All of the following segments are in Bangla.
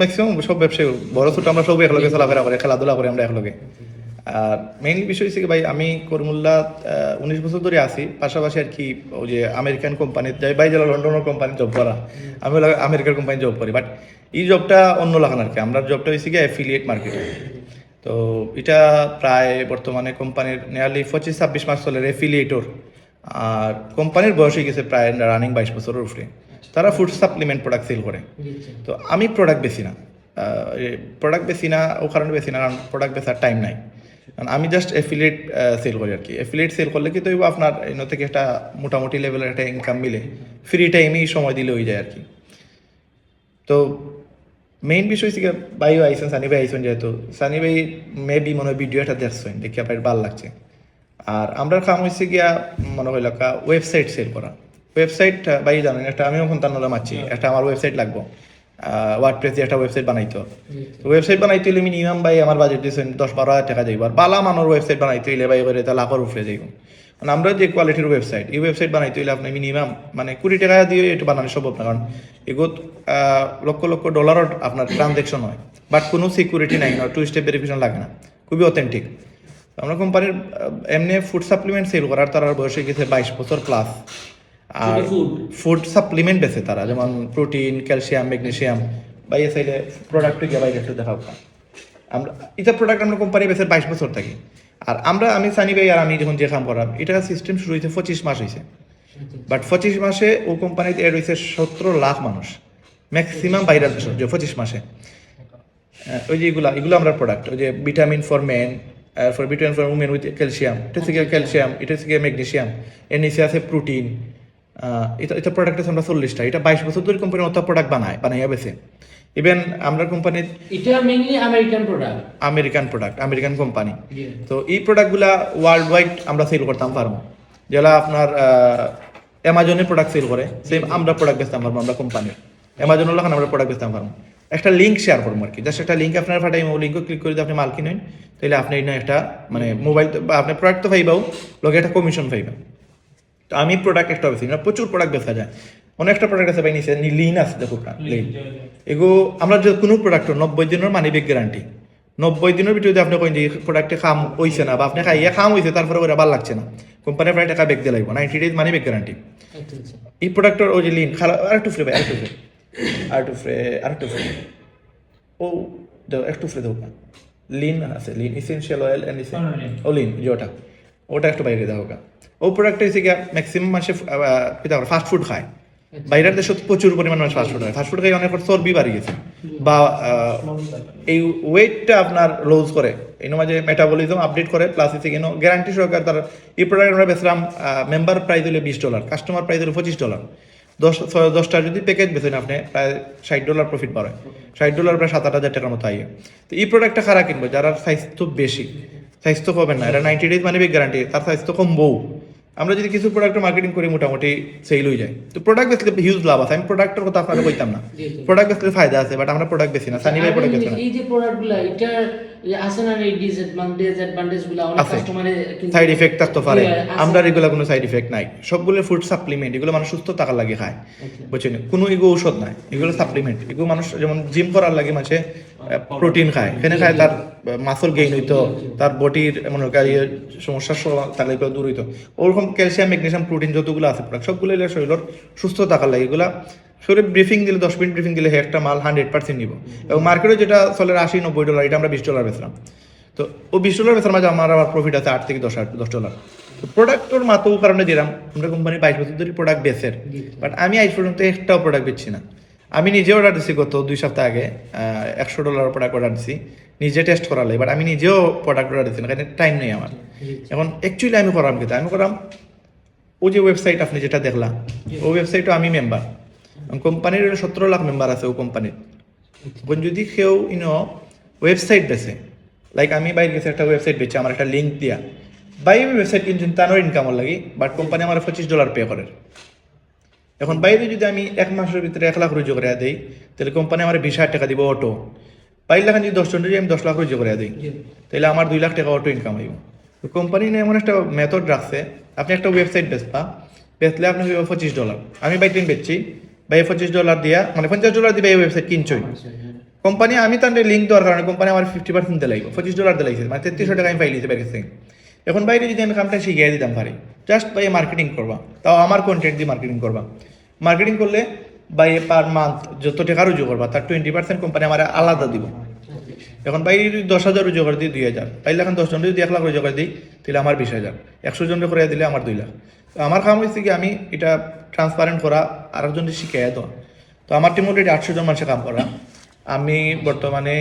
ম্যাক্সিমাম সব ব্যবসায়ী বড় ছোট আমরা সব একলগে চলাফেরা করে, খেলাধুলা করে আমরা একলগে। আর মেইনলি বিষয় হচ্ছে কি ভাই, আমি করমুল্লা 19 বছর ধরে আছি, পাশাপাশি আর কি ওই যে আমেরিকান কোম্পানির যাই ভাই, যারা লন্ডনের কোম্পানি জব করা, আমি আমেরিকার কোম্পানি জব করি। বাট এই জবটা অন্য লাগান আর কি, আমরা জবটা হয়েছে কি অ্যাফিলিয়েট মার্কেটিং। তো এটা প্রায় বর্তমানে কোম্পানির নিয়ারলি 25-26 মাস চলে অ্যাফিলিয়েটর। আর কোম্পানির বয়স হয়ে গেছে প্রায় রানিং 22 বছরের উপরে। তারা ফুড সাপ্লিমেন্ট প্রোডাক্ট সেল করে। তো আমি প্রোডাক্ট বেশি না, প্রোডাক্ট বেশি না ও কারণে বেশি না কারণ প্রোডাক্ট বেচার টাইম নাই। কারণ আমি জাস্ট অ্যাফিলিয়েট সেল করি আর কি। অ্যাফিলিয়েট সেল করলে কি তো আপনার এখান থেকে একটা মোটামুটি লেভেলের একটা ইনকাম মিলে, ফ্রি টাইমেই সময় দিলে হয়ে যায় আর কি। তো মেইন বিষয় হচ্ছে ভাইও আইসেন, সানি ভাই আইসেন, যেহেতু সানি ভাই মেবি মনে হয় ভিডিও একটা দেখছেন, দেখি আপনার ভালো লাগছে। আর আমরা কাম হয়েছে গিয়া মনে হইল ওয়েবসাইট সেল করা। ওয়েবসাইট ভাই জানেন একটা, আমিও এখন তার নামে মারছি, একটা আমার ওয়েবসাইট লাগবো, ওয়ার্ডপ্রেস দিয়ে একটা ওয়েবসাইট বানাইতে হবে। ওয়েবসাইট বানাইতে হলে মিনিমাম ভাই আমার বাজেট দিয়েছেন 10-12 হাজার টাকা যাইব। আর বালা মানোর ওয়েবসাইট বানাইতে হইলে ভাই করে তা লাখের উপরে যাইব। মানে আমরা যে কোয়ালিটির ওয়েবসাইট, এই ওয়েবসাইট বানাইতে হইলে আপনি মিনিমাম মানে 20 টাকা দিয়ে এটা বানানো সম্ভব না, কারণ এগুলো লক্ষ লক্ষ ডলারও আপনার ট্রানজ্যাকশন হয়, বাট কোনো সিকিউরিটি নাই, না 2 স্টেপ ভেরিফিকেশন লাগে না, খুবই অথেন্টিক। আমরা কোম্পানির এমনি ফুড সাপ্লিমেন্ট সেল করার, তার বয়স হয়ে গেছে 22 বছর প্লাস। আর ফুড সাপ্লিমেন্ট বেছে তারা, যেমন প্রোটিন, ক্যালসিয়াম, ম্যাগনেসিয়াম। ভাই এ সাইডে প্রোডাক্ট গিয়ে বাইরে একটু দেখাও। আমরা এটা প্রোডাক্ট আমরা কোম্পানি বেছে 22 বছর থাকি। আর আমি সানি ভাই আর আমি যখন যে কাম করাম, এটা সিস্টেম শুরু হয়েছে 25 মাস হয়েছে। বাট 25 মাসে ও কোম্পানিতে এড হয়েছে 17 লাখ মানুষ, ম্যাক্সিমাম বাইরের দেশ যে 25 মাসে। ওই যে এগুলো আমরা প্রোডাক্ট, ওই যে vitamin for men, for vitamin for women with calcium, এটা থেকে ক্যালসিয়াম, এটা থেকে ম্যাগনেসিয়াম, এর নিচে আছে প্রোটিন। এটা প্রোডাক্ট আছে আমরা 40টা। এটা 22 বছর ধরে কোম্পানি অত প্রোডাক্ট বানাইয়া বেছে। ইভেন আমরা কোম্পানির এটা mainly American product, American company. তো এই প্রোডাক্টগুলা ওয়ার্ল্ড ওয়াইড আমরা সেল করতাম পারবো। যেগুলা আপনার অ্যামাজনের প্রোডাক্ট সেল করে, সেম আমরা প্রোডাক্ট বেচতাম পারবো। আমরা কোম্পানির অ্যামাজনের লাগান আমরা প্রোডাক্ট বেচতাম পারবো। একটা লিঙ্ক শেয়ার করবো আর কি, জাস্ট একটা লিঙ্ক আপনার ফাটাই, লিঙ্কও ক্লিক করে যদি আপনি মাল কিনেন, তাহলে আপনি একটা মানে মোবাইল বা আপনি প্রোডাক্ট তো পাইবাও, লোকে একটা কমিশন পাইবেন। তো আমি প্রোডাক্ট একটা বেশি না, প্রচুর প্রোডাক্ট বেচা যায়। অনেকটা প্রোডাক্ট আছে ভাই, নিচে লিন আছে, দেখো লিন। এগো আমরা যে কোনো প্রোডাক্ট 90 দিনের মানি ব্যাক গ্যারান্টি। 90 দিনের ভিতরে যদি আপনি কইন যে প্রোডাক্টে খাম হইছে না, বা আপনি খাইয়া খাম হইছে তারপরে ওরা ভালো লাগছে না, কোম্পানির প্রায় টাকা ব্যাক দিয়ে লাগবে। 90 ডেজ মানি ব্যাক গ্যারান্টি। এই প্রোডাক্টের ওই যে লিন আরেকটু ফ্রি ভাই, আরেকটু ফ্রি ও একটু ফ্রি দেবো না। লিন আছে, লিন ইসেনশিয়াল অয়েল অ্যান্ড ও লিন যে ওটা একটু বাইরে দেওয়া হোক। ও প্রোডাক্টটা হচ্ছে গিয়া ম্যাক্সিমাম মানুষে ফাস্ট ফুড খায়। বাইরের দেশে প্রচুর পরিমাণ মানুষ ফাস্ট ফুড খায়, ফাস্ট ফুড খাই অনেক চর্বি বাড়ি গেছে, বা এই ওয়েটটা আপনার লুজ করে, এই মাঝে মেটাবলিজম আপডেট করে, প্লাস হচ্ছে কিনো গ্যারান্টি সহকারে তার এই প্রোডাক্ট আমরা বেচলাম। মেম্বার প্রাইস হলে $20, কাস্টমার প্রাইস হলে $25। 10টা যদি প্যাকেজ বেছেন আপনি প্রায় $60 প্রফিট পাবেন। $60 প্রায় 7-8 টাকার মতো আইয়ে। তো এই প্রোডাক্টটা খারাপ কিনবো যারা স্বাস্থ্য বেশি, স্বাস্থ্য পাবেন না, এটা 90 ডেজ মানি ব্যাক গ্যারান্টি, তার স্বাস্থ্য কম বউ। আমরা যদি কিছু প্রোডাক্টের মার্কেটিং করি মোটামুটি সেল হয়ে যায়। তো প্রোডাক্ট বেচলে হিউজ লাভ আছে। আমি প্রোডাক্টের কথা আপনারা কইতাম না, প্রোডাক্ট বেচলে ফায়দা আছে, বাট আমরা প্রোডাক্ট বেশি না, সানি ভাই প্রোডাক্ট বেচে না। এই যে প্রোডাক্টগুলো এটা আছে না, এই ডিসঅ্যাডভান্টেজগুলো অনেক কাস্টমারে সাইড ইফেক্ট থাকতে পারে, আমরা এগুলো কোনো সাইড ইফেক্ট নাই। সবগুলো ফুড সাপ্লিমেন্ট, এগুলো মানুষ সুস্থ থাকার লাগে খায়, বুঝছেন? কোনো এগুলো ঔষধ নাই, এগুলো সাপ্লিমেন্ট। এগুলো মানুষ যেমন জিম করার লাগে মানুষে প্রোটিন খায়, এখানে খায় তার মাসল গেইন হইতো, তার বডির এমন সমস্যা থাকলে এগুলো দূর হইতো। ওরকম ক্যালসিয়াম, ম্যাগনেসিয়াম, প্রোটিন যতগুলো আছে প্রোডাক্ট সবগুলো শরীরের সুস্থ থাকার লাগে। এগুলা শরীর ব্রিফিং দিলে 10 মিনিট ব্রিফিং দিলে একটা মাল 100% নিব। এবং মার্কেটে যেটা চলে $80-90, এটা আমরা $20 বেচলাম। তো ও $20 বেচার মাঝে আমার আবার প্রফিট আছে $8-10। তো প্রোডাক্টর মাত্র কারণে দিলাম, আমরা কোম্পানি 22 বছর ধরে প্রোডাক্ট বেচের, বাট আমি আজ পর্যন্ত একটাও প্রোডাক্ট বেচছি না। আমি নিজে অর্ডার দিচ্ছি গত 2 সপ্তাহ আগে, $100 প্রোডাক্ট অর্ডার দিচ্ছি, নিজে টেস্ট করার লাগে। বাট আমি নিজেও প্রোডাক্ট অর্ডার দিচ্ছি না, কারণ টাইম নেই আমার। এখন অ্যাকচুয়ালি আমি করাম কিন্তু আমি করাম ওই যে ওয়েবসাইট আপনি যেটা দেখলাম, ওই ওয়েবসাইটও আমি মেম্বার। কোম্পানির 17 লাখ মেম্বার আছে ও কোম্পানির। যদি কেউ ওয়েবসাইট বেছে, লাইক আমি বাইরে গেছে একটা ওয়েবসাইট বেছে, আমার একটা লিঙ্ক দিয়া বাইরে ওয়েবসাইট কিনছেন, তারও ইনকামও লাগে, বাট কোম্পানি আমার $25 পে করে। এখন বাইরে যদি আমি 1 মাসের ভিতরে 1 লাখ রুজু করে দিই, তাহলে কোম্পানি আমার 20,000 টাকা দিব অটো। 22 লাখ যদি 10 জন যদি আমি 10 লাখ রুজু করে দিই, তাহলে আমার 2 লাখ টাকা অটো ইনকাম হইব। তো কোম্পানি এমন একটা মেথড রাখছে, আপনি একটা ওয়েবসাইট বেচলে আপনি হইব $25। আমি বাইরে বেচছি, ভাই $25 দিয়া মানে $50 দিয়ে এই ওয়েবসাইট কিনছই, কোম্পানি আমি তার লিঙ্ক দেওয়ার কারণে কোম্পানি আমার $50 দিতে লাগবে, $25 দিলাইছে, মানে $3300 আমি পাইলিতে পারিছি। এখন বাইরে যদি আমি কামটা শিখিয়ে দিতাম পারি, জাস্ট ভাই মার্কেটিং করবা, তাও আমার কন্টেন্ট দিয়ে মার্কেটিং করবা। মার্কেটিং করলে ভাই পার মান্থ যত টাকা রুজু করবা তার 20% কোম্পানি আমার আলাদা দিব। এখন ভাই যদি 10,000 রুজু করে দিই 2,000, তাইলে এখন 10 জন যদি 1 লাখ রুজু করে দিই তাহলে আমার 20,000, 100 জনকে করে দিলে আমার 2 লাখ। তো আমার কাম হয়েছে কি আমি এটা ট্রান্সপারেন্ট করা, আরেকজনকে শিখিয়ে দেওয়া। তো আমার টিম অলরেডি 800 জন মানুষের কাম করা। আমি বর্তমানে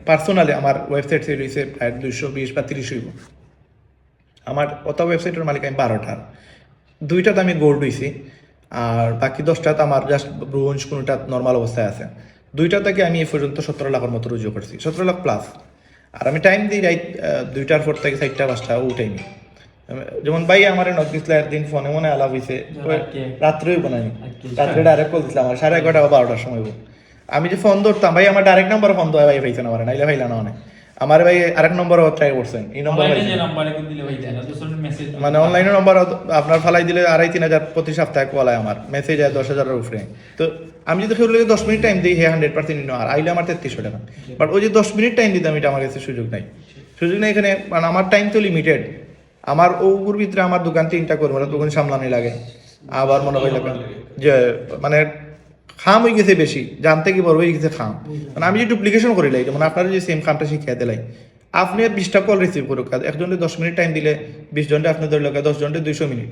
পার্সোনালি আমার ওয়েবসাইট সেল হয়েছে প্রায় 220 বা 30 হইব। আমার অত ওয়েবসাইটের মালিক আমি 12টার, 2টাতে আমি গোল্ড হয়েছি, আর বাকি 10টাতে আমার জাস্ট ব্রোঞ্জ, কোনোটা নর্মাল অবস্থায় আছে। 2টা থেকে আমি এই পর্যন্ত 17 লাখের মতো রুজু করছি, 17 লাখ প্লাস। আর আমি টাইম দিই রাইট 2টার পর থেকে 4টা 5টা ও টাইমে। যেমন ভাই আমার নক দিছিল একদিন ফোনে মনে আলাপ হয়েছে, রাত্রেও বানাই, রাত্রে ডাইরেক্ট কল দিছিলাম আমার 11:30 বা 12টার সময়। আমি যে ফোন ধরতাম ভাই, আমার ডাইরেক্ট নাম্বারে ফোন দেওয়া ভাই পাইছে না, আমার নাইলে ভাইলা না অনেক। আমার ভাই আরেক নম্বর ট্রাই করছেন, এই নম্বর মানে অনলাইনে নম্বর আপনার ফালাই দিলে 2,500-3,000 প্রতি সপ্তাহে কলায় আমার মেসেজ হয় 10,000-এর উপরে। তো আমি যদি সেগুলো 10 মিনিট টাইম দিই, হ্যাঁ 100% নিনো, আর আইলে আমার 3300 টাকা। বাট ওই যে 10 মিনিট টাইম দিতাম, এটা আমার কাছে সুযোগ নাই, সুযোগ নেই এখানে। মানে আমার টাইম তো লিমিটেড, আমার ওগুর ভিতরে আমার দোকান 3টা করবো, দোকান সামলানি লাগে, আবার মনে হয় যে মানে খাম হয়ে গেছে বেশি, জানতে কি বড় হয়ে গেছে খাম। মানে আমি যে ডুপ্লিকেশন করি লাই, মানে আপনারা যে সেম খামটা শিখিয়ে দিলাই, আপনি 20টা কল রিসিভ করুক, একজনের 10 মিনিট টাইম দিলে 20 জনটা আপনি ধরে লোক 10 জনটা 200 মিনিট,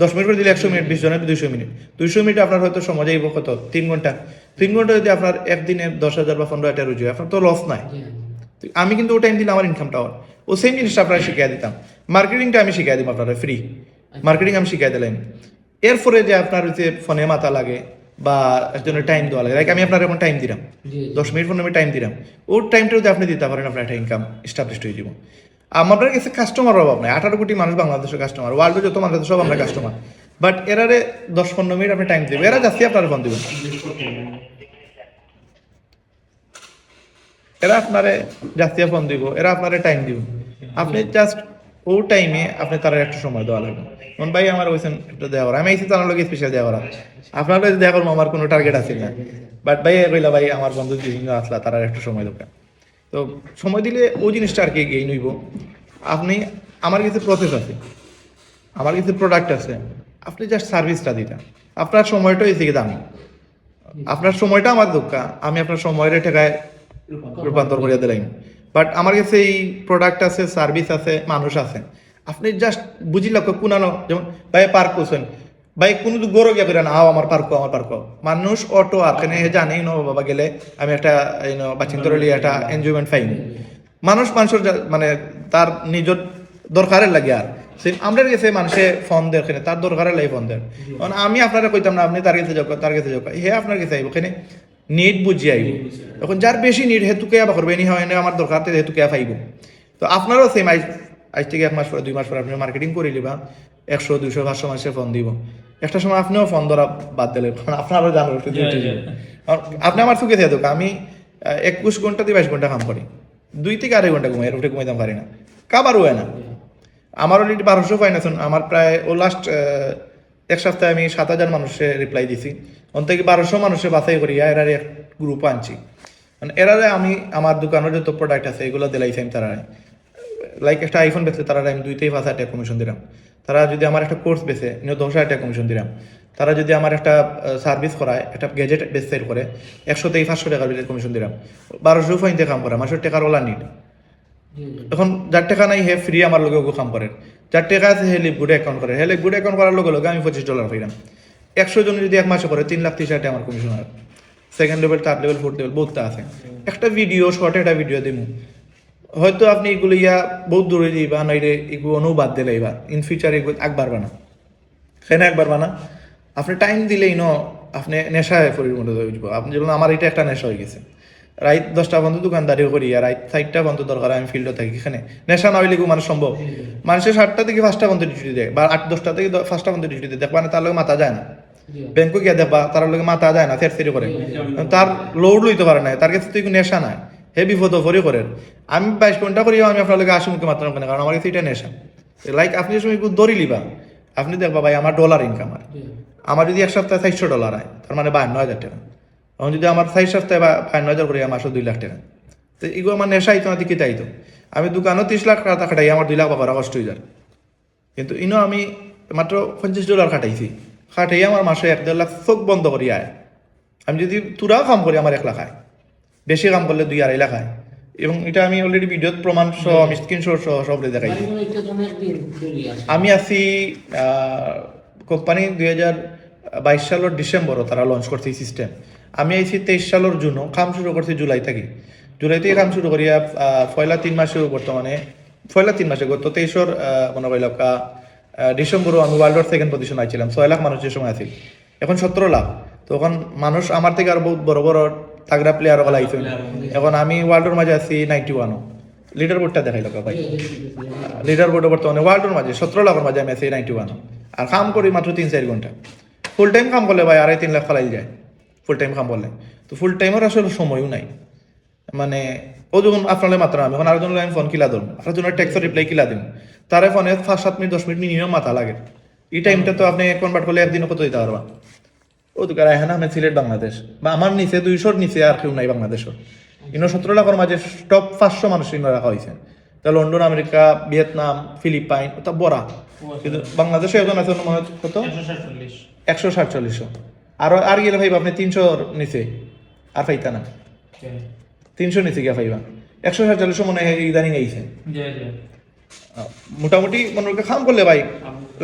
10 মিনিট করে দিলে 100 মিনিট, 20 জনের 200 মিনিট, 200 মিনিট আপনার হয়তো সময় যাইব কত 3 ঘন্টা। 3 ঘন্টা যদি আপনার একদিনে 10,000 বা 15,000 রুজু, আপনার তো লস নাই। আমি কিন্তু ও টাইম দিলে আমার ইনকামটা হয়, ও সেম জিনিসটা আপনারা শিখিয়ে দিতাম। মার্কেটিংটা আমি শিখিয়ে দিব আপনারা ফ্রি, মার্কেটিং আমি শিখিয়ে দিলাম। এরপরে যে আপনার হচ্ছে ফোনে মাথা লাগে বা একজনের টাইম দেওয়া লাগে, লাইক আমি আপনার এখন টাইম দিলাম 10 মিনিট, ফোনে আমি টাইম দিলাম, ওর টাইমটা যদি আপনি দিতে পারেন আপনার একটা ইনকাম এস্টাবলিশড হয়ে যাব। আমাদের কাছে কাস্টমার অভাব নাই, 18 কোটি মানুষ বাংলাদেশের কাস্টমার, ওয়ার্ল্ডে যত মানুষ আছে সব আমরা কাস্টমার। বাট এরারে 10-15 মিনিট আপনি টাইম দেবেন, এরা যাচ্ছি আপনার ফোন দেবেন, এরা আপনারে জাতীয় ফোন দিব, এরা আপনারে টাইম দিব। আপনি জাস্ট ও টাইমে আপনি তারা একটা সময় দেওয়া লাগবে। মন ভাই আমার ওইসেন একটা দেওয়া করা, আমি আইসি তার লগে স্পেশাল দেওয়া করা, আপনার কাছে দেওয়া করবো, আমার কোনো টার্গেট আছে না। বাট ভাই কইলা ভাই আমার বন্ধু বিভিন্ন আসলা, তারা একটা সময় দরকার। তো সময় দিলে ওই জিনিসটা আর কি গেইন হইব। আপনি আমার কিছু প্রসেস আছে, আমার কিছু প্রোডাক্ট আছে, আপনি জাস্ট সার্ভিসটা দিটা, আপনার সময়টা এসে দামি, আপনার সময়টা আমার দোকান, আমি আপনার সময়ের টাকায় রূপান্তর করিয়া দিলাম। বাট আমার কাছে এই প্রোডাক্ট আছে, সার্ভিস আছে, মানুষ আছে, আপনি জাস্ট বুঝি লক্ষ্য কোনানো। যেমন ভাই পার্ক করছেন, ভাই কোনো গরো গিয়া করে না, আও আমার পার্ক, আমার পার্ক মানুষ অটো আপনি জানেই নো বাবা গেলে আমি একটা বাচিন্তর একটা এনজয়মেন্ট পাইনি। মানুষের মানে তার নিজের দরকারের লাগে, আর আমরা গেছে মানুষে ফোন দেয় ওখানে, তার দরকারের লাগে ফোন দেয়। কারণ আমি আপনারা কইতাম না আপনি তার কাছে যাও, তার কাছে যাও, হে আপনার কাছে আইব, ওখানে নিট বুঝি আইব। এখন যার বেশি নিট হেতুকে আবার করবে, নি হয় আমার দরকার হেতুকে পাইব। তো আপনারও সেম আজ থেকে 1 মাস পরে 2 মাস পরে আপনি মার্কেটিং করে নিবা, 100, 200, 500 মানুষের ফোন দিব। একটা সময় আপনিও ফোন ধরা বাদ দিলে, কারণ আপনারও জানো আপনি আমার চুকে দিয়ে আমি 21 ঘন্টা 22 ঘন্টা কাম করি, 2 থেকে 2.5 ঘন্টা ঘুমাই, উঠে ঘুমাইতাম পারি না, কাবারও হয় না। আমার অলরেডি 1200 ফাইন আছেন, আমার প্রায় ও লাস্ট 1 সপ্তাহে আমি 7,000 মানুষের রিপ্লাই দিছি, অন থেকে 1200 মানুষের বাছাই করি, এরারে গ্রুপ আনছি। মানে এরারে আমি আমার দোকানের যত প্রোডাক্ট আছে এগুলো দিলাইছি আমি তারা, লাইক একটা আইফোন বেচলে তারা আমি 2 থেকে 5,000 টাকা কমিশন দিলাম, তারা যদি আমার একটা কোর্স বেচে 10,000 টাকা কমিশন দিলাম, তারা যদি আমার একটা সার্ভিস করায়, একটা গ্যাজেট বেচ সেল করে 100 থেকে 500 টাকার ভিতরে কমিশন দিলাম। 1200 ফাইনতে কাম করে, মানুষের টাকার ওলা নিট। এখন যার টাকা নাই হে ফ্রি আমার লগে কাম করে, যার টাকা আছে হে লিভ অ্যাকাউন্ট করে, হে লিভ অ্যাকাউন্ট করার লগে লগে আমি $25 পাইলাম। 100 জন যদি 1 মাসে করে 3,30,000 টাকা আমার কমিশন হয়। Second level, third level, fourth level বহুতটা আছে। একটা ভিডিও শর্টে একটা ভিডিও দিব, হয়তো আপনি এগুলো বহুত দূরে যাইবা, নাইলে এগুলো অনুবাদ দিলে এবার ইন ফিউচার এগুলো একবারবা না, সেখানে একবারবা না। আপনি টাইম দিলেই আপনি নেশায় পরিণত হয়ে যাব। আপনি যেমন আমার এটা একটা নেশা হয়ে গেছে, রাত 10টা পর্যন্ত দোকানদারিও করি, আর রাত 4টা পর্যন্ত দরকার আমি ফিল্ডে থাকি। এখানে নেশা না হইলে মানুষ সম্ভব, মানুষের 7টা থেকে 5টা পর্যন্ত ডিউটি দেয়, বা 8-10টা থেকে 5টা পর্যন্ত ডিউটি দেয়, দেখবা না তার লগে মাথা যায় না। ব্যাংকে গিয়ে দেখবা তার লগে মাথা যায় না, সেরি করে, তার লোড লইতে পারে না, তার কাছে তো নেশা নাই, হে বিপদ ভরি করেন। আমি 22 ঘন্টা করিও আমি আপনার লগে 80 মুখে মাত্র কেন, কারণ আমার কাছে এটা নেশা। লাইক আপনি সময় দড়ি লিবা, আপনি দেখবা ভাই আমার ডলার ইনকাম, আমার যদি 1 সপ্তাহে $400 হয়, তার মানে $52,000 টাকা। এখন যদি আমার 4 সপ্তাহে বা 5,000 করে মাসে 2 লাখ টাকা, তো এগুলো আমার নেশা আইতো না দিকে তাইতো। আমি দোকানও 30 লাখ টাকা খাটাই, আমার 2 লাখ বাবার কষ্ট হয়ে যায়। কিন্তু ইনো আমি মাত্র $50 খাটাইছি, খাটাই আমার মাসে 1-1.5 লাখ চোখ বন্ধ করি আয়। আমি যদি তুরাও কাম করি আমার 1 লাখ আয়, বেশি কাম করলে 2-2.5 লাখ আয়। এবং এটা আমি অলরেডি ভিডিওত প্রমাণ সহ আমি স্ক্রিনশট সহ সব দেখাইছি। আমি আছি কোম্পানি 2022 সালের ডিসেম্বরও তারা লঞ্চ করছে এই সিস্টেম। আমি আইছি 23 সালের জুনও, কাম শুরু করছি জুলাই থেকে। জুলাই থেকে কাম শুরু করিয়া পয়লা 3 মাসেও বর্তমানে পয়লা 3 মাসে গত 23-র মনে করিল ডিসেম্বরও আমি ওয়ার্ল্ডের সেকেন্ড পজিশন আইছিলাম। 6 লাখ মানুষ যে সময় আছিল, এখন 17 লাখ। তখন মানুষ আমার থেকে আরো বহুত বড় বড় তাগড়া প্লেয়ার ওগুলো আইছে। এখন আমি ওয়ার্ল্ডের মাঝে আছি 91ও। লিডার বোর্ডটা দেখাইল ভাই, লিডার বোর্ডে বর্তমানে ওয়ার্ল্ডের মাঝে 17 লাখের মাঝে আমি আছি 91। আর কাম করি মাত্র 3-4 ঘন্টা। ফুল টাইম কাম করলে ভাই 2.5-3 লাখ ফেলাই যায় ফুল টাইম কাম করলে। তো ফুল টাইমের আসলে সময়ও নাই। মানে ও যখন আপনার মাত্র আমি এখন আরেকজন আমি ফোন কিলা ধরুন, আরেকজনের টেক্সট রিপ্লাই কিলা দিন, তারে ফোনে 5-7 মিনিট 10 মিনিট মিনিমাম মাথা লাগে। এই টাইমটা তো আপনি কনভার্ট করলে একদিনও কত দিতে পারবা। ও তো কারা হ্যাঁ আমি সিলেট বাংলাদেশ বা আমার নিচে 200-র নিচে আর কেউ নাই বাংলাদেশের। 17 লাখের মাঝে টপ 500 মানুষ রাখা হয়েছে। তা লন্ডন, আমেরিকা, ভিয়েতনাম, ফিলিপাইন ওটা বড়া। কিন্তু বাংলাদেশে একজন আছে মনে হয় কত 147। আর গেলে ভাইবা আপনি 300-র নিচে আর পাইতা না, 300 নিচে গিয়া পাইবা। 147 মনে হয় ইদানিং আইছে। মোটামুটি মনে খাম করলে ভাই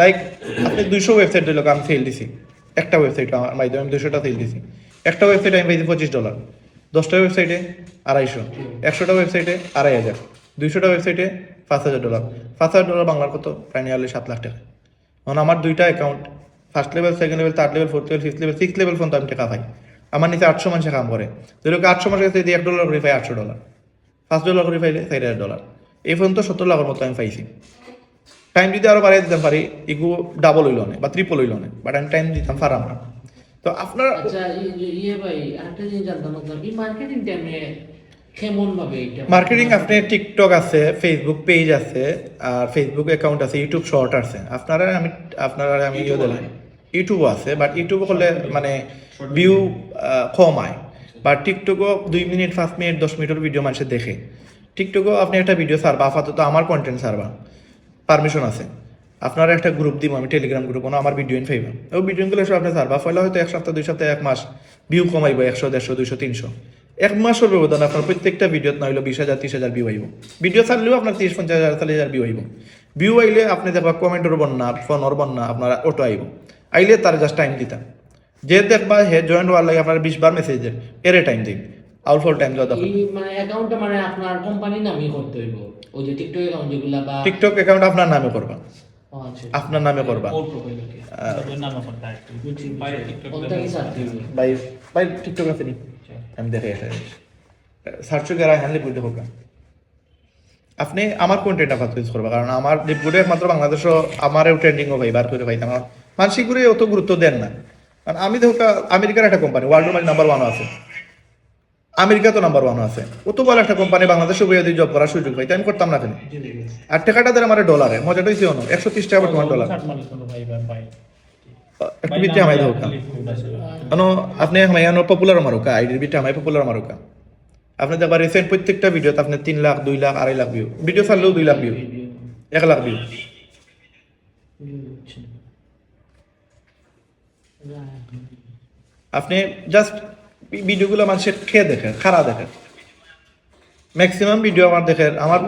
লাইক আপনি 200 ওয়েবসাইট দিল আমি ফেল দিছি। একটা ওয়েবসাইট আমার মাধ্যমে আমি 200টা ফেল দিছি। একটা ওয়েবসাইটে আমি পাইছি $25, 10টা ওয়েবসাইটে 250, 100টা ওয়েবসাইটে 2,500, 200টা ওয়েবসাইটে $5,000। $5,000 বাংলার কত? প্রায় নিয়ারলি 7 লাখ টাকা। এখন আমার 2টা account, first level, second level, third level, fourth level, fifth level, six level phone তো আমি টাকা পাই। আমার নিচে 800 মানুষে কাম করে। যদি 800 মানুষের কাছে যদি $1 করে পাই $800, $5 করে পাইলে $4,000। এই ফোন তো 70 লাখের মতো আমি পাইছি। টাইম যদি আরো বাড়িয়ে দিতাম পারি ইগু ডাবল হইল না বা ট্রিপল হইল না, বাট আমি টাইম দিতাম পারাম না। তো আপনার আচ্ছা ভাই আরেকটা জিনিস জানতাম এই মার্কেটিং টাইমে কেমন ভাবে এটা মার্কেটিং আপনি টিকটক আছে, ফেসবুক পেজ আছে, আর ফেসবুক অ্যাকাউন্ট আছে, ইউটিউব শর্ট আছে। আপনারা আমি ইয়ে দিলাম ইউটিউবও আছে, বাট ইউটিউব করলে মানে ভিউ কম হয়। বা টিকটকও 2 মিনিট 5 মিনিট 10 মিনিটের ভিডিও মানুষের দেখে। টিকটকও আপনি একটা ভিডিও সারবা, আপাতত আমার কন্টেন্ট সারবা, পারমিশন আছে। আপনার একটা গ্রুপ দিব আমি, টেলিগ্রাম গ্রুপ, আমার ভিডিও পাইবেন। ওই ভিডিওগুলো সব আপনি সারবা, ফলে হয়তো 1 সপ্তাহ 2 সপ্তাহ 1 মাস ভিউ কমাইব 100 150 200 300। 1 মাসের ব্যবধান আপনার প্রত্যেকটা ভিডিওত না হইলো 20,000 30,000 ভিউ আইব। ভিডিও ছাড়লেও আপনার 30-50,000 40,000 ভিউ আইব। ভিউ আইলে আপনি দেখবা কমেন্টের বন্যা, ফোনের বন্যা আপনার অটো আইব। আইলে তার জাস্ট টাইম দিতাম, যে দেখবা হে জয়েন্ট হওয়ার লাগে আপনার 20 বার মেসেজ দেন, এরে টাইম দিন, আউটফল টাইম দেওয়া দরকার। মানে অ্যাকাউন্টটা মানে আপনার কোম্পানির নামই করতে হইব, ওই যে টিকটক অ্যাকাউন্ট যেগুলা বা টিকটক অ্যাকাউন্ট আপনার নামে করবা, আচ্ছা আপনার নামে করবা। ভাই ভাই টিকটক আছে নি? আমি দেখে এটা সার্চ করে হ্যান্ডলে বুঝতে হোক। আপনি আমার কন্টেন্ট আপাতত ইউজ করবা, কারণ আমার ডিপগুলো একমাত্র বাংলাদেশও আমারও ট্রেন্ডিংও ভাই বার করে ভাই আমার মানসিকগুলো অত গুরুত্ব দেন না। কারণ আমি দেখো আমেরিকার একটা কোম্পানি ওয়ার্ল্ডের মাঝে নাম্বার 1 আছে, আমেরিকা তো নাম্বার 1 আছে, অত বড় একটা কোম্পানি বাংলাদেশে বইয়া দিয়ে জব করার সুযোগ পাই, তাই আমি করতাম না কেন? আর টাকাটা দেয় আমার ডলারে, মজাটা হয়েছে অন্য $130 বর্তমান ডলার। একটু বিটে আমায় দেবো কেন আপনি এখন পপুলার মারুকা আইডির বিটে আমায় পপুলার মারুকা। আপনি দেখবার রিসেন্ট প্রত্যেকটা ভিডিওতে আপনি 3 লাখ 2 লাখ 2.5 লাখ ভিউ, ভিডিও ছাড়লেও 2 লাখ ভিউ, 1 লাখ ভিউ। আপনি জাস্ট ভিডিওগুলো মানুষের খেয়ে দেখেন, খারাপ দেখেন, ম্যাক্সিমাম ভিডিও আমার দেখেন আমার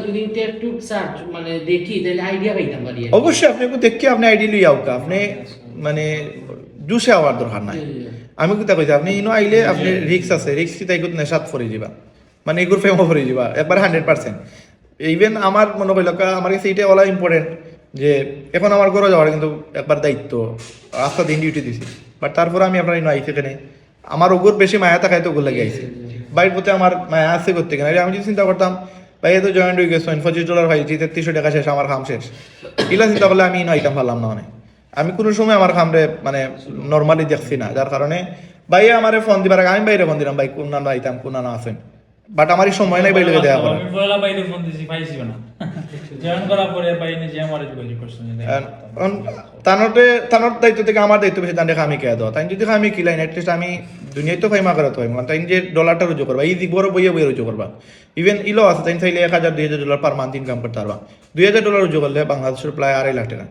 যদি একটু সার্চ মানে দেখি তাহলে আইডিয়া পাইতাম পারি। অবশ্যই আপনি দেখি আপনি আইডি লইয়া হোকা, আপনি মানে জুসে হওয়ার দরকার নাই। আমি কোথা কইছি আপনি ইনো আইলে আপনি রিক্স আছে, রিক্স কি তাই করতে নেশাত পড়ে যাবা, মানে এগুলো ফেমো পড়ে যাবা একবার 100%। ইভেন আমার মনে করিল আমার কাছে এইটা বলা ইম্পর্টেন্ট যে এখন আমার ঘরে যাওয়ার কিন্তু একবার দায়িত্ব, রাস্তা দিন ডিউটি দিছি, বাট তারপরে আমি আপনার ইনো আইছি এখানে আমার ওগুর বেশি মায়া থাকায় তো ওগুলো লাগে আইছি। বাড়ির প্রতি আমার মায়া আছে করতে গেলে আমি যদি চিন্তা করতাম ভাই তো জয়েন্ট হয়ে গেছো $25 পাইছি, 3300 টাকা শেষ, আমার খাম শেষ, এগুলো চিন্তা করলে আমি ইনো আইতাম পারলাম না। মানে আমি কোনো সময় আমার খামরে মানে নর্মালি দেখছি না, যার কারণে ভাই আমার ফোন দিবার আগে আমি বাইরে ফোন দিলাম ভাই কোন না আইতাম কোন না আছেন, বাট আমার এই সময় নাই বাইরে দেওয়া করা আমি বলা বাইরে ফোন দিছি পাইছি না জয়েন করার পরে পাই নিজে আমার যোগাযোগ করছেন তানোর দায়িত্ব থেকে আমার দায়িত্ব বেশি তান দেখা আমি কে দেওয়া তাই যদি আমি কিলাই এটলিস্ট আমি দুনিয়ায় তো ফাইমা করা তো তাই যে ডলারটা রুজু করবা এই বড় বইয়ে বইয়ে রুজু করবা ইভেন ইলো আছে তাই চাইলে 1,000-2,000 $2,000 পার মান্থ ইনকাম করতে পারবা $2,000 রুজু করলে বাংলাদেশের প্রায় 2.5 লাখ টাকা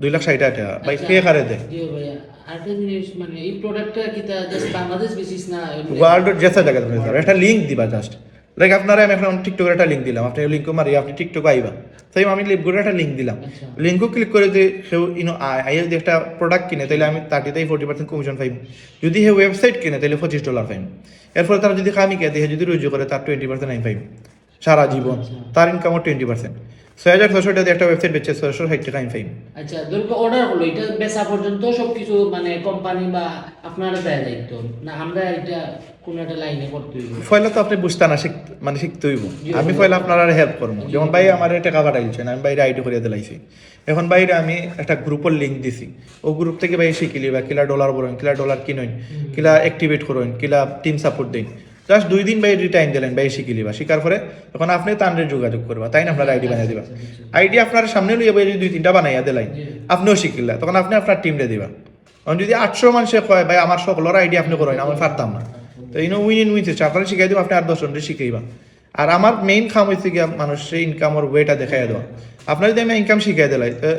2,60,000 টাকা ভাই কে খারে দেয় জি ভাইয়া আরেকটা জিনিস মানে এই প্রোডাক্টটা কি তা জাস্ট বাংলাদেশ বেসিস না ওয়ার্ল্ডের যেসা জায়গা তুমি একটা লিঙ্ক দিবা জাস্ট লাইক আপনারা আমি এখন টিকটকের একটা লিঙ্ক দিলাম আপনি লিঙ্ক মারি আপনি টিকটক আইবা তাই আমি লিপগুলোর একটা লিঙ্ক দিলাম আচ্ছা। লিঙ্কও ক্লিক করে যে সেও আইয়া যদি একটা প্রোডাক্ট কিনে তাহলে আমি 30-40% কমিশন পাইব যদি হে ওয়েবসাইট কিনে তাহলে $25 পাইব এরপরে তারা যদি খামি কে দিয়ে যদি রুজু করে তার 20% আমি পাইব সারা জীবন তার ইনকামও 20% 6,600 টাকা দিয়ে একটা ওয়েবসাইট বেচছে 660 টাকা আমি পাইব আচ্ছা ধরুন অর্ডার হলো এটা বেচা পর্যন্ত সবকিছু মানে কোম্পানি বা আপনারা দেয় দায়িত্ব না আমরা এটা কোন একটা লাইনে করতে হইব পয়লা তো আপনি বুঝতে না মানে শিখতে হইব আমি পয়লা আপনারা হেল্প করবো যেমন ভাই আমার টাকা পাঠাইছেন আমি বাইরে আইডি করিয়ে দিলাইছি এখন বাইরে আমি একটা গ্রুপের লিঙ্ক দিছি ও গ্রুপ থেকে ভাই শিখিলি বা কিলা ডলার বলেন কিলা ডলার কিনেন কিলা অ্যাক্টিভেট করেন কিলা টিম সাপোর্ট দিন জাস্ট 2 দিন ভাই টাইম দিলেন ভাই শিখিলি বা শিকার পরে এখন আপনি তানরে যোগাযোগ করবা তাই না আপনার আইডি বানিয়ে দিবা আইডি আপনার সামনে লইয়া ভাই 2-3টা বানাইয়া দিলাই আপনিও শিখিলা তখন আপনি আপনার টিমরে দিবা কারণ যদি 800 মানুষে কয় ভাই আমার সকলের আইডি আপনি করেন আমি পারতাম না তো উইন হচ্ছে আপনারা শিখাই দেবো আপনি আর 10 জনকে শিখাইবা আর আমার মেইন কাম হচ্ছে গিয়া মানুষের ইনকামের ওয়েটা দেখাই দেওয়া আপনার যদি আমি ইনকাম শিখাই দিলাই তো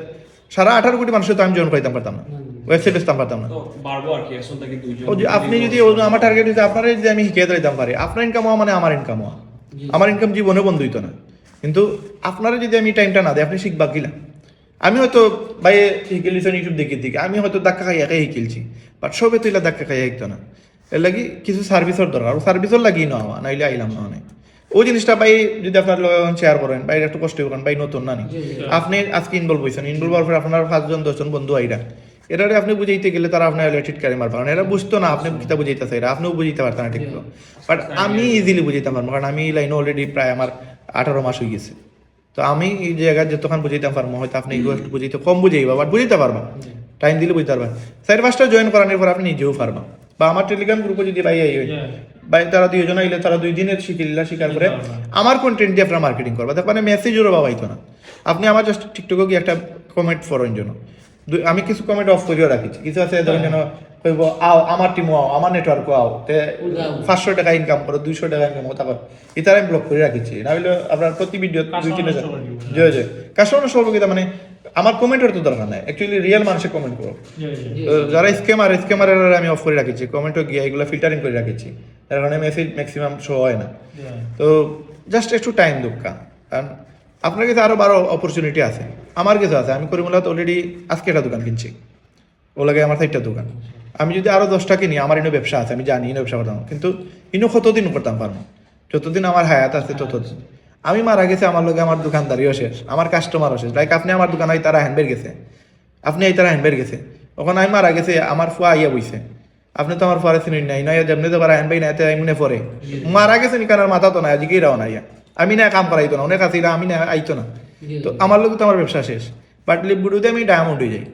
সারা 18 কোটি মানুষের তো আমি জয়েন করাইতাম পারতাম না ওয়েবসাইট বেচতাম পারতাম না তো বাড়বো আর কি এখন থেকে দুইজন ও যে আপনি যদি আমার টার্গেট যদি আপনারা যদি আমি শিখিয়ে দিতাম পারি আপনার ইনকাম হওয়া মানে আমার ইনকাম হওয়া আমার ইনকাম জীবনে বন্ধ হইতো না কিন্তু আপনারা যদি আমি টাইমটা না দিই আপনি শিখবা কিলা আমি হয়তো ভাই শিখিয়েছেন ইউটিউব দেখে দিকে আমি হয়তো ধাক্কা খাই একাই শিখিলছি বাট সবে তুইলা ধাক্কা খাই শিখতো না এর লাগি কিছু সার্ভিসের দরকার আর সার্ভিসের লাগিয়ে নেওয়া নাইলে আইলাম না অনেক ওই জিনিসটা ভাই যদি আপনার শেয়ার করেন ভাই একটু কষ্ট করেন ভাই নতুন না নি আপনি আজকে ইনভলভ হয়েছেন ইনভলভ হওয়ার পর আপনার 5-10 বন্ধু আইরা এটারে আপনি বুঝাইতে গেলে তারা আপনার রিলেটেড কারে মারবে কারণ এরা বুঝতো না আপনি কিতা বুঝাইতেছে এরা আপনিও বুঝাইতে পারতেন না ঠিক বাট আমি ইজিলি বুঝাইতে পারবো কারণ আমি এই লাইনে অলরেডি প্রায় আমার 18 মাস হয়ে গেছে তো আমি এই জায়গায় যতক্ষণ বুঝাইতে পারবো হয়তো আপনি এগুলো একটু বুঝাইতে কম বুঝাইবা বাট বুঝাইতে পারবা টাইম দিলে বুঝতে পারবেন 4-5টা জয়েন করানোর পর আপনি নিজেও পারবা বা আমার টেলিগ্রাম গ্রুপে যদি ভাই আই ভাই তারা 2 জন আইলে তারা 2 দিনের শিকার করে আমার কন্টেন্ট দিয়ে আপনারা মার্কেটিং করবা তার মানে মেসেজও বা পাইতো না আপনি আমার জাস্ট টিকটকে গিয়ে একটা কমেন্ট ফরেন জন্য আমি কিছু কমেন্ট অফ করিও রাখিছি কিছু আছে ধরেন যেন কইব আও আমার টিমও আও আমার নেটওয়ার্কও আও তে 500 টাকা ইনকাম করো 200 টাকা ইনকাম করো তারপর ইতার আমি ব্লক করে রাখিছি না হলে আপনার প্রতি ভিডিও 2-3 হাজার জয় জয় কাস্টমার সহযোগিতা মানে আমার কমেন্টের তো দরকার নাই অ্যাকচুয়ালি রিয়েল মানুষে কমেন্ট করো যারা স্ক্যামারের আমি অফ করে রাখিছি কমেন্টও গিয়ে এগুলো ফিল্টারিং করে রাখিছি তার কারণে মেসেজ ম্যাক্সিমাম শো হয় না তো জাস্ট একটু টাইম দোকা কারণ আপনার কাছে আরো 12 অপরচুনিটি আছে আমার কাছে আছে আমি করিমুল্লাহ অলরেডি আজকে একটা দোকান কিনছি ও লাগে আমার 4টা দোকান আমি যদি আরো 10টা কিনি আমার ইনো ব্যবসা আছে আমি জানি ইনো ব্যবসা করতাম কিন্তু ইনো কতদিন করতাম পারবো যতদিন আমার হায়াত আছে ততদিন আমি মারা গেছে আমার লগে আমার দোকানদারিও শেষ আমার কাস্টমারও শেষ লাইক আপনি আমার দোকান তারা হ্যান্ডবের গেছে আপনি এই তারা হ্যান্ডবের গেছে ওখানে আমি মারা গেছে আমার ফুয়া আইয়া বইছে আপনি তো আমার ফুয়ারে চিনেন নাই নয় যেমনি তো পারা হ্যান্ডবাই নাই মনে পরে মারা গেছে নি কারণ মাথা তো নাই আজকেই রাও না ইয়া আমি না কাম করাইতো না অনেক আছে আমি না আইতো না তো আমার লোক তো আমার ব্যবসা শেষ বাট লিপগুড়িতে আমি ডায়মন্ড হয়ে যাই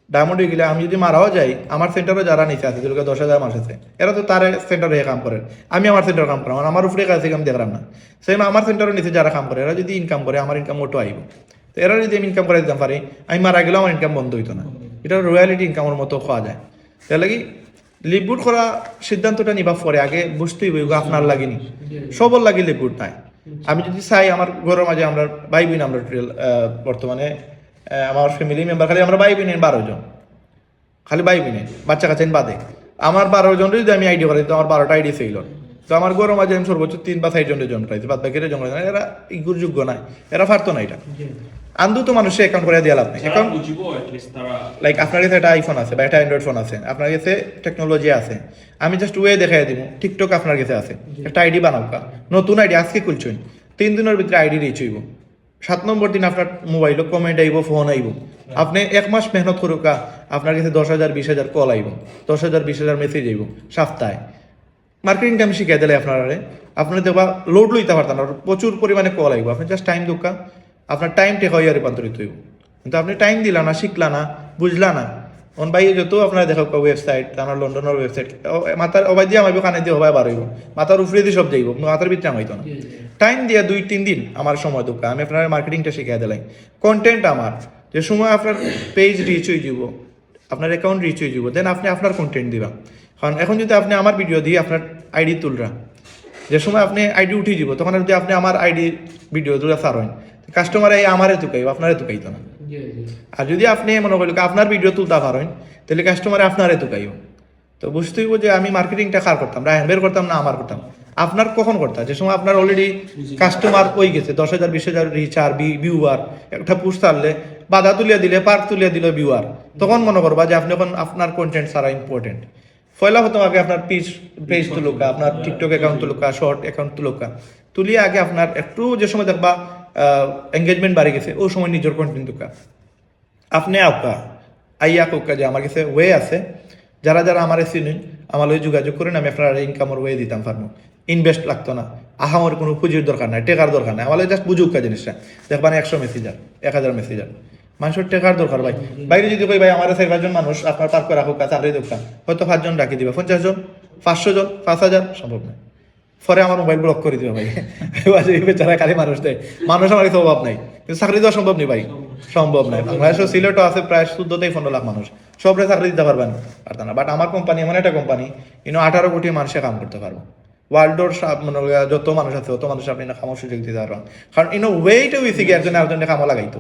ডায়মন্ড হয়ে গেলে আমি যদি মারাও যাই আমার সেন্টারও যারা নিচে আছে যেগুলো 10,000 মাস আছে এরা তো তার সেন্টারে কাম করে আমি আমার সেন্টারে কাম করাম আমার উপরে কাছে আমি দেখলাম না সেই আমার সেন্টারের নিচে যারা কাম করে এরা যদি ইনকাম করে আমার ইনকাম ওটো আইব তো এরা যদি আমি ইনকাম করে দিতে পারি আমি মারা গেলেও আমার ইনকাম বন্ধ হইতো না এটা রয়্যালিটি ইনকামের মতো খাওয়া যায় তাই লাগি লিপগুড করা সিদ্ধান্তটা নিবা পরে আগে বুঝতেই হইব আপনার লাগেনি সবর লাগে লিপগুড নাই আমি যদি চাই আমার ঘরের মাঝে আমরা ভাই বোন আমরা বর্তমানে আমার ফ্যামিলি মেম্বার খালি আমরা ভাই বোন 12 জন খালি ভাই বোন বাচ্চা কাচ্চা বাদে আমার 12 জন যদি আমি আইডি করি তো আমার 12টা আইডি ফেইল তো আমার ঘরের মাঝে আমি সর্বোচ্চ 3 বা 4 জনের জন পাইছি বাদ বাকিরা জন এরা ইগুর যোগ্য নাই এরা পারতো না এটা আন্দু তো মানুষের অ্যাকাউন্ট করে দিয়ে লাভ নেই অ্যাকাউন্ট বুঝিবো এটলিস্ট তারা লাইক আপনার কাছে একটা আইফোন আছে বা একটা অ্যান্ড্রয়েড ফোন আছে আপনার কাছে টেকনোলজি আছে আমি জাস্ট ওয়ে দেখাই দিব টিকটক আপনার কাছে আছে একটা আইডি বানাও নতুন আইডি আজকে খুলছেন 3 দিনের ভিতরে আইডি রিচ হইব 7 নম্বর দিন আপনার মোবাইলও কমেন্ট আইব ফোন আইব আপনি 1 মাস মেহনত করুক আপনার কাছে 10,000 20,000 কল আইব 10,000 20,000 মেসেজ আইব সপ্তাহে মার্কেটিং টাইম শিখাই দিলে আপনার দেখবা লোড লইতে পারতেন না প্রচুর পরিমাণে কল আইব আপনি জাস্ট টাইম দোকা আপনার টাইম টেক হইয়া রূপান্তরিত হইব কিন্তু আপনি টাইম দিলা না শিখলা না বুঝলা না অন ভাই যত আপনারা দেখো ওয়েবসাইট আমার লন্ডনের ওয়েবসাইট মাথার অবাই দিয়ে আমার কানে দিয়ে হবাই বার হইব মাথার উপরে দিয়ে সব যাইব মাথার ভিতরে হইতো না টাইম দিয়ে 2-3 দিন আমার সময় দোকা আমি আপনার মার্কেটিংটা শিখাই দিলাই কন্টেন্ট আমার যে সময় আপনার পেজ রিচ হয়ে যাব আপনার অ্যাকাউন্ট রিচ হয়ে যাব দেন আপনি আপনার কন্টেন্ট দিবা কারণ এখন যদি আপনি আমার ভিডিও দিয়ে আপনার আইডি তুলরা যে সময় আপনি আইডি উঠে যাব তখন যদি আপনি আমার আইডি ভিডিও তুলে সার হন কাস্টমার এই আমারে তুকাইব আপনারে তুকাইতো না আর যদি আপনি মনে করেন আপনার ভিডিও তুলতে পারেন তাহলে কাস্টমারে আপনারে তুকাইব তো বুঝতেই যে আমি মার্কেটিংটা কার করতাম রায়হান বের করতাম না আমার করতাম আপনার কখন করতাম যে সময় আপনার অলরেডি কাস্টমার হয়ে গেছে 10,000 20,000 রিচ আর ভিউয়ার একটা পোস্ট ছাড়লে বাধা তুলিয়া দিলে পার্ক তুলিয়া দিল ভিউয়ার তখন মনে করবা যে আপনি এখন আপনার কন্টেন্ট ছাড়া ইম্পর্টেন্ট পয়লা প্রথম আগে আপনার পেজ তুলুকা আপনার টিকটক অ্যাকাউন্ট তুলুকা শর্ট অ্যাকাউন্ট তুলুকা তুলিয়ে আগে আপনার একটু যে সময় দেখবা এঙ্গেজমেন্ট বাড়ি গেছে ওই সময় নিজের কন্টেন্ট তুকা আপনি আউকা আইয়া কোকা যে আমার কাছে ওয়ে আছে যারা যারা আমার চিনেন আমার লগে যোগাযোগ করেন আমি আপনার ইনকামের ওয়ে দিতাম পারবো ইনভেস্ট লাগতো না আহামর কোনো পুঁজির দরকার নাই টেকার দরকার নাই আমার জাস্ট বুঝুকা জিনিসটা দেখবেন 100 মেসেজার 1000 মেসেজার মানুষের টেকার দরকার ভাই বাইরে যদি কই ভাই আমার 4-5 জন মানুষ আপনার পার্ক করে রাখুক চাকরি দোকান হয়তো 5 জন ডাকি দিবে 50 জন 500 জন 5000 সম্ভব না পরে আমার মোবাইল ব্লক করে দিবে ভাই বেচারা খালি মানুষ দেয় মানুষ আমার কাছে অভাব নাই কিন্তু চাকরি দেওয়া সম্ভব নেই ভাই সম্ভব নাই বাংলাদেশের সিলেটও আছে প্রায় 14-15 লাখ মানুষ সবরে চাকরি দিতে পারবেন পারতাম না বাট আমার কোম্পানি এমন একটা কোম্পানি 18 কোটি মানুষে কাম করতে পারবো ওয়ার্ল্ডর যত মানুষ আছে তত মানুষ আপনি না কামার সুযোগ দিতে পারবেন কারণ ওয়েটা হয়েছে কি একজনে আরেকজনে কামা লাগাইতো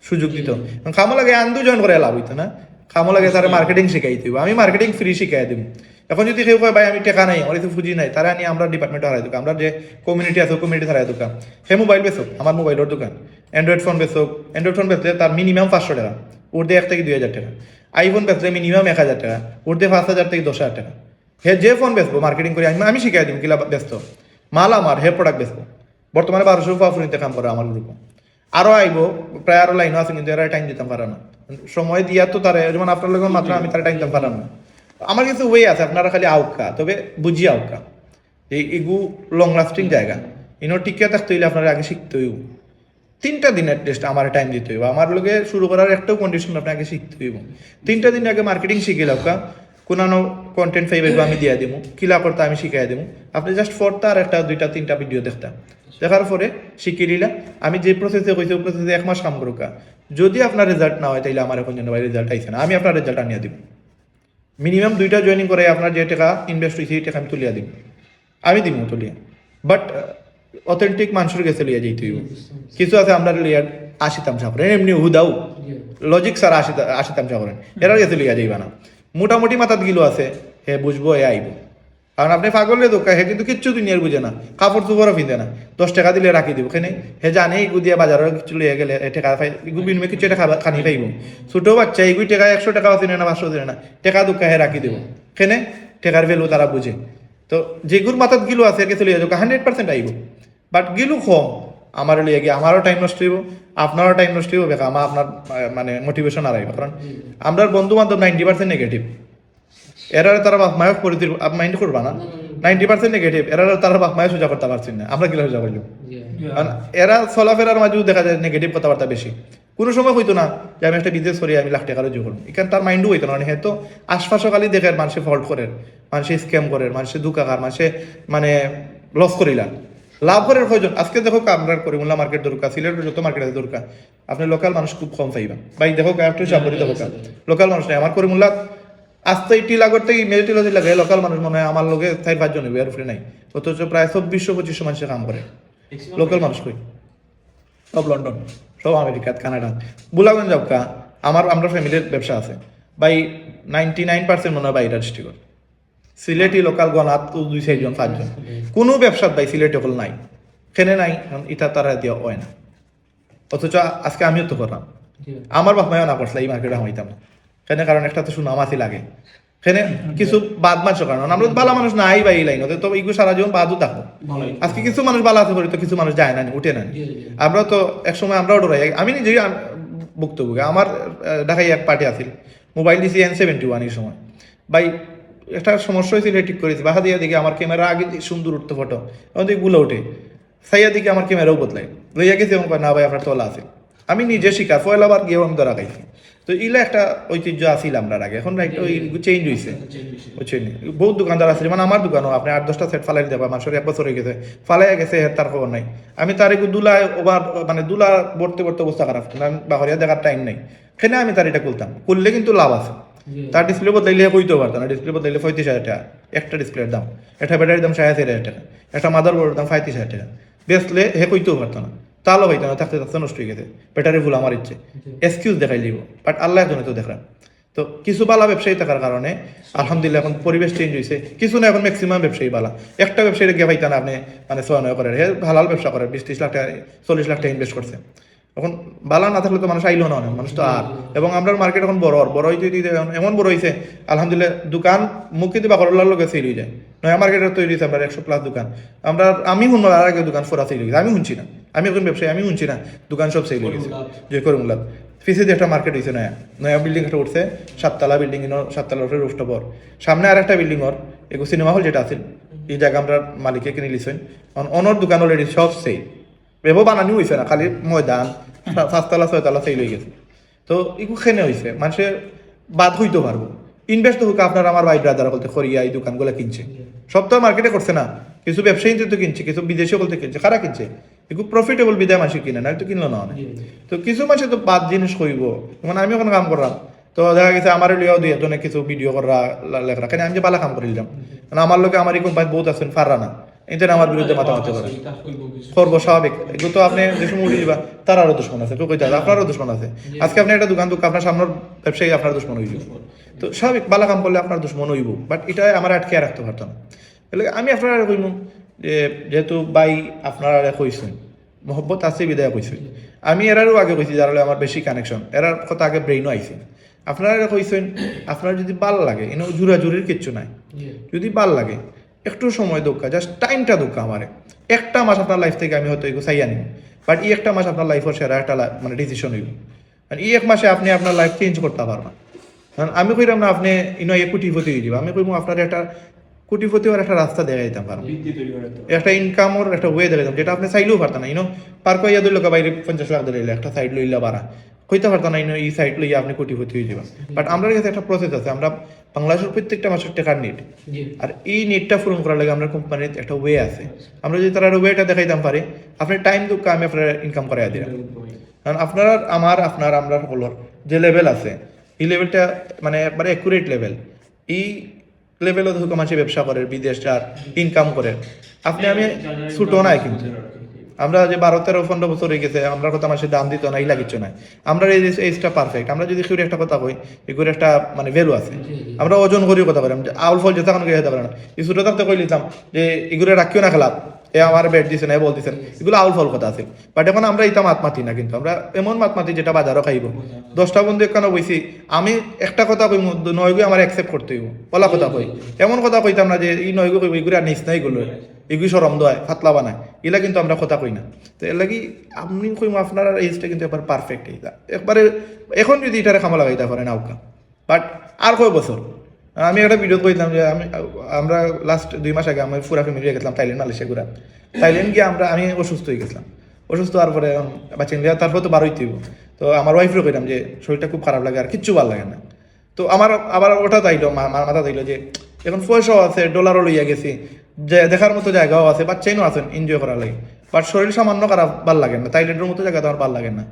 সুযোগ দিত কামো লাগে আন দুজন করে লাভ হইতো না কামো লাগে তারা মার্কেটিং শিখাই দিব আমি মার্কেটিং ফ্রি শিখাই দিব এখন যদি কেউ কয় ভাই আমি টাকা নাই আমার তো পুঁজি নাই তারা নিয়ে আমরা ডিপার্টমেন্টে হারাই দোকান আমরা যে কমিউনিটি আছে কমিউনিটি হারাই দোকান হে মোবাইল বেচুক আমার মোবাইলের দোকান অ্যান্ড্রয়েড ফোন বেচুক অ্যান্ড্রয়েড ফোন বেচলে তার মিনিমাম 500 টাকা ওর দিয়ে 1 থেকে 2,000 টাকা আইফোন বেচলে মিনিমাম 1,000 টাকা ওর দিয়ে 5,000 থেকে 10,000 টাকা হে যে ফোন বেচবো মার্কেটিং করে আমি শিখাই দিব কিলা ব্যস্ত মাল আমার হে প্রোডাক্ট বেচবো বর্তমানে 1200 ফাফুরিতে কাম করে আমার গ্রুপে আরো আইবো প্রায় আরো লাইনও আছে কিন্তু এরা টাইম দিতাম পারে না সময় দিয়া তো তারা যেমন আপনার লোক মাত্র আমি তারা টাইম দিতাম পারাম না আমার কিছু ওয়ে আছে আপনারা খালি আউকা তবে বুঝি আউকা এই এগু লং লাস্টিং জায়গা ইনো টিকে থাকতে হইলে আপনারা আগে শিখতে হইব 3টা দিন অ্যাটলিস্ট আমার টাইম দিতে হইব আমার লোকে শুরু করার একটাও কন্ডিশন আপনাকে শিখতে হইব 3টা দিন আগে মার্কেটিং শিখে লাউকা কোনো কন্টেন্ট ফাইবার আমি দিয়ে দিব কিলা করতে আমি শিখাই দিব আপনি জাস্ট ফোরটা আর একটা 2টা 3টা ভিডিও দেখতাম দেখার পরে শিখিয়ে দিলা আমি যে প্রসেসে কইছি ওই প্রসেসে 1 মাস কাম করুকা যদি আপনার রেজাল্ট না হয় তাহলে আমার এখন যেন ভাই রেজাল্ট আইছে না আমি আপনার রেজাল্ট আনিয়ে দিব মিনিমাম 2টা জয়েনিং করে আপনার যে টাকা ইনভেস্ট হয়েছে এই টাকা আমি তুলিয়া দিব আমি দিব তুলিয়া বাট অথেন্টিক মানুষের কাছে লিয়া যাইতে হইব কিছু আছে আমরা লিয়া 80 তামসা করেন এমনি হুদাও লজিক স্যার 80 তামসা করেন এরা কাছে লিয়া যাইবা না মোটামুটি মাথাত গিলো আছে হে বুঝবো হে আইব কারণ আপনি পাগলের দোকান হে কিন্তু কিচ্ছু দুনিয়ার বুঝে না কাপড় চোপড়ও ফিনতে না 10 টাকা দিলে রাখি দিব ওখানে হে জানে এগু দিয়ে বাজারে কিছু লিয়ে গেলে টাকা পাই এগু বিনিময়ে কিছু টাকা খানি পাইব ছোট বাচ্চা এগুই টাকা 100 টাকাও চিনে না 500 চিনে না টাকা দোকা হে রাখি দিব এখানে টাকার ভ্যালু তারা বুঝে তো যেগুর মাথাত গিলো আছে একে চলে যাবে 100% আইব বাট গিলু কম আমার লিয়ে গিয়ে আমারও টাইম নষ্ট হইব আপনারও টাইম নষ্ট হইব বেকা আমার আপনার মানে মোটিভেশন আর আইব কারণ আমরা বন্ধু বান্ধব 90% নেগেটিভ এরা তারা বাপ মায়ক পরিচিত মাইন্ড করবা না 90% নেগেটিভ এরা তারা বাপ মায় সোজা করতে পারছেন না আমরা কিলা সোজা করলাম কারণ এরা চলাফেরার মাঝেও দেখা যায় নেগেটিভ কথাবার্তা বেশি কোনো সময় হইতো না যে আমি একটা বিজনেস করি আমি লাখ টাকার যোগ করবো এখানে তার মাইন্ডও হইতো না মানে হয়তো আশপাশও খালি দেখে মানুষে ফল্ট করে মানুষে স্ক্যাম করে মানুষে দুকাকার মানুষে মানে লস করিলা লাভ করার প্রয়োজন আজকে দেখো আমরা করিমুল্লা মার্কেট দরকার সিলেটের যত মার্কেট আছে দরকার আপনি লোকাল মানুষ খুব কম পাইবা ভাই দেখো একটু চাপরি দেখো লোকাল মানুষ নেই আমার করিমুল্লা আস্তে টিলা করতে মেজে লাগে লোকাল মানুষ মনে হয় আমার লোকে 4-5 জন হইবে আর ফ্রি নাই অথচ প্রায় 2400-2500 মানুষে কাম করে লোকাল মানুষ কই সব লন্ডন সব আমেরিকা কানাডা বুলাগঞ্জ যাবকা আমরা ফ্যামিলির ব্যবসা আছে ভাই 99% মনে হয় বাইরে ডিস্ট্রিক্ট সিলেটি লোকাল গনাত 2-4 জন 5 জন কোনো ব্যবসাত ভাই সিলেটি হল নাই কেনে নাই ইটা তারা দিয়া হয় না অথচ আজকে আমিও তো করলাম আমার বাপ মায়ও না করছিল এই মার্কেটে হইতাম না কেন কারণ একটা তো সুনামাসি লাগে সেখানে কিছু বাদ মানুষ কারণ আমরা বালা মানুষ নাই বা এই লাইন তো এইগুলো সারা জীবন বাদও থাকবো আজকে কিছু মানুষ বালা আছে করি তো কিছু মানুষ যায় না উঠে না আমরা তো একসময় আমরাও ডরাই আমি নিজেই ভুক্তভোগী আমার ঢাকায় এক পার্টি আছিল মোবাইল দিয়েছি N71 এই সময় ভাই একটা সমস্যা হয়েছিল ঠিক করেছি বাহা দিয়ে দেখি আমার ক্যামেরা আগে সুন্দর উঠতো ফটো এখন দেখি গুলো উঠে সাইয়া দিকে আমার ক্যামেরাও বদলাই লইয়া গেছি এবং না ভাই আপনার তোলা আছে আমি নিজে শিকার পয়লাবার গিয়েও আমি ধরা খাইছি তো ইলা একটা ঐতিহ্য আছিল আমরা আগে, এখন একটা ওই চেঞ্জ হয়েছে বুঝছেন। বহুত দোকানদার আছে, মানে আমার দোকানও আপনি 8-10টা সেট ফালাই দিতে পারেন, মানুষের 1 বছর হয়ে গেছে ফালাই গেছে, তার খবর নাই। আমি তার একটু দুলায় ওভার মানে দুলা ভরতে ভরতে অবস্থা খারাপ, আমি বাহরিয়া দেখার টাইম নাই, সেখানে আমি তার এটা করতাম, করলে কিন্তু লাভ আছে। তার ডিসপ্লে বদলাইলে কইতেও পারতাম না, ডিসপ্লে বদলাইলে 35,000 টাকা একটা ডিসপ্লের দাম, একটা ব্যাটারির দাম 4,500 টাকা, একটা মাদার বোর্ডের দাম 35,000 টাকা, বেচলে হে কইতেও পারতো না, তাহলে হইতো না, থাকতে থাকতে নষ্ট হয়ে গেছে, ব্যাটারি ভুল আমার ইচ্ছে, এক্সকিউজ দেখাই দিব, বাট আল্লাহ একজনে তো দেখলাম। তো কিছু বালা ব্যবসায়ী থাকার কারণে আলহামদুলিল্লাহ এখন পরিবেশ চেঞ্জ হয়েছে, কিছু না এখন ম্যাক্সিমাম ব্যবসায়ী বালা। একটা ব্যবসায়ী গিয়ে পাইতেন আপনি মানে 6-9 করে, হে হালাল ব্যবসা করে, 20-30 লাখ টাকা 40 লাখ টাকা ইনভেস্ট করছে। এখন বালা না থাকলে তো মানুষ আইলো না, অনেক মানুষ তো আর, এবং আমরা মার্কেট এখন বড় হইতে এমন বড় হয়েছে আলহামদুলিল্লাহ, দোকান মুখে দিবা করলার লোকে সেল হয়ে যায়। নয়া মার্কেটের তৈরি হয়েছে আমরা 100+ দোকান, আমরা আমি শুনবো আর আগে দোকান ফোরা সেল হয়ে গেছে, আমি শুনছি না, আমি একজন ব্যবসায়ী, আমি শুনছি না দোকান সব সেল হয়ে গেছে। যে করুমলাদ পিছিয়ে দিয়ে একটা মার্কেট হয়েছে, নয়া বিল্ডিং একটা উঠছে, 7 তলা বিল্ডিং, 7 তলার উপরে রুফটপর, সামনে আর একটা বিল্ডিং ওর এগো সিনেমা হল যেটা আছে, এই জায়গা আমরা মালিকে কিনে লিছেন, অনর দোকান অলরেডি সব সেল, বেবো বানানি হয়েছে না, খালি ময়দান 5 তলা 6 তলা সেল হয়ে গেছে। তো এগু খেনে হয়েছে, মানুষের বাদ হইতে পারবো, ইনভেস্ট হোক আপনার আমার ভাই ব্রাদার বলতে খরিয়া এই দোকানগুলো কিনছে, সব তো মার্কেটে করছে না, কিছু ব্যবসায়ী তো কিনছে, কিছু বিদেশি বলতে কিনছে, কারা কিনছে এগুলো প্রফিটেবল বিদায় মানুষ কিনে না, তো কিনলো না অনেক। তো কিছু মানুষের তো বাদ জিনিস কইব, মানে আমি ওখানে কাম করলাম, তো দেখা গেছে আমার লিয়াও দিয়ে তো কিছু ভিডিও করা লেখা, কেন আমি যে পালা কাম করিলাম, মানে আমার লোকে আমার এই কোম্পানি বহুত আছেন ফাররা না, এদের আমার বিরুদ্ধে মাতামাতি করে করবো স্বাভাবিক। এগুলো তো আপনি যে সময় উঠে যাবা তার আরো দুশ্মন আছে, তো কইতে আপনারও দুশ্মন আছে, আজকে আপনি একটা দোকান আপনার সামনের ব্যবসায়ী আপনার দুশ্মন হইব, তো স্বাভাবিক বালা কাম করলে আপনার দুশ্মন হইব, বাট এটা আমার আটকে রাখতে পারতো না। আমি আপনারা কইম যে যেহেতু বাই আপনারা কইছেন মহব্বত আছে বিদায় কইছেন, আমি এরারও আগে কইছি যারা আমার বেশি কানেকশন, এরার কথা আগে ব্রেইনও আইছে, আপনারা কইছেন আপনার যদি ভাল লাগে এনে জুরাজুরির কিচ্ছু নাই, যদি ভাল লাগে একটু সময় দোকা, জাস্ট টাইমটা দোকা আমারে, 1টা মাস আপনার লাইফ থেকে আমি হয়তো এগুলো চাই আনি, বাট এই 1টা মাস আপনার লাইফের সেরা একটা মানে ডিসিশন হইব, মানে এই 1 মাসে আপনি আপনার লাইফ চেঞ্জ করতে পারবেন। কারণ আমি কইলাম না আপনি ইনো কোটিপতি হয়ে যাবে, আমি কইব আপনার একটা কোটিপতি হওয়ার একটা রাস্তা দেখা দিতাম পারবো, একটা ইনকামর একটা ওয়ে দেখা দিতাম, যেটা আপনি চাইলেও পারতেন না, ইনো পার কইয়া দিল বাইরে 50 লাখ দিলে একটা সাইড লইলা বাড়া কইতে পারতাম না, ইনো এই সাইড লইয়া আপনি কোটিপতি হয়ে যাবেন। বাট আমাদের কাছে একটা প্রসেস আছে, আমরা বাংলাদেশের প্রত্যেকটা মাসের টাকার নেট, আর এই নেটটা পূরণ করার লাগে আমরা কোম্পানির একটা ওয়ে আছে, আমরা যদি তারা ওয়েটা দেখাইতাম পারি, আপনি টাইম দুঃখ আমি আপনার ইনকাম করাই দিলাম। কারণ আপনার আমরা সকলের যে লেভেল আছে এই লেভেলটা মানে একবারে অ্যাকুরেট লেভেল, এই লেভেলও ধরুন মানুষের ব্যবসা করে, বিদেশ আর ইনকাম করে, আপনি আমি ছুটো নাই, কিন্তু আমরা যে 12-13-15 বছর হয়ে গেছে, আমরা কথা মানুষের দাম দিত না, এই লাগিচ্ছে না, আমরা এই এজটা পারফেক্ট, আমরা যদি কেউ একটা কথা কই এগুলোর একটা মানে ভ্যালু আছে, আমরা ওজন করিও কথা বললাম যে আউল ফল যেটা কোনো যেতে পারে না, এই ছোটো থাকতে কই নিতাম যে এগুলো রাখিও না খেলাপ, এ আমার ব্যাট দিছে না, এ বলতেছেন, এগুলো আউল ফল কথা আছে, বাট এখন আমরা এটা মাতমাতি না, কিন্তু আমরা এমন মাতমাতি যেটা বাজারও খাইব, 10টা বন্ধু কেন বইছি, আমি একটা কথা কই 9 গুই আমার অ্যাকসেপ্ট করতে হইব, বলা কথা কই, এমন কথা কইতাম না যে এই 9 গু কইব এগুলো আর নিস না, এগুলো এগুলি সরম দেয় ফাতলা বানায়, এগুলা কিন্তু আমরা কথা কই না। তো এর লাগি আপনি কইম আপনার এইজটা কিন্তু একবার পারফেক্ট, এইটা একবারে এখন যদি এটারে খামা লাগাইতে পারেন আউকা, বাট আর কয় বছর, আমি একটা ভিডিও কইতাম যে আমরা লাস্ট 2 মাস আগে আমি পুরা ফ্যামিলি গেছিলাম থাইল্যান্ড মালয়েশিয়া ঘুরা, থাইল্যান্ড গিয়ে আমি অসুস্থ হয়ে গেছিলাম, অসুস্থ হওয়ার পরে বাচ্চা নিয়ে তারপর তো বারোই দিব, তো আমার ওয়াইফরে কইতাম যে শরীরটা খুব খারাপ লাগে আর কিচ্ছু ভালো লাগে না, তো আমার আবার ওটা তাইলো মাথা তাইলো যে এখন পয়সাও আছে, ডলারও লইয়া গেছি, যে দেখার মতো জায়গাও আছে, বাচ্চাইনও আছেন এনজয় করার লাগে, বাট শরীর সামান্য খারাপ ভাল লাগে না, থাইল্যান্ডের মতো জায়গা তো আমার ভাল লাগে না।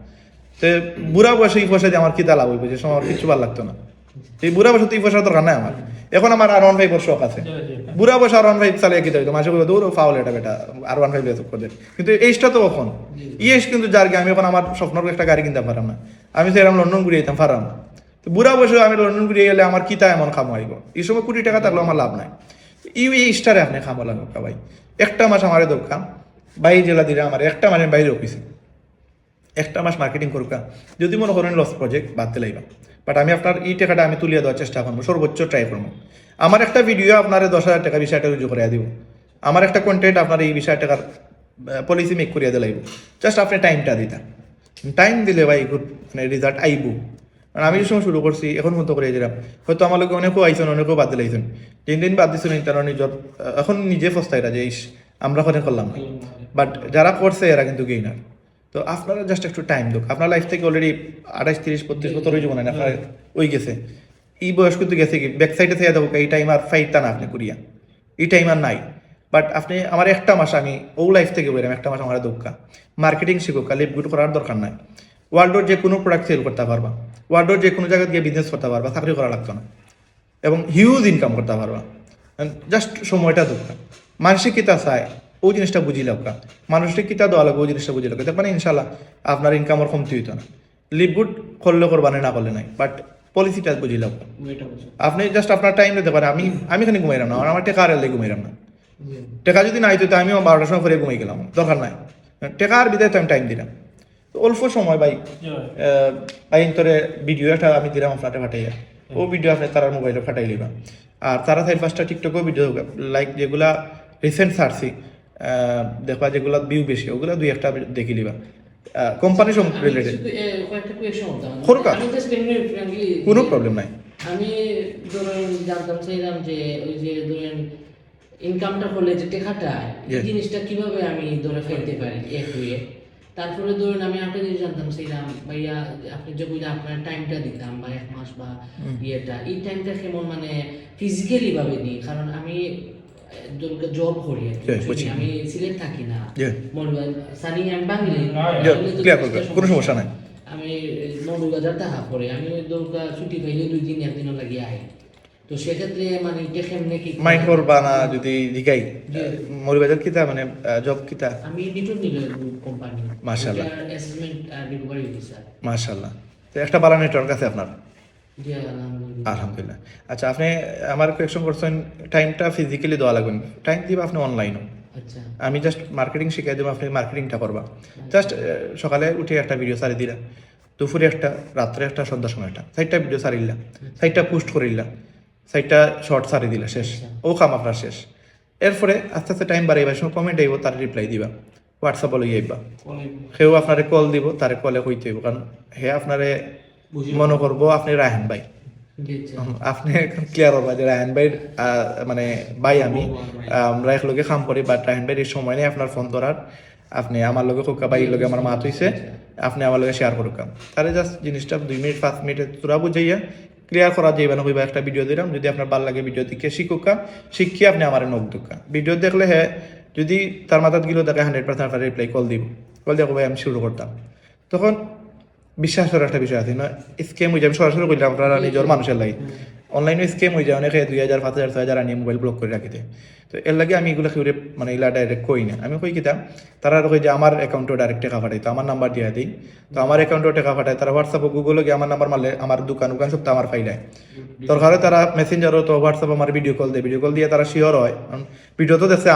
তো বুড়া বয়সে এই পয়সা দিয়ে আমার কি লাভ হইবে, যে সময় আমার কিছু ভালো লাগতো না, এই বুড়া বয়সে তো এই পয়সার দরকার নাই আমার, এখন আমার R15 শখ আছে, বুড়া বয়সে R15 চালিয়ে কি হইতো, মাসে বলবে দৌড় ফাউল এটা বেটা R15 করে, কিন্তু এইটা তো কখন ইয়েস, কিন্তু যার আমি এখন আমার স্বপ্নের একটা গাড়ি কিনতে পারলাম না, আমি সেরকম লন্ডন ঘুরিয়ে যেতাম পারলাম না, তো বুড়া বয়সে আমি লন্ডন ঘুরিয়ে গেলে আমার কিতা এমন খামো আইব, এই সময় 1 কোটি টাকা থাকলেও আমার লাভ নাই, এই স্টারে আপনি খামো লাগবে ভাই, 1টা মাস আমার দরকার বাইরে জেলা দিলে আমার 1টা মাসের বাইরে অফিসে 1টা মাস মার্কেটিং করুকা, যদি মনে করেন লস প্রজেক্ট বাদ দিলাইবা, বাট আমি আপনার এই টাকাটা আমি তুলিয়ে দেওয়ার চেষ্টা করবো, সর্বোচ্চ ট্রাই করবো, আমার একটা ভিডিও আপনার 10,000 টাকা 20,000 টাকা রুজু করিয়া দিব, আমার একটা কন্টেন্ট আপনার এই 20,000 টাকার পলিসি মেক করিয়া দিলাইব, জাস্ট আপনি টাইমটা দিতা, টাইম দিলে ভাই গুড মানে রেজাল্ট আইব। আমি যে সময় শুরু করছি এখন মতো করে দিলাম, হয়তো আমার লোক অনেকেও আইসেন, অনেকেও বাদ দিলাইছেন, দিন বাদ দিচ্ছেন তারা নিজের এখন নিজে ফস্তাইরা যে আমরা ওখানে করলাম না, বাট যারা করছে এরা কিন্তু গেইনার। তো আপনারা জাস্ট একটু টাইম দোক আপনার লাইফ থেকে অলরেডি 28-30-32 বছর হয়ে যাবো না আপনার ওই গেছে এই বয়স কিন্তু গেছে কি ব্যাক সাইডে থেকে দেবো এই টাইম আর ফাইটটা না আপনি করিয়া এই টাইম আর নাই বাট আপনি আমার একটা মাস আমি ও লাইফ থেকে বললাম একটা মাস আমার দোকা মার্কেটিং শিখোকা লিপগুড করার দরকার নাই ওয়ার্ল্ডোর যে কোনো প্রোডাক্ট সেল করতে পারবা ওয়ার্ল্ডোর যে কোনো জায়গায় গিয়ে বিজনেস করতে পারবা চাকরি করা লাগতো না এবং হিউজ ইনকাম করতে পারবা জাস্ট সময়টা দরকার মানসিক কিতা চায় ওই জিনিসটা বুঝি লাগা মানুষের কিতা দেওয়া লাগবে ওই জিনিসটা বুঝি লাগবে মানে ইনশাল্লাহ আপনার ইনকামের কমতি হইতো না লিপগুড করলে করবানে না করলে নাই বাট পলিসিটা বুঝি লাগবে এটা বুঝছো আপনি জাস্ট আপনার টাইম দিতে পারেন আমি খানি ঘুমাইলাম না আমার টেকা আর এলে ঘুমাইলাম না টেকা যদি নাই তো আমিও 12টার সময় পরে ঘুমাই গেলাম দরকার নাই টেকার বিদায় তো আমি টাইম দিলাম তো অল্প সময় ভাই ভাই তোরে ভিডিও একটা আমি দিলাম আপনাকে ফাটাইয়া ও ভিডিও আপনি তার মোবাইলে ফাটাই লিবা আর তারা 4-5টা টিকটকও ভিডিও লাইক যেগুলা রিসেন্ট ছাড়ছি দেখবা যেগুলা ভিউ বেশি ওগুলা 2-1টা দেখি লিবা কোম্পানি সব রিলেটেড কয়েকটা কোয়েশ্চন হতো করুক। আমি জাস্ট এমনি ফ্রেন্ডলি কোনো প্রবলেম নাই আমি ধরেন জানতাম চাইলাম যে ওই যে ধরেন ইনকামটা করলে যে টাকাটা এই Yeah. জিনিসটা কিভাবে আমি ধরে ফেলতে পারি এক হয়ে তারপরে ধরুন আমি একটা জিনিস জানতাম চাইলাম ভাইয়া আপনি যে বললেন আপনার টাইমটা দিতাম বা 1 মাস বা ইয়েটা এই টাইমটা কেমন মানে ফিজিক্যালি ভাবে দিই কারণ আমি জব করি আর কি। Yeah, বুঝছি। আমি সিলেট থাকি না Yeah. সানি আমি বাঙালি ক্লিয়ার করবে কোনো সমস্যা নাই আমি মৌলবাজার দেখা পরে আমি ওই দৌড়কা ছুটি পাইলে 2 দিন 1 দিনও লাগিয়ে আই তো সেক্ষেত্রে মানে এটা কেমনে কি মাইন্ড করবা না যদি দিগাই মরিবাজার কিতা মানে জব কিতা আমি ডিটন নিল কোম্পানি মাশাআল্লাহ। অ্যাসেসমেন্ট আর রিকভারি অফিসার মাশাআল্লাহ তো একটা ভালো নেটওয়ার্ক আছে আপনার জি আলহামদুলিল্লাহ আলহামদুলিল্লাহ আচ্ছা আপনি আমার কোয়েকশন করছেন টাইমটা ফিজিক্যালি দেওয়া লাগবে টাইম দিবা আপনি অনলাইনও আচ্ছা আমি জাস্ট মার্কেটিং শিখাই দেবো আপনি মার্কেটিংটা করবা জাস্ট সকালে উঠে একটা ভিডিও সারি দিলা দুপুরে একটা রাত্রে একটা সন্ধ্যার সময় একটা 4টা ভিডিও সারিলা 4টা পোস্ট করিলা 4টা শর্ট সারি দিলা শেষ ও কাম আপনার শেষ এরপরে আস্তে আস্তে টাইম বাড়াইবা সময় কমেন্ট আইব তার রিপ্লাই দিবা হোয়াটসঅ্যাপ লই আইবা সেও আপনারে কল দিব তারে কলে কইতে হইব কারণ হে আপনারে মনে করবো আপনি রায়হান ভাই জি আচ্ছা আপনি ক্লিয়ার হবা যে রায়হান ভাইয়ের মানে ভাই আমি আমরা একলগে কাম করি বাট রায়হান ভাইয়ের এই সময় নেই আপনার ফোন ধরার আপনি আমার লগে খোকা ভাই লগে আমার মাত হইছে আপনি আমার লগে শেয়ার করুক তাহলে জাস্ট জিনিসটা 2 মিনিট 5 মিনিটে তোরা বুঝাইয়া ক্লিয়ার করা যাইবে না হইবা একটা ভিডিও দিলাম যদি আপনার ভালো লাগে ভিডিও দিকে শিখুকা শিখিয়ে আপনি আমার নখ দুকা ভিডিও দেখলে হ্যাঁ যদি তার মাথাত গেলেও দেখে 100% আপনার রিপ্লাই কল দিব কল দেখো ভাই আমি শুরু করতাম তখন বিশ্বাস করার একটা বিষয় আছে না স্কেম হয়ে যাবে সরাসরি করলাম আপনারা নিজের মানুষের লাগে অনলাইনে স্কেম হয়ে যায় অনেকে 2000 5000 6000 আনিয়ে মোবাইল ব্লক করে রাখিতে তো এর লাগে আমি এগুলো কেউ মানে এগুলা ডাইরেক্ট কই না আমি কই কিতাম তারা কই যে আমার অ্যাকাউন্টে ডাইরেক্ট টাকা পাঠাই তো আমার নাম্বার দিয়ে দিই তো আমার অ্যাকাউন্টে টাকা পাঠায় তারা হোয়াটসঅ্যাপে গুগলে গিয়ে আমার নাম্বার মারলে আমার দোকান সব তো আমার ফাইলায় দরকারে তারা মেসেঞ্জারও তো হোয়াটসঅ্যাপে আমার ভিডিও কল দেয় ভিডিও কল দিয়ে তারা শিওর হয় ভিডিও তো দেখছে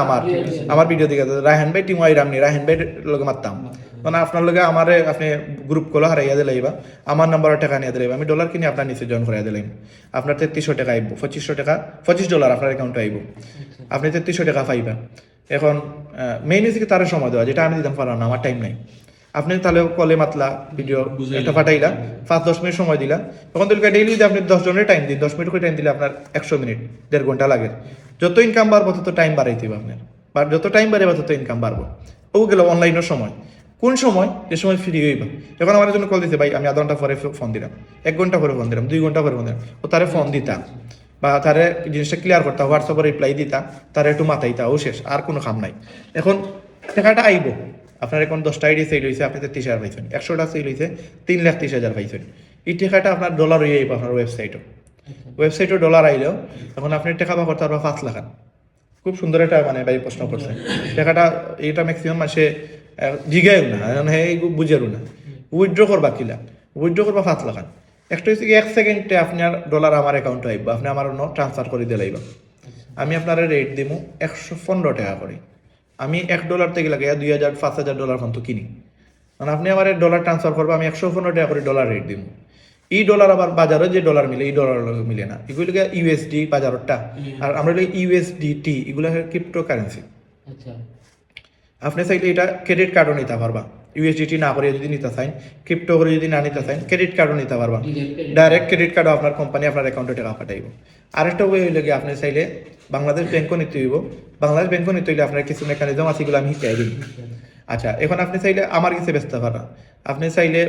আমার ভিডিও দিকে রায়হান ভাই টিম আইরামনি রায়হান ভাই লগে মারতাম মানে আপনার লগে আমারে আপনি গ্রুপ কল হারাইয়া দিলাইবা আমার নাম্বারে টাকা নিয়ে দিলাইবা আমি ডলার কিনে আপনার নিচে জয়েন করাইয়া দিলাম আপনার 3300 টাকা আইব 2500 টাকা $25 আপনার অ্যাকাউন্টে আইব আপনি 3300 টাকা পাইবা এখন মেইন হচ্ছে তার সময় দেওয়া যেটা আমি দিতাম পারলাম না আমার টাইম নাই আপনি তাহলে কলে মাতলা ভিডিও একটা পাঠাইলা 5-10 মিনিট সময় দিলা তখন তো ডেইলি যদি আপনি 10 জনের টাইম দিন 10 মিনিট করে টাইম দিলে আপনার 100 মিনিট 1.5 ঘন্টা লাগে যত ইনকাম বাড়বো তত টাইম বাড়াইতে হবে আপনার বা যত টাইম বাড়াইবা তত ইনকাম বাড়বো ও গেল অনলাইনের সময় কোন সময় যে সময় ফ্রি হইবা এখন আমার জন্য কল দিতে ভাই আমি আধা ঘন্টা পরে ফোন দিলাম 1 ঘন্টা পরে ফোন দিলাম 2 ঘন্টা পরে ফোন দিলাম ও তারে ফোন দিতাম বা তারে জিনিসটা ক্লিয়ার করতাম হোয়াটসঅ্যাপে রিপ্লাই দিতাম তারে একটু মাথাইতা ও শেষ আর কোনো কাম নাই এখন টাকাটা আইব আপনার এখন 10টা আইডি সেল হয়েছে আপনি 33,000 পাইছেন 100টা সেল হয়েছে 3,30,000 পাইছেন এই টাকাটা আপনার ডলার হয়ে যাইব আপনার ওয়েবসাইটও ডলার আইলেও এখন আপনি টাকা বা করতে পারবা 5 লাখ খুব সুন্দর একটা মানে ভাই প্রশ্ন করছে টাকাটা এটা ম্যাক্সিমাম মাসে জিগাইও না হ্যাঁ বুঝারও না উইথড্র করবা কিলা উইথড্র করবা 5 লাখ একটা হচ্ছে 1 সেকেন্ডে আপনার ডলার আমার অ্যাকাউন্টে আইব আপনি আমার অন্য ট্রান্সফার করে দিলাইব আমি আপনার রেট দিব 115 টাকা করে আমি $1 থেকে লাগে 2000 5000 ডলার পর্যন্ত কিনি মানে আপনি আমার ডলার ট্রান্সফার করবো আমি 115 টাকা করে ডলার রেট দিব এই ডলার আবার বাজারে যে ডলার মিলে এই ডলার মিলে না এগুলো ইউএসডি বাজারটা আর আমরা ইউএসডিটি এগুলো ক্রিপ্টো কারেন্সি আচ্ছা আপনি চাইলে এটা ক্রেডিট কার্ডও নিতে পারবা ইউএসডিটি না করে যদি নিতে চান ক্রিপ্টো করে যদি না নিতে চান ক্রেডিট কার্ডও নিতে পারবা ডাইরেক্ট ক্রেডিট কার্ডও আপনার কোম্পানি আপনার অ্যাকাউন্টে টাকা পাঠাইব আরেকটা ওয়ে হইলে গিয়ে আপনি চাইলে বাংলাদেশ ব্যাংকও নিতে হইব বাংলাদেশ ব্যাংকও নিতে হইলে আপনার কিছু মেকানিজম আছে এগুলো আমি শিখাই দিই আচ্ছা এখন আপনি চাইলে আমার কাছে বেচতে পারেন, আপনি চাইলে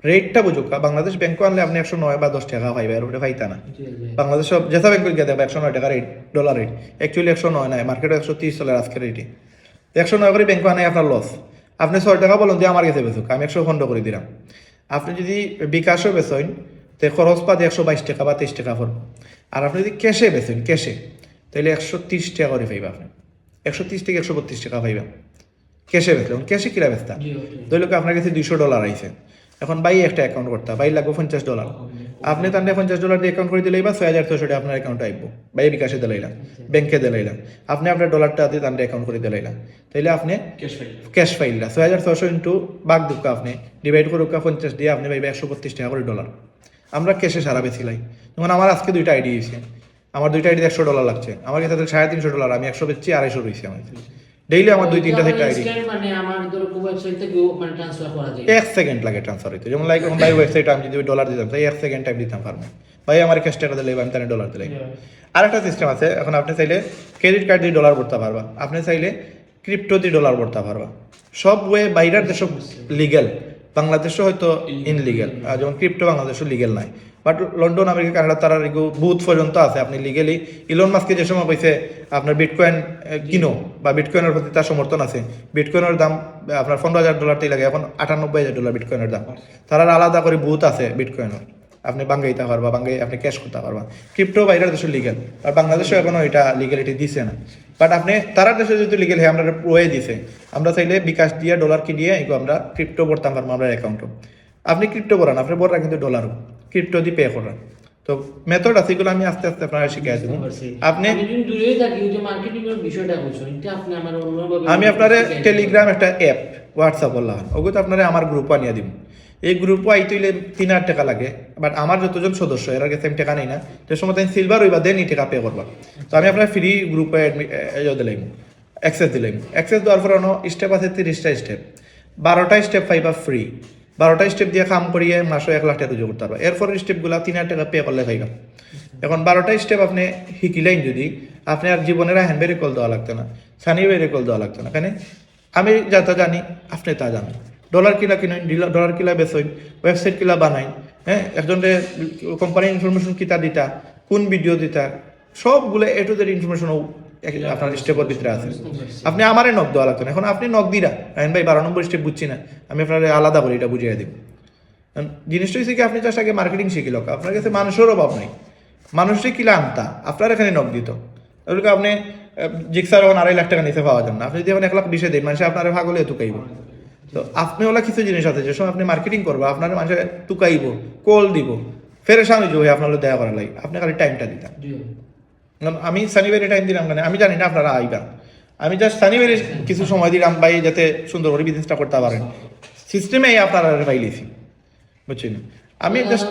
রেটটা বুঝুক বাংলাদেশ ব্যাংক আনলে আপনি 109 বা 10 টাকা পাইবে, আর ওটা পাইতা না। জি জি বাংলাদেশ সব যেসব ব্যাংক গিয়ে দেখবে 109 টাকা রেট, ডলার রেট অ্যাকচুয়ালি 109 নয়, মার্কেটে 130 চলে আজকের রেটে। 109 করে ব্যাংক আনে আপনার লস, আপনি 6 টাকা বলুন যে আমার কাছে বেচুক, আমি 100 খন্ড করে দিলাম। আপনি যদি বিকাশও বেচেন তো খরচ পাতে 122 টাকা বা 23 টাকা পড়বে। আর আপনি যদি ক্যাশে বেচেন ক্যাশে তাহলে 130 টাকা করে পাইবা, আপনি 130 থেকে 132 টাকা পাইবা ক্যাশে বেচলেন। ক্যাশে কিরা বেচতা জি ওকে ধরল আপনার কাছে $200 আইছে, এখন বাই একটা অ্যাকাউন্ট করতে বাই লাগবে $50, আপনি তাহলে $50 দিয়ে অ্যাকাউন্ট করে দিলেই বা 6600 টাকা আপনার অ্যাকাউন্টে আসবো, বাই বিকাশে দিলাইলাম, ব্যাংকে দিলাইলাম, আপনি আপনার ডলারটা দিয়ে তাহলে অ্যাকাউন্ট করে দিলাইলাম, তাইলে আপনি ক্যাশ ফাইল ক্যাশ ফাইলটা 6600 ইন্টু বাঘ দুঃখা আপনি ডিভাইড করুক 50 দিয়ে আপনি পাইবে 132 টাকা করে ডলার। আমরা ক্যাশে সারা বেছিলাই, যেমন আমার আজকে 2টা আইডি হয়েছে, আমার 2টা আইডি $100 লাগছে, আমার কাছে $350, আমি 100 বেচছি 250 রয়েছে আমার ডেইলি, আমার 2-3টা থেকে আইডি মানে আমার ধরো ওয়েবসাইট থেকে মানে ট্রান্সফার করা যায় 1 সেকেন্ড লাগে ট্রান্সফার হইতে। যেমন লাইক এখন ভাই ওয়েবসাইট আমি যদি ডলার দিতাম তাই 1 সেকেন্ড টাইম দিতাম পারবো, ভাই আমার ক্যাশ টাকা দিলে আমি তাহলে ডলার দিলাই। আরেকটা সিস্টেম আছে, এখন আপনি চাইলে ক্রেডিট কার্ড দিয়ে ডলার ভরতে পারবা, আপনি চাইলে ক্রিপ্টো দিয়ে ডলার ভরতে পারবা। সব ওয়ে বাইরের দেশ লিগেল, বাংলাদেশও হয়তো ইনলিগেল, যেমন ক্রিপ্টো বাংলাদেশও লিগেল নাই, বাট লন্ডন আমেরিকা কানাডা তারা বুথ পর্যন্ত আছে, আপনি লিগেলি ইলন মাস্কে যে সময় কইছে আপনার বিটকয়েন কিনো বা বিটকয়েনের প্রতি তার সমর্থন আছে, বিটকয়েনের দাম আপনার $15,000 লাগে, এখন $98,000 বিটকয়েনের দাম, তারা আলাদা করে বুথ আছে বিটকয়েনের, আপনি বাঙ্গাইতে পারবা, বাঙ্গাই আপনি ক্যাশ করতে পারবা। ক্রিপ্টো বাইরের দেশে লিগেল, আর বাংলাদেশে এখনো এটা লিগেলিটি দিছে না, বাট আপনি তারা দেশে যেহেতু লিগেল হ্যাঁ আমরা ওয়ে দিছে, আমরা চাইলে বিকাশ দিয়ে ডলার কি দিয়ে এগুলো আমরা ক্রিপ্টো করতাম পারবো আমরা অ্যাকাউন্টও। আপনি ক্রিপ্টো করান, আপনি বড়রা কিন্তু ডলারও ক্রিপ্টো দিয়ে পে করান। তো মেথড আছে, এগুলো আমি আস্তে আস্তে আপনারা শিখিয়ে দেবো। আপনি আমি যদি দূরে থাকি ওই যে মার্কেটিং এর বিষয়টা বলছো, এটা আপনি আমার অন্যভাবে আমি আপনার টেলিগ্রাম একটা অ্যাপ হোয়াটসঅ্যাপ বললাম, ওগুলো আপনারা আমার গ্রুপ আনিয়ে দিব, এই গ্রুপও আইতে হইলে 3,000 টাকা লাগে, বাট আমার যতজন সদস্য এর কাছে আমি টাকা নেই না, যে সময় তাই সিলভার হইবা দেন এই টাকা পে করবা। তো আমি আপনার ফ্রি গ্রুপে দিলাম, অ্যাক্সেস দিলাম, অ্যাক্সেস দেওয়ার পর স্টেপ আছে 30টা স্টেপ, 12টা স্টেপ পাইবা ফ্রি, 12টা স্টেপ দিয়ে কাম করিয়ে মাসে 1 লাখ টাকা রুজু করতে পারবা। এরপর স্টেপগুলো 3,000 টাকা পে করলে পাইবা। এখন 12টা স্টেপ আপনি শিখিলেন যদি আপনি আর জীবনের হ্যান্ড বেরি কল দেওয়া লাগতো না, সানি বেরি কল দেওয়া লাগতো না, কেন আমি যা তা জানি আপনি তা জানেন, ডলার কিলা কিনুন, ডলার কিলা বেচইন, ওয়েবসাইট কিলা বানাইন, হ্যাঁ একজনের কোম্পানির ইনফরমেশন কিতা দিতা, কোন ভিডিও দিতা, সবগুলো এ টু জেড ইনফরমেশন আপনার স্টেপের ভিতরে আছে, আপনি আমারে নক দেওয়া লাগতো না। এখন আপনি নক দিরা ভাই 12 নম্বর স্টেপ বুঝছি না, আমি আপনার আলাদা করে এটা বুঝিয়ে দিব। জিনিসটা হচ্ছে কি আপনি জাস্ট আগে মার্কেটিং শিখিল, আপনার কাছে মানুষের অভাব নাই, মানুষকে কিলা আনতা আপনার এখানে নক দিত, ওগুলোকে আপনি জিক্সার এখন 2.5 লাখ টাকা নিতে পাওয়া যান না, আপনি যদি এখন 1,20,000 দেন মানুষ আপনার ভাগলে তুকাইব। তো আপনি ওলা কিছু জিনিস আছে যে সময় আপনি মার্কেটিং করবো আপনার মানুষের তুকাইব, কল দিব, ফেরেশান হয়ে যাবে আপনার দেখা করার লাগে, আপনি খালি টাইমটা দিতাম। আমি শনিবারে টাইম দিলাম কেন, আমি জানি না আপনারা আইবা, আমি জাস্ট শনিবারে কিছু সময় দিলাম ভাই যাতে সুন্দর করে বিজনেসটা করতে পারেন, সিস্টেমে আপনারা পাইলেছি বুঝছেন। আমি জাস্ট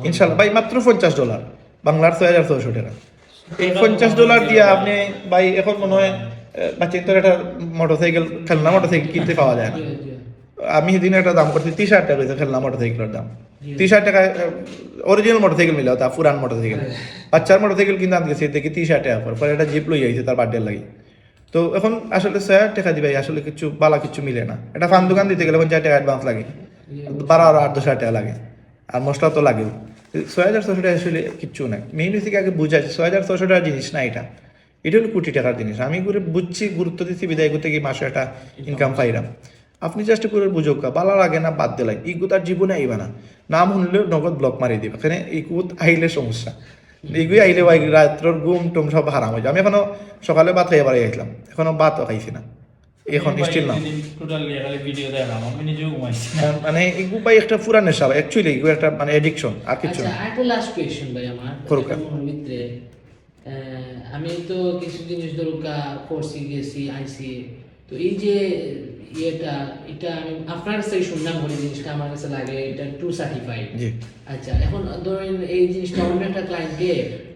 ইনশাল্লাহ ভাই মাত্র $50 বাংলার 6,600 টাকা, এই $50 দিয়ে আপনি ভাই এখন মনে হয় বাচ্চার তো একটা মোটরসাইকেল খেলনা মোটরসাইকেল কিনতে পাওয়া যায় না। আমি সেদিন একটা দাম করছি 30,000 টাকা হয়েছে খেলনা মোটরসাইকেলের দাম, 30,000 টাকায় অরিজিনাল মোটরসাইকেল মিলে তা পুরান মোটরসাইকেল, বাচ্চার মোটরসাইকেল কিনতে আনতে গেছি দেখি 30,000 টাকা পরে একটা জিপ লই আইছে তার বার্থডে লাগে। তো এখন আসলে 6,000 টাকা দিবে আসলে কিছু বালা কিছু মিলে না, এটা ফান দোকান দিতে গেলে 50 টাকা অ্যাডভান্স লাগে, 8-10,000 টাকা লাগে, আর মশলা তো লাগেও। 6,600 টাকা আসলে কিচ্ছু নাই, মেইন হচ্ছে আগে বুঝাচ্ছে 6,600 টাকার জিনিস না এটা, এটা হলো কোটি টাকার জিনিস। আমি করে বুঝছি গুরুত্ব দিচ্ছি বিদায় করতে গিয়ে মাসে একটা ইনকাম পাইলাম, আপনি জাস্ট করে বুঝো ভালো লাগে না বাদ দিলাই, ইগু তার জীবনে আইবা না, নাম শুনলেও নগদ ব্লক মারি দিবা, এখানে ইগুত আইলে সমস্যা, ইগুই আইলে ভাই রাত্রের ঘুম টুম সব হারাম হয়ে যায়। আমি এখনো সকালে ভাত খাইয়ে বাড়ি আসলাম, এখনো ভাতও খাইছি না, এখন স্টিল না, টোটালি খালি ভিডিও দেখলাম, আমি নিজেও ঘুমাইছি। মানে ইগু ভাই একটা পুরা নেশা, অ্যাকচুয়ালি ইগু একটা মানে এডিকশন আর কিছু না। একটা লাস্ট কোয়েশ্চেন ভাই আমার মনের ভিতরে, আমি তো কিছু জিনিস ধরুকা করছি গেছি আইসি, তো এই যে এটা আমি আপনার কাছে শুনলাম বলে জিনিসটা আমার কাছে লাগে এটা 2 সার্টিফাইড। আচ্ছা এখন ধরেন এই জিনিসটা অন্য একটা ক্লায়েন্টকে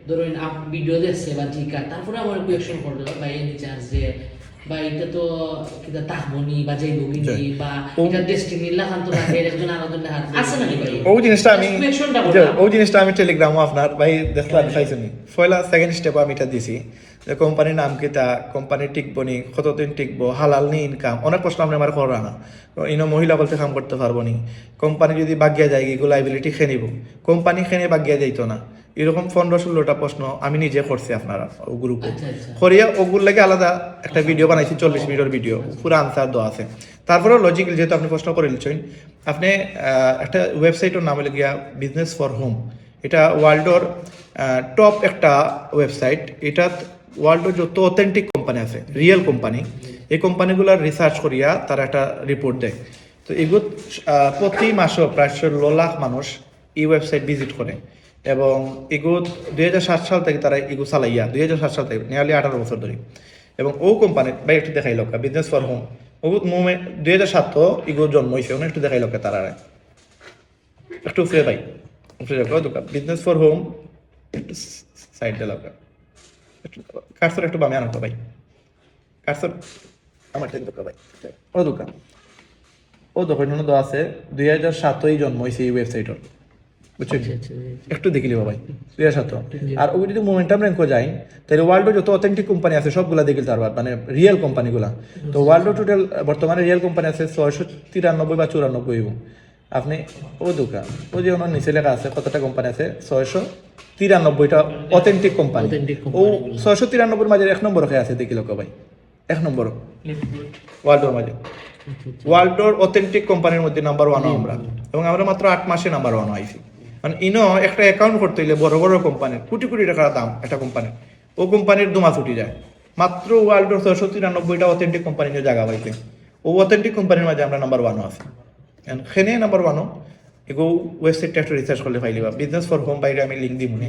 ধরেন ভিডিও দেখছে বা ঠিক আছে, তারপরে আমার কোয়েশ্চেন করলো বা এনি চান্স যে বা এটা তো কিটা তাহমনি বা যাই বগিনি বা এটা ডেস্টিনি লাখান তো লাগে একজন আলাদা না আছে না ভাই, ওই জিনিসটা আমি টেলিগ্রামও আপনার ভাই দেখলাম খাইছেন পয়লা সেকেন্ড স্টেপ আমি এটা দিছি যে কোম্পানির নাম কিতা, কোম্পানি টিকবো নি, কতদিন টিকবো, হালাল নি ইনকাম, অনেক প্রশ্ন আপনি আমার করা না। ইনো মহিলা বলতে কাম করতে পারবো নি, কোম্পানি যদি বাগিয়া যায় এগুলো লাইবিলিটি খেয়ে নিব, কোম্পানি খেয়ে বাগিয়া যাইতো না, এরকম 15-16টা প্রশ্ন আমি নিজে করছি আপনারা ও গ্রুপে আচ্ছা, আচ্ছা। করিয়া ওগুলো লাগে আলাদা একটা ভিডিও বানাইছি, 40 মিনিটের ভিডিও, পুরো আনসার দেওয়া আছে। তারপরেও লজিক্যাল যেহেতু আপনি প্রশ্ন করে নিচ্ছেন, আপনি একটা ওয়েবসাইটের নাম হলে গিয়া বিজনেস ফর হোম। এটা ওয়ার্ল্ডর টপ একটা ওয়েবসাইট। এটা ওয়ার্ল্ডের যত অথেন্টিক কোম্পানি আছে, রিয়েল কোম্পানি, এই কোম্পানিগুলোর রিসার্চ করিয়া তারা একটা রিপোর্ট দেয়। তো এগুলো প্রতি মাসেও প্রায় 16 লাখ মানুষ এই ওয়েবসাইট ভিজিট করে, এবং এগুলো 2007 সাল থেকে তারা এগুলো চালাইয়া, 2007 সাল থেকে নিয়ারলি 18 বছর ধরে। এবং ও কোম্পানি ভাই একটু দেখাই লোক বিজনেস ফর হোম, ও মুভমেন্ট 2007 এগুলো জন্ম হয়েছে, ওখানে একটু দেখাই লোক তারা একটু ফ্রে ভাই ফ্রে দোকান বিজনেস ফর হোম, একটু সাইড দিয়ে লোক কারসর একটু বামে আনো তো ভাই, কারসর আমার টেন দোকান ভাই, ও দোকান ও দোকান দেওয়া আছে 2007 জন্ম হয়েছে এই ওয়েবসাইটর, বুঝছেন? একটু দেখি লিবা ভাই 2007। আর ও যদি মোমেন্টাম র্যাঙ্কও যায় তাহলে ওয়ার্ল্ডে যত অথেন্টিক কোম্পানি আছে সবগুলা দেখি তার মানে রিয়েল কোম্পানিগুলা। তো ওয়ার্ল্ডে টোটাল বর্তমানে রিয়েল কোম্পানি আছে 693 বা 94। আপনি ও দোকান ও যে ওনার নিচে লেখা আছে কতটা কোম্পানি আছে, 693টা অথেন্টিক কোম্পানি। ও 693 মাঝে 1 নম্বর খেয়ে আছে দেখি লোক ভাই, 1 নম্বর ওয়ার্ল্ডের মাঝে। ওয়ার্ল্ডের অথেন্টিক কোম্পানির মধ্যে নাম্বার 1 আমরা, এবং আমরা মাত্র 8 মাসে নাম্বার 1 হয়েছি। মানে ইনো একটা অ্যাকাউন্ট করতে হইলে বড় বড় কোম্পানির কোটি কোটি টাকার দাম একটা কোম্পানির, ও কোম্পানির 2 মাস উঠে যায়। মাত্র ওয়ার্ল্ডের 693টা অথেন্টিক কোম্পানি নিয়ে জায়গা পাইছে, ও অথেন্টিক কোম্পানির মাঝে আমরা নাম্বার 1 আছি। সেনে নাম্বার 1 এগো ওয়েবসাইটটা একটু রিসার্চ করলে পাইলিবা, বিজনেস ফর হোম বাইরে আমি লিঙ্ক দিব মনে।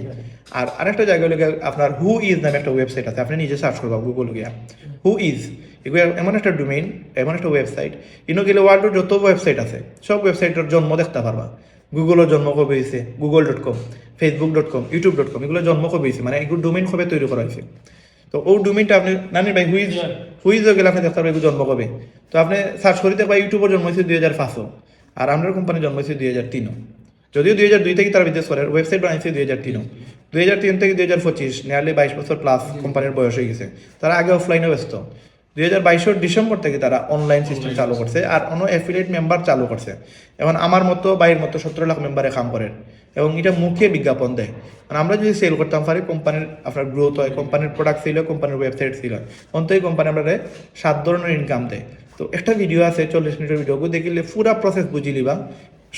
আর আরেকটা জায়গায় হলে আপনার হু ইজ নামে একটা ওয়েবসাইট আছে, আপনি নিজে সার্চ করবা গুগল গিয়া হু ইজ, এগুলো এমন একটা ডোমেইন, এমন একটা ওয়েবসাইট, ইনো গেলে ওয়ার্ল্ডের যত ওয়েবসাইট আছে সব ওয়েবসাইটের জন্ম দেখতে পারবা। গুগলের জন্ম কবে হয়েছে, google.com, facebook.com, youtube.com, এগুলো জন্ম কবে হয়েছে, মানে এগুলো ডোমেইন কবে তৈরি করা হয়েছে। তো ও ডোমেইনটা আপনি নানি ভাই হুইজ গেলে আপনি দেখতে পারবেন এগুলো জন্ম কবে। তো আপনি সার্চ করিতে পাই ইউটিউবের জন্ম হয়েছে 2005, আর আমাদের কোম্পানি জন্ম হয়েছে 2003। যদিও 2002 থেকে তারা বিজনেস করে, ওয়েবসাইট বানাইছে 2003। 2003 থেকে 2025 নিয়ারলি 22 বছর প্লাস কোম্পানির বয়স হয়ে গেছে। তারা আগে অফলাইনে ব্যস্ত। 2022 ডিসেম্বর থেকে তারা অনলাইন সিস্টেম চালু করছে, আর অন্য অ্যাফিলিয়েট মেম্বার চালু করছে। এখন আমার মতো বাইরের মতো 17 লাখ মেম্বারে কাম করেন, এবং এটা মুখে বিজ্ঞাপন দেয়। মানে আমরা যদি সেল করতাম পারি, কোম্পানির আপনার গ্রোথ হয়, কোম্পানির প্রোডাক্ট সেল হয়, কোম্পানির ওয়েবসাইট সেল হয়, অন্তই কোম্পানি আমরা 7 ধরনের ইনকাম দেয়। তো একটা ভিডিও আছে 40 মিনিটের ভিডিও, দেখিলে পুরা প্রসেস বুঝিলিবা,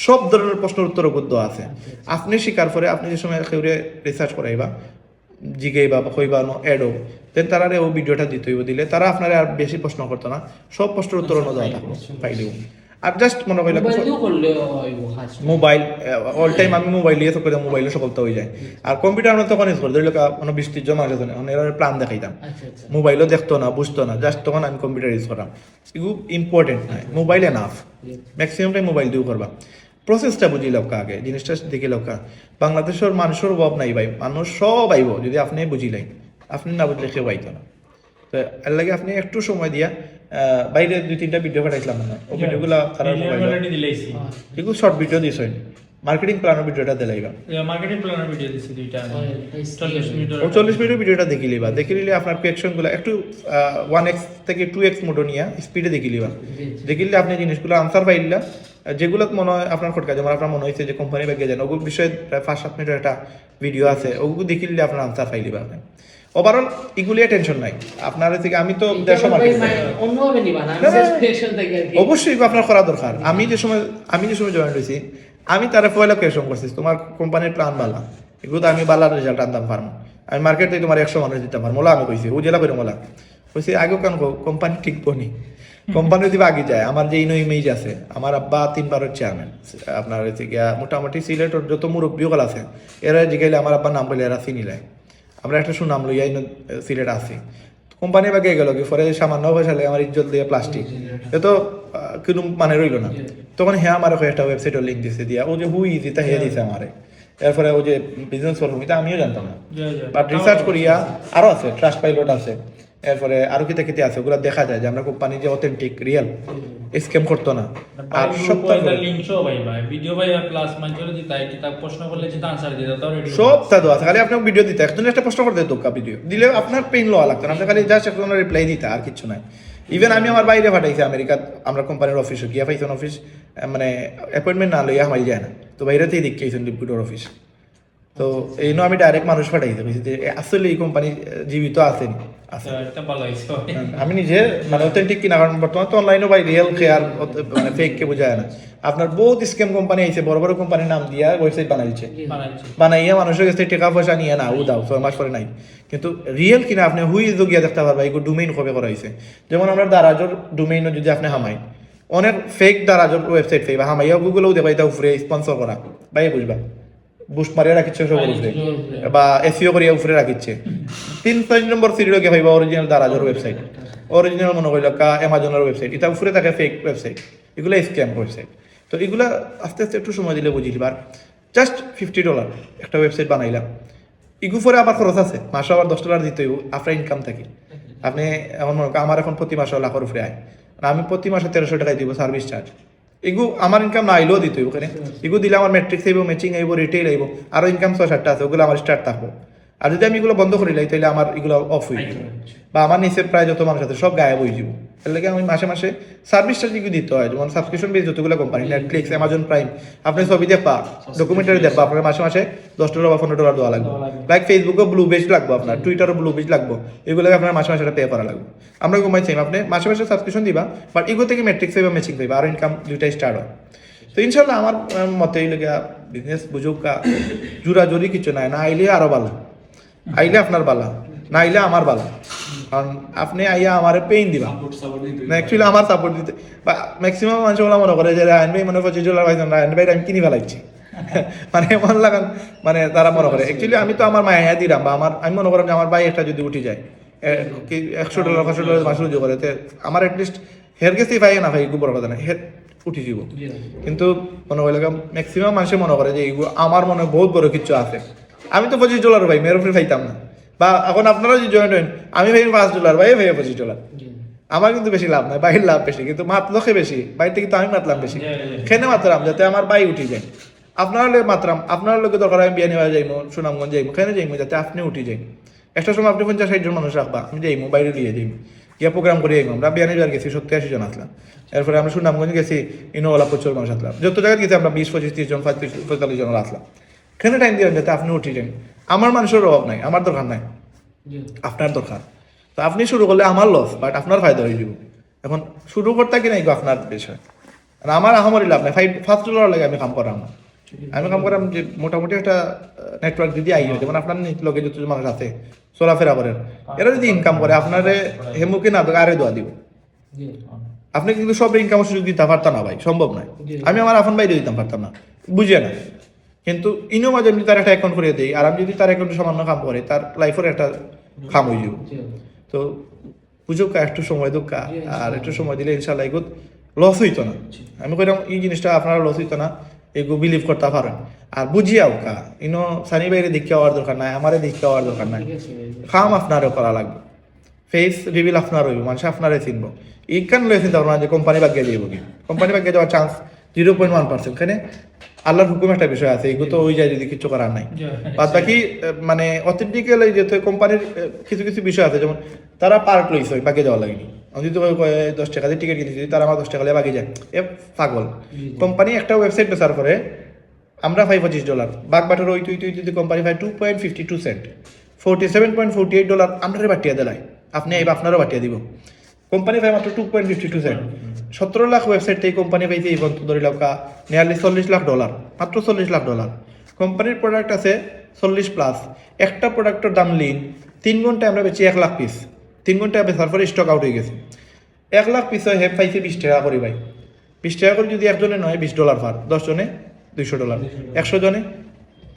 সব ধরনের প্রশ্নের উত্তর গুদ্ধ আছে। আপনি স্বীকার করে আপনি যে সময় কেউ রিসার্চ করাইবা, জিগাইবা বা কইবা এডো, দেন তারা ও ভিডিওটা দিতে হইব, দিলে তারা আপনারা আর বেশি প্রশ্ন করতো না, সব প্রশ্নের উত্তর অন্য দেওয়া থাকলো পাইলেও। আর জাস্ট মনে করিলাম মোবাইল অল টাইম আমি মোবাইল দিয়ে সকলে মোবাইলে সকলটা হয়ে যায়। আর কম্পিউটার মতো তখন ইউজ করে ধরলে মানে 20-30 জন মানুষ আছে, এরা প্ল্যান দেখাইতাম, মোবাইলও দেখতো না, বুঝতো না, জাস্ট তখন আমি কম্পিউটার ইউজ করাম। এগুলো ইম্পর্টেন্ট নয়, mobile enough, maximum time mobile দিয়েও করবা। প্রসেসটা বুঝি লোক আগে, জিনিসটা দেখে লোক। বাংলাদেশের মানুষের অভাব নাই ভাই, মানুষ সব আইব যদি আপনি বুঝিলাই, আপনি না বুঝলে কেউ আইতো না। তো এর লাগে আপনি একটু সময় দিয়া বাইরে 2-3টা ভিডিও পাঠাইছিলাম না, ও ভিডিওগুলো তারা এগুলো শর্ট ভিডিও দিয়েছ, মার্কেটিং প্ল্যানের ভিডিওটা দিলাইবা, মার্কেটিং প্ল্যানের ভিডিও দিছি দুইটা 40 মিনিট। ও 40 মিনিটের ভিডিওটা দেখি লিবা, দেখে নিলে আপনার কোয়েকশনগুলো একটু 1x থেকে 2x মোডও নিয়ে স্পিডে দেখি লিবা, দেখিলে আপনি জিনিসগুলো আনসার পাইলা, যেগুলো মনে হয় আপনার খটকা, যেমন আপনার মনে হয়েছে যে কোম্পানি ব্যাগে যান, ওগুলো বিষয়ে প্রায় 5-7 মিনিটের একটা ভিডিও আছে, ওগুলো দেখিলে আপনার আনসার পাইলিবা। ওভারঅল এগুলি টেনশন নাই আপনার থেকে, আমি তো অবশ্যই আপনার করা দরকার। আমি যে সময় জয়েন হয়েছি, আমি তারা পয়লা কোয়েশন করছি তোমার কোম্পানির প্ল্যান বালা, এগুলো তো আমি বালার রেজাল্ট আনতাম পারবো, আমি মার্কেট থেকে তোমার 100 মানুষ দিতাম পারবো, মোলা আমি কইছি ও জেলা করে মোলা কইছি আগেও কেন কোম্পানি ঠিক বনি, কোম্পানি যদি আগে যায়। আমার যে ইমেজ আছে, আমার আব্বা 3 বারের চেয়ারম্যান, আপনার হচ্ছে গিয়া মোটামুটি সিলেটের যত মুরব্বীগুলো আছে, এরা জিগাইলে আমার আব্বার নাম বলে এরা চিনিলে, আমরা একটা সুনাম লইয়া সিলেট আছি। কোম্পানি বাগে গেল কি পরে সামান্য পয়সা লাগে আমার ইজ্জত দিয়ে প্লাস্টিক, এ তো কোনো মানে রইল না। তখন হ্যাঁ আমার একটা ওয়েবসাইটের লিঙ্ক দিছে দিয়া, ও যে হুই দিতা হে দিছে আমারে, এরপরে ও যে বিজনেস ফোরাম, এটা আমিও জানতাম না, বাট রিসার্চ করিয়া আরো আছে, ট্রাস্ট পাইলট আছে, এরপরে আরো কিতে কিতে আছে, ওগুলো দেখা যায় যে আমরা কোম্পানি যে অথেন্টিক রিয়েল, স্ক্যাম করতো না। আর সপ্তাহ লিংক শো ভাই ভাই ভিডিও ভাই প্লাস মাইজরে দিতে হয় কিতাব প্রশ্ন করলে যে আনসার দিতে তাও রেডি সব দাদু আছে, খালি আপনাকে ভিডিও দিতে একজন একটা প্রশ্ন করতে দোকা ভিডিও দিলে আপনার পেইন লওয়া লাগতো না, আপনি খালি জাস্ট একজন রিপ্লাই দিতে আর কিছু নাই। ইভেন আমি আমার বাইরে পাঠাইছি আমেরিকা, আমরা কোম্পানির অফিসে গিয়া পাইছেন অফিস মানে অ্যাপয়েন্টমেন্ট না লইয়া আমার যায় না, তো বাইরেতেই দেখিয়েছেন ডিপুটির অফিস। তো এই আমি ডাইরেক্ট মানুষ পাঠাইতে পারছি যে আসলে এই কোম্পানি জীবিত আছেন আছে। এটা ভালো হইছে আমি নিজে মানে অথেন্টিক কিনা, কারণ বর্তমানে তো অনলাইনও বাই রিয়েল খেয়ার মানে ফেক কে বোঝায় না। আপনার বহুত স্ক্যাম কোম্পানি আইছে, বড় বড় কোম্পানির নাম দিয়া ওয়েবসাইট বানাইছে, বানাইছে বানাইয়া মানুষের কাছে টাকা পয়সা নিয়ে না ও দাও 6 মাস পরে নাই। কিন্তু রিয়েল কিনা আপনি হুই গিয়া দেখতে পারবা এগুলো ডোমেইন কবে করা হয়েছে। যেমন আমরা দারাজর ডোমেইনও যদি আপনি হামাই অনেক ফেক দারাজর ওয়েবসাইট পাইবা, হামাইয়া গুগলেও দেবা এটা উপরে স্পন্সর করা বাই বুঝবা, বুস্ট মারিয়া রাখিচ্ছে সব উপরে বা এসইও করিয়া উপরে রাখিচ্ছে। 3-4 নম্বর সিরিয়াল কে ভাইবা অরিজিনাল দারাজর ওয়েবসাইট, অরিজিনাল মনে করিল কা অ্যামাজনের ওয়েবসাইট, এটা উপরে থাকে ফেক ওয়েবসাইট, এগুলো স্ক্যাম ওয়েবসাইট। তো এগুলা আস্তে আস্তে একটু সময় দিলে বুঝিবার। জাস্ট $50 একটা ওয়েবসাইট বানাইলাম, ইগু পরে আবার খরচ আছে, মাসে আবার $10 দিতে হইব আপনার ইনকাম থাকে। আপনি এখন মনে করেন আমার এখন প্রতি মাসে লাখের উপরে আয়, আর আমি প্রতি মাসে 1300 টাকায় দিব সার্ভিস চার্জ। এগু আমার ইনকাম না আইলেও দিতে হইব, ওখানে এগু দিলে আমার ম্যাট্রিক্স আইব, ম্যাচিং আইব, রিটেল আইব, আরও ইনকাম 6-7টা আছে, ওগুলো আমার স্টার্ট থাকবো। আর যদি আমি এগুলো বন্ধ করি লাই তাহলে আমার এগুলো অফ হয়ে যাবে, বা আমার নিচে প্রায় যত মানুষ আছে সব গায়েব হয়ে যাব। তার লাগে আমি মাসে মাসে সার্ভিস চার্জ এগুলো দিতে হয়, যেমন সাবস্ক্রিপশন বেস যতগুলো কোম্পানি নেটফ্লিক্স, অ্যামাজন প্রাইম, আপনি ছবি দেখবা, ডকুমেন্টারি দেখবা, আপনার মাসে মাসে $10 বা $15 দেওয়া লাগবে। লাইক ফেসবুকে ব্লু বেজ লাগবে, আপনার টুইটারও ব্লু বেজ লাগবে, এগুলোকে আপনার মাসে মাসে পে করা লাগবে। আমরা ঘুমাই চাই আপনি মাসে মাসে সাবস্ক্রিপশন দিবা, বাট এগুলো থেকে ম্যাট্রিক্স বা ম্যাচিং পাইবা, আর ইনকাম দুইটাই স্টার্ট হয়। তো ইনশাল্লাহ আমার মতে এই লেগে বিজনেস বুঝুক জোরাজুরি কিছু নাই, না আইলে আরো ভালো, আইলে আপনার বালা, না আইলে আমার বালা, কারণ আপনি আইয়া আমার পেইন দিবা সাপোর্ট দিতে না, অ্যাকচুয়ালি আমার সাপোর্ট দিতে। বা ম্যাক্সিমাম মানুষগুলো মনে করে যে রায়ন ভাই মনে করছে $25 পাইছেন, রায়ন ভাই আমি কিনি ফেলাইছি মানে এমন লাগান, মানে তারা মনে করে অ্যাকচুয়ালি আমি তো আমার মায়া দিলাম, বা আমার আমি মনে করেন যে আমার ভাই একটা যদি উঠে যায় $100 $500 মাসে রুজু করে, আমার অ্যাটলিস্ট হের গেছেই পাই না ভাই, এগুলো বড় কথা না, হের উঠে যাব। কিন্তু মনে হয় ম্যাক্সিমাম মানুষে মনে করে যে এগুলো আমার মনে বহুত বড় কিছু আছে। আমি তো $25 ভাই মেয়ের উপরে পাইতাম না, বা এখন আপনারা যদি জয়েন্ট হন আমি ভাই $5 ভাই ভাই $25, আমার কিন্তু বেশি লাভ নাই, বাইরের লাভ বেশি, কিন্তু মাতলকে বেশি, বাইরে কিন্তু আমি মাতলাম বেশি, খেনে মাতলাম যাতে আমার বাই উঠে যায়। আপনারা লোক মাতলাম, আপনার লোকে দরকার আমি বিয়ানি বাজার যাইমো, সুনামগঞ্জ যাইমো, খেনে যাইমো যাতে আপনি উঠে যাই। একটা সময় আপনি 50-60 জন মানুষ রাখবা, আমি যাইমো বাইরে দিয়ে যাইমো, গিয়া প্রোগ্রাম করে যাইমো। আমরা বিয়ানি বাজার গেছি 70-80 জন আসলাম, এরপরে আমরা সুনামগঞ্জ গেছি ইনোওয়ালা প্রচুর মানুষ আসলাম, যত জায়গায় গেছি আমরা 20-25-30 জন 45 জন আসলাম। খেনে টাইম দিলাম যাতে আপনি উঠে যান। আমার মানুষের অভাব নাই, আমার দরকার নাই, আপনার দরকার। তো আপনি শুরু করলে আমার লস, বাট আপনার ফায়দা হয়ে যাব। এখন শুরু করতে কি নাই আপনার বিষয়, আর আমার আহামরি লাভ নাই। $5 লাগে আমি কাম করাম না, আমি কাম করাম যে মোটামুটি একটা নেটওয়ার্ক যদি আই হয়, যেমন আপনার লগে যত মানুষ আছে চলাফেরা করেন, এরা যদি ইনকাম করে আপনারে হেমুকে না আরে দোয়া দিব। আপনি কিন্তু সব ইনকামের সুযোগ দিতে পারতাম না ভাই, সম্ভব নয়। আমি আমার আপন বাইরে দিতাম পারতাম না, বুঝে না। কিন্তু ইনো মাঝে যদি তার একটা অ্যাকাউন্ট করে দিই, আর আমি যদি তার অ্যাকাউন্টে সামান্য কাম করে, তার লাইফের একটা খাম হয়ে যাব। তো বুঝুক একটু সময় দুঃখ, আর একটু সময় দিলে ইনশাল্লাহ এগুলো লস হইতো না। আমি কইলাম এই জিনিসটা আপনারা লস হইতো না, এগুলো বিলিভ করতে পারেন। আর বুঝিয়াও কা ইনো সানি বাইরে দেখে হওয়ার দরকার নাই, আমারে দেখে হওয়ার দরকার নাই, খাম আপনারও করা লাগবে। ফেস রিভিল আপনার হইব, মানুষ আপনারে চিনব। এই কারণ লয়ে চিন্তা করবো না যে কোম্পানি বাগিয়ে যাইব কি, কোম্পানি বাগিয়ে যাওয়ার চান্স 0.1%। এখানে আল্লাহর হুকুম একটা বিষয় আছে, এগুলো তো ওই যায় যদি কিছু করার নাই। বাদ বাকি মানে অথেন্টিক্যালি যেহেতু কোম্পানির কিছু কিছু বিষয় আছে, যেমন তারা পার্ট লইছে বাগিয়ে যাওয়া লাগেনি। আমি যদি 10 টাকা দিয়ে টিকিট কিনেছি, তারা আমার 10 টাকা দিয়ে বাগিয়ে যায়, এ পাগল। কোম্পানি একটা ওয়েবসাইট বেচার পরে আমরা পাই $25, বাগ বাটার ওই তুই যদি কোম্পানি পাই 2.52 সেন্ট, $47.48 আমরা বাটিয়া দেয়, আপনি এই আপনারও বাটিয়া দিব। কোম্পানি পাই মাত্র 2.52 সেন্ট। 17 লাখ ওয়েবসাইট থেকে কোম্পানি পাইছে এই পর্যন্ত ধরে লাভ নিয়ারলি $40 লাখ, মাত্র $40 লাখ। কোম্পানির প্রোডাক্ট আছে 40+, একটা প্রোডাক্টের দাম লিন 3 ঘন্টায় আমরা বেচি 1 লাখ পিস। 3 ঘন্টায় বেচার পরে স্টক আউট হয়ে গেছে। 1 লাখ পিস হয় হেপ পাইছে 20 টাকা করে ভাই। 20 টাকা করে যদি একজনে নয় $20 ভার, 10 জনে $200, 100 জনে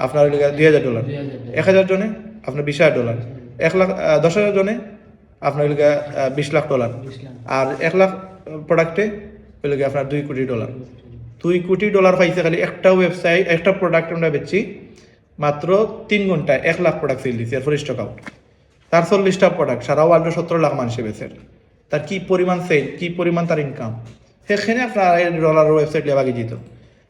আপনার $2000, 1000 জনে আপনার $20,000, 10,000 জনে আপনার $20 লাখ, আর 1 লাখ প্রোডাক্টে হইলে আপনার $2 কোটি। $2 কোটি পাইছে খালি একটা ওয়েবসাইট, একটা প্রোডাক্ট আমরা বেচছি মাত্র 3 ঘন্টায় 1 লাখ প্রোডাক্ট সেল দিচ্ছি, এরপর স্টক আউট। তার 40টা প্রোডাক্ট, সারা ওয়ার্ল্ডে 17 লাখ মানুষে বেচে। তার কি পরিমাণ সেল, কি পরিমাণ তার ইনকাম, সেখানে আপনার ডলারের ওয়েবসাইট লেবাগে যেত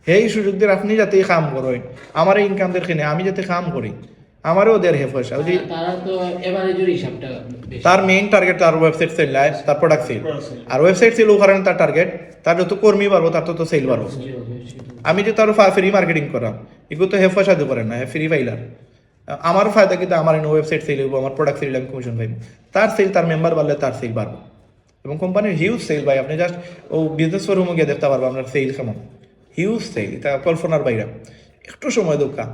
সেই সুযোগ দিয়ে আপনি যাতে কাম করেন আমার ইনকাম দেখে আমি যাতে কাম করি আমারও ওদের হে পয়সা যদি তারা তো এভারেজের হিসাবটা বেশি। তার মেইন টার্গেট তার ওয়েবসাইট সেল নাই তার প্রোডাক্ট সেল আর ওয়েবসাইট সেল ও কারণে তার টার্গেট তার যত কর্মী বাড়বো তার তত সেল বাড়বো আমি যে তার ফ্রি মার্কেটিং করাম এগুলো তো হে পয়সা দিয়ে করেন না হে ফ্রি পাইলার আমার ফায়দা কিন্তু আমার ওয়েবসাইট সেল হইব আমার প্রোডাক্ট সেল আমি কমিশন পাইব তার সেল তার মেম্বার বাড়লে তার সেল বাড়বো এবং কোম্পানির হিউজ সেল ভাই আপনি জাস্ট ও বিজনেস শোরুমে গিয়ে দেখতে পারবো আপনার সেল কেমন হিউজ সেল এটা কল্পনার বাইরে একটু সময় দোকা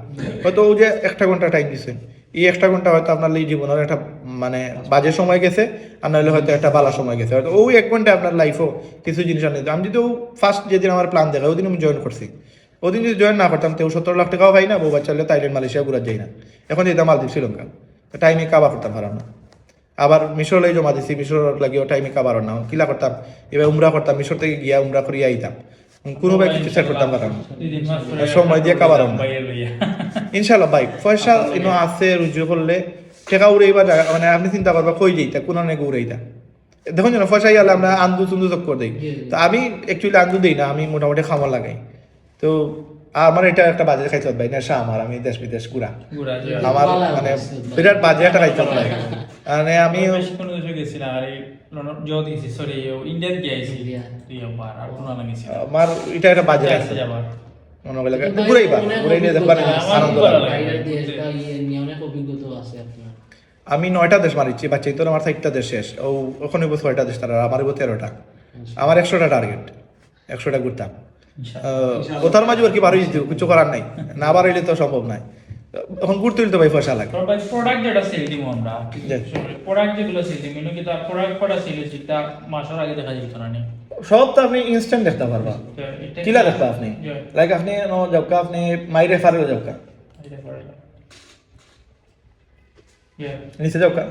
হয়তো ও যে 1 ঘন্টা টাইম দিচ্ছেন এই 1 ঘন্টা হয়তো আপনার এই জীবনের একটা মানে বাজে সময় গেছে আর নাহলে হয়তো একটা ভালো সময় গেছে হয়তো ওই 1 ঘন্টা আপনার লাইফও কিছু জিনিস আনে আমি যদি ফার্স্ট যেদিন আমার প্ল্যান দেখা ওই দিন আমি জয়েন করছি ওদিন যদি জয়েন না করতাম তো 17 লাখ টাকাও পাই না বউ বাচ্চা হলে থাইল্যান্ড মালয়েশিয়া ঘুরা যাই না এখন যেতাম মালদ্বীপ শ্রীলঙ্কা টাইমে কাবা করতাম পারাম না আবার মিশরলাই জমা দিছি মিশর লাগিও টাইমে কাবার না কিলা করতাম এবার উমরা করতাম মিশর থেকে গিয়া উমরা করিয়া আইতাম কোনো ভাই কিছু সেট করতাম পারাম সময় দিয়ে কাবার না ইনশাল্লাহ ভাই পয়সা ইনো আছে রুজু করলে টেকা উড়াইবা মানে আপনি চিন্তা করবা কই যাইতা কোন অনেক উড়াইতা দেখুন না পয়সা গেলে আমরা আন্দু চুন্দু চক করে দিই তো আমি অ্যাকচুয়ালি আন্দু দিই না আমি মোটামুটি খামার লাগাই তো আমার এটা একটা বাজে খাইতে ভাই নেশা আমার আমি দেশ বিদেশ ঘুরা আমার মানে বিরাট বাজে একটা খাইতে ভাই মানে আমি কোনো কিছু গেছিলাম আর এই জগৎ গেছি সরি ইন্ডিয়ান গিয়েছি দুইবার আর কোনো না গেছি আমার এটা একটা বাজে আসতে যাবার মনে হয় লাগে ঘুরাইবা ঘুরাইলে দেখবার আনন্দ লাগবে বাইরের দেশ বা ইয়ে নিয়ে অনেক অভিজ্ঞতা আছে আপনার। আমি 9টা দেশ মারিছি বাচ্চাই তো আমার 6টা দেশ শেষ ও ওখানে 6টা দেশ তারা আমার 13টা আমার 100টা টার্গেট 100টা ঘুরতাম কোথার মাঝে আর কি বারোই দিতে কিছু করার নাই না বাড়াইলে তো সম্ভব নাই এখন ঘুরতে হইলে তো ভাই পয়সা লাগে প্রোডাক্ট যেটা সেল দিব আমরা জি। প্রোডাক্ট যেগুলো সেল দিব কিন্তু কি তার প্রোডাক্ট কটা সেল হচ্ছে তা মাসের আগে দেখা যেত না নি সব তো আপনি ইনস্ট্যান্ট দেখতে পারবা কিলা দেখতে আপনি লাইক আপনি যাবকা আপনি মাই রেফারেল যাবকা নিচে যাবকা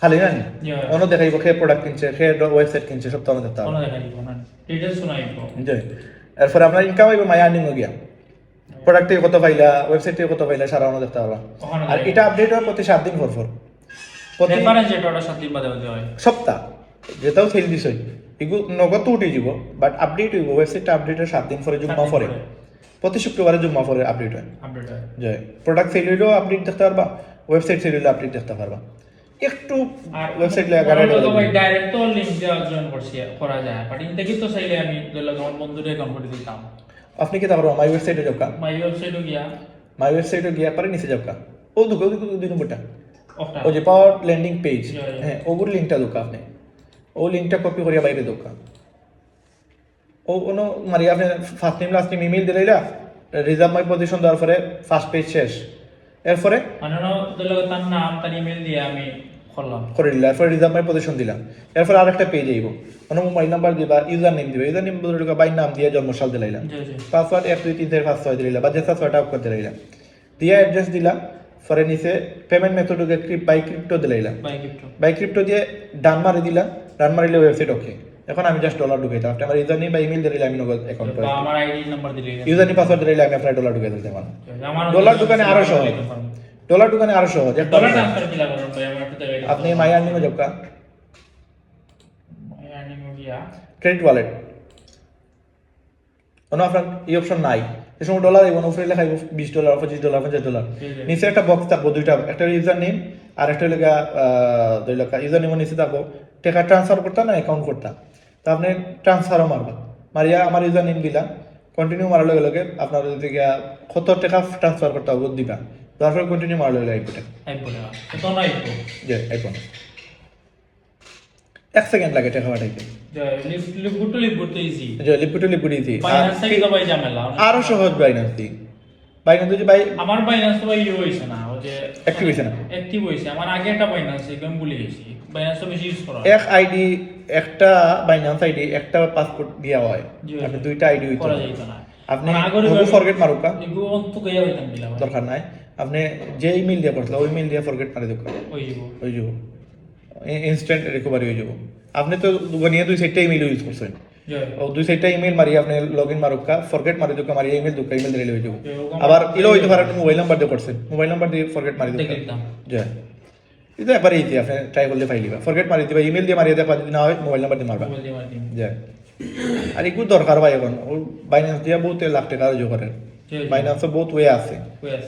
খালি না Yeah. অন্য দেখাইব খে প্রোডাক্ট কিনছে খে ওয়েবসাইট কিনছে সব তো আমরা দেখতে কোনো পারবো দেখা দিব না ডিটেইলস শোনাইবো জি এরপরে আপনার ইনকাম হইব মাই আর্নিং গিয়া প্রোডাক্ট থেকে কত পাইলা ওয়েবসাইট থেকে কত পাইলা সারা অন্য দেখতে পারবা ওখানে আর এটা আপডেট হয় প্রতি 7 দিন পর প্রতি রেফারেন্স যেটা ওটা 7 দিন বাদে বাদে হয় সপ্তাহ যেটাও সেল দিছ এগুলো নগদ তো উঠে যাব বাট আপডেট হইব ওয়েবসাইটটা আপডেটের 7 দিন পরে জুম্মা পরে প্রতি শুক্রবারে জুম্মা পরে আপডেট হয় আপডেট হয় যে প্রোডাক্ট সেল হইলেও আপডেট দেখতে পারবা ওয়েবসাইট সেল হইলেও আপডেট দেখতে পারবা একটু আর ওয়েবসাইট ডাইরেক্ট তো লিংক দেওয়া জয়েন করছি করা যায় বাট ইনতে কি তো চাইলে আমি ধরলাম আমার বন্ধুদের অ্যাকাউন্ট করে দিতাম আপনি কি তারপর মাই ওয়েবসাইটে যাবকা মাই ওয়েবসাইটে গিয়া মাই ওয়েবসাইটে গিয়া পরে নিচে যাবকা ও দুই নম্বরটা ওটা ও যে পাওয়ার ল্যান্ডিং পেজ Yeah, yeah. হ্যাঁ ওগুর লিঙ্কটা দোকা আপনি ও লিঙ্কটা কপি করিয়া বাইরে দোকা ও কোনো মারি আপনি first name last name email দিলাইলা রিজার্ভ মাই পজিশন দেওয়ার পরে ফার্স্ট পেজ শেষ এরপরে মানে ধরলাম তার নাম তার ইমেল দিয়ে আমি করলাম করে দিলাম এরপরে রিজার্ভ মাই পজিশন দিলাম এরপরে আরেকটা পেজ আইব কোনো মোবাইল নাম্বার দিবা ইউজার নেম দিবা ইউজার নেম বলে বাই নাম দিয়ে জন্মসাল দিলাইলাম জি জি পাসওয়ার্ড 1 2 3 4 5 6 দিলাম বা যে পাসওয়ার্ডটা আপ করতে দিলাম দিয়া অ্যাড্রেস দিলাম পরে নিচে পেমেন্ট মেথড বাই ক্রিপ্টো দিলাইলাম বাই ক্রিপ্টো বাই ক্রিপ্টো দিয়ে ডান মারি দিলাম ডান মারিলে ওয়েবসাইট ওকে এখন আমি জাস্ট ডলার ঢুকাইতাম আপনি আমার ইউজার নেম বা ইমেল দিলে আমি নগদ অ্যাকাউন্ট করে বা আমার আইডি নাম্বার দিলে ইউজার নেম পাসওয়ার্ড দিলে আমি আপনার ডলার ঢুকাই দিতে পারবো আমার ডলার দোকানে আরো সহজ ডলার দোকানে আরো সহজ একটা ডলার ট্রান্সফার কি লাগবে ভাই আমার একটু দেখাই আপনি মাই আর্নিংয়ে যাবকা মাই আর্নিং গিয়া ক্রেডিট ওয়ালেট কোনো আপনার এই অপশন নাই এই সময় ডলার এবং উপরে লেখা $20 $25 $50 নিচে একটা বক্স থাকবো দুইটা একটা ইউজার নেম আর একটা লেখা ইউজার নেম নিচে থাকবো টাকা ট্রান্সফার করতাম না অ্যাকাউন্ট করতাম তা আপনি ট্রান্সফারও মারবা মারিয়া আমার ইউজার নেম দিলাম কন্টিনিউ মারার লগে লগে আপনার যদি কত টাকা ট্রান্সফার করতে হবে দিবা তারপরে কন্টিনিউ মারার লগে আইবটা আইবো না তো না আইবো যে আইফোন 1 সেকেন্ড লাগে টাকা পাঠাইতে লিপ তো ইজি যে লিপুটু দিছি বাইনান্স থেকে তো ভাই ঝামেলা আরো সহজ বাইনান্স দি বাইনান্স যদি ভাই আমার বাইনান্স তো ভাই ইয়ে হইছে না ও যে অ্যাক্টিভ হইছে না অ্যাক্টিভ হইছে আমার আগে একটা বাইনান্স একদম ভুলে গেছি বাইনান্স তো বেশি ইউজ করা এক আইডি একটা বাইনান্স আইডি একটা পাসপোর্ট দিয়া হয় জি, আপনি জি। দুইটা আইডি হইতো করা যাইতো না আপনি মানে আগের হবু ফরগেট মারুকা এগুলো অন্ত কইয়া হইতাম দিলা ভাই দরকার নাই আপনি যে ইমেল দিয়া করছিল ওই ইমেল দিয়া ফরগেট মারি দরকার ওই যাব হয়ে যাব ইনস্ট্যান্ট রিকভারি হয়ে যাব আপনি তো দুনিয়া দুই সাইডটা ইমেল ইউজ করছেন জয় ও দুই সাইডটা ইমেল মারি আপনি লগ ইন মারুকা ফরগেট মারি দরকার মারি ইমেল দরকার ইমেল দিলে হয়ে যাব এরকম আবার ইলো হইতে পারে মোবাইল নাম্বার দিয়ে করছেন মোবাইল নাম্বার দিয়ে ফরগেট মারি দেখে দরকার দিতাম জয় এটা একবারে ইজি আপনি ট্রাই করলে পাইলিবা ফরগেট মারি দিবা ইমেল দিয়ে মারিয়ে দেখবা যদি না হয় মোবাইল নাম্বার দিয়ে মারবা মোবাইল দিয়ে মারি দিম। জয় আর এগুলো দরকার ভাই এখন ও বাইন্যান্স দিয়া বহুত লাখ টাকা রুজু করে বাইন্যান্সে বহুত ওয়ে আছে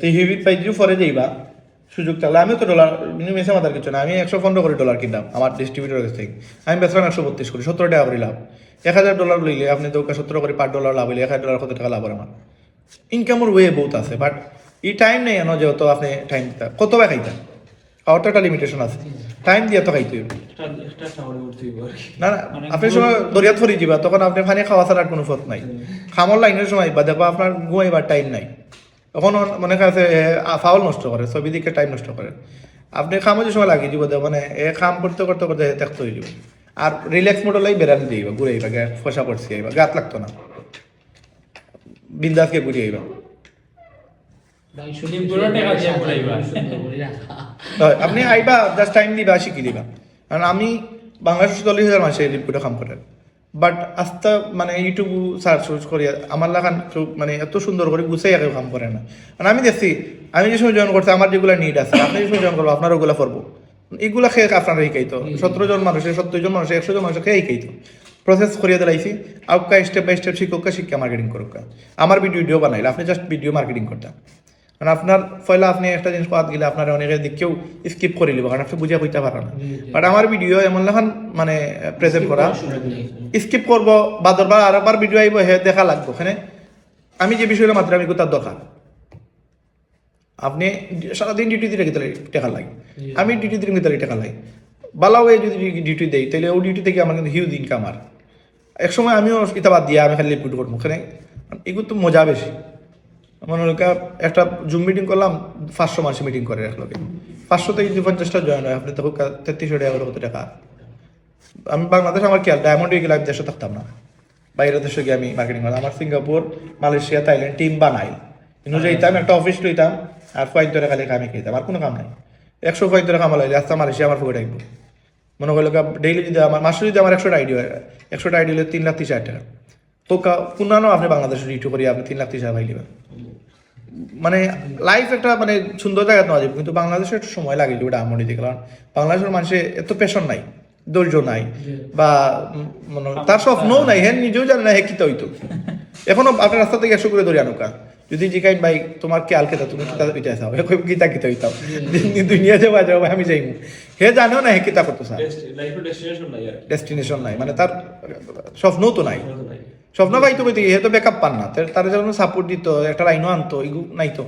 তো হিবিট পাই যে পরে যাইবা সুযোগ থাকলে আমিও তো ডলার মেসে মাথার কিছু না আমি 115 করে ডলার কিনলাম আমার ডিস্ট্রিবিউটরের কাছ থেকে আমি বেচলাম 132 করে 17 টাকা করে লাভ $1000 লইলে আপনি তো 17 করে $5 লাভ হইলে $1000 কত টাকা লাভ হবে আমার ইনকামের ওয়ে বহুত আছে বাট এই টাইম নেই এনো যেহেতু আপনি টাইম দিতা কত ভাই খাইতা খাওয়ার তো একটা লিমিটেশন আছে টাইম দিয়ে তো খাইতে হইবে একটা টাওয়ারে উঠতে হইব আর কি। না না আপনি সময় দরিয়াত ফরি যাবা তখন আপনি পানি খাওয়া ছাড়া আর কোনো পথ নাই খামর লাইনের সময় বা দেখো আপনার ঘুমাইবার টাইম নাই তখন মনে কাছে ফাউল নষ্ট করে ছবি দিকে টাইম নষ্ট করে আপনি খামো যে সময় লাগিয়ে দিব মানে খাম করতে করতে করতে দেখতে হয়ে যাব আর রিল্যাক্স মোডলাই বেড়ানি দিবা ঘুরে আইবা ফসা পড়ছি আইবা গাত লাগতো না বিন্দাসকে ঘুরে আইবা ভাই দিন পুরো টাকা দিয়ে ঘুরাইবা। সুন্দর করে রাখা। হয়, আপনি আইবা জাস্ট টাইম দিবা শিখি দিবা কারণ আমি বাংলাদেশ 40,000 মানুষের রিপোর্টে কাম করে বাট আস্তে মানে ইউটিউব সার্চ করি আমার লাগান কেউ মানে এত সুন্দর করে গুছাই কেউ কাম করে না কারণ আমি দেখছি আমি যে সময় জয়েন করছি আমার যেগুলো নিড আছে আপনি যে সময় জয়েন করবো আপনার ওগুলো করবো এগুলা খেয়ে আপনারা শিখাইতো 17 জন মানুষের 70 জন মানুষের 100 জন মানুষের খেয়ে শিখাইতো প্রসেস করিয়ে দিলাইছি আউকা স্টেপ বাই স্টেপ শিক্ষক শিক্ষা মার্কেটিং করুক আমার ভিডিও বানাইলে আপনি জাস্ট ভিডিও মার্কেটিং করতেন কারণ আপনার পয়লা আপনি একটা জিনিস পাত গেলে আপনার অনেকের দিক কেউ স্কিপ করে নিব কারণ আপনি বুঝে কইতে পারেন না বাট আমার ভিডিও এমন লেখান মানে প্রেজেন্ট করা স্কিপ করবো বা দরবার আরেকবার ভিডিও আইব হে দেখা লাগবে ওখানে আমি যে বিষয়টা মাত্র আমি তার দরকার আপনি সারাদিন ডিউটি দিলে গেলে টাকা লাগে আমি ডিউটি দিলে গেলে টাকা লাগে বালা ওয়ে যদি ডিউটি দেই তাহলে ও ডিউটি থেকে আমার কিন্তু হিউজ ইনকাম আর এক সময় আমিও এটা বাদ দিয়ে আমি খালি রিপোর্ট করবো ওখানে এগুলো তো মজা বেশি মনে হলো একটা জুম মিটিং করলাম 500 মানুষ মিটিং করে রাখলো 500 থেকে যদি 50টা জয়েন হয় আপনি তখন 3300 টাকা কত টাকা আমি বাংলাদেশ আমার খেয়াল ডায়মন্ড গেলে আমি দেশে থাকতাম না বাইরের দেশে গিয়ে আমি মার্কেটিং করলাম আমার সিঙ্গাপুর মালয়েশিয়া থাইল্যান্ড টিম বানাই কিন্তু যাইতাম একটা অফিস লইতাম আর ফাইন ধরে খালি কামে খেতাম আর কোনো কাম নাই 100 ফাইন ধরে কামালাই রাস্তা মালয়েশিয়া আমার ফুটে থাকবো মনে করলো ডেইলি যদি আমার মাসে যদি আমার 100টা আইডি হয় 100টা আইডি হলে 3,30,000 টাকা তো পুনরানো আপনি বাংলাদেশের ইউটিউব করি আপনি 3,30,000 পাই নেবেন মানে লাইফ একটা মানে সুন্দর জায়গা নেওয়া যাবে কিন্তু বাংলাদেশে একটু সময় লাগে ওটা আমনি দেখে কারণ বাংলাদেশের মানুষের এত পেশন নাই ধৈর্য নাই বা মানে তার স্বপ্নও নাই হ্যাঁ নিজেও জানে না হ্যাঁ কিতা হইতো এখনো আপনার রাস্তা থেকে 100 করে ধরে আনুকা যদি জিকাইন ভাই তোমার কে আলকে তুমি কিতা পিঠা চাও গীতা কিতা হইতাম দুনিয়া যাওয়া যাও আমি যাইমু হে জানেও না হে কিতা করতো স্যার লাইফের ডেস্টিনেশন নাই আর কি। ডেস্টিনেশন নাই মানে তার স্বপ্নও তো নাই কোনো নাই। স্বপ্ন পাইতো কই থেকে হে তো ব্যাকআপ পান না তার জন্য সাপোর্ট দিত একটা লাইনও আনতো এগু নাই তো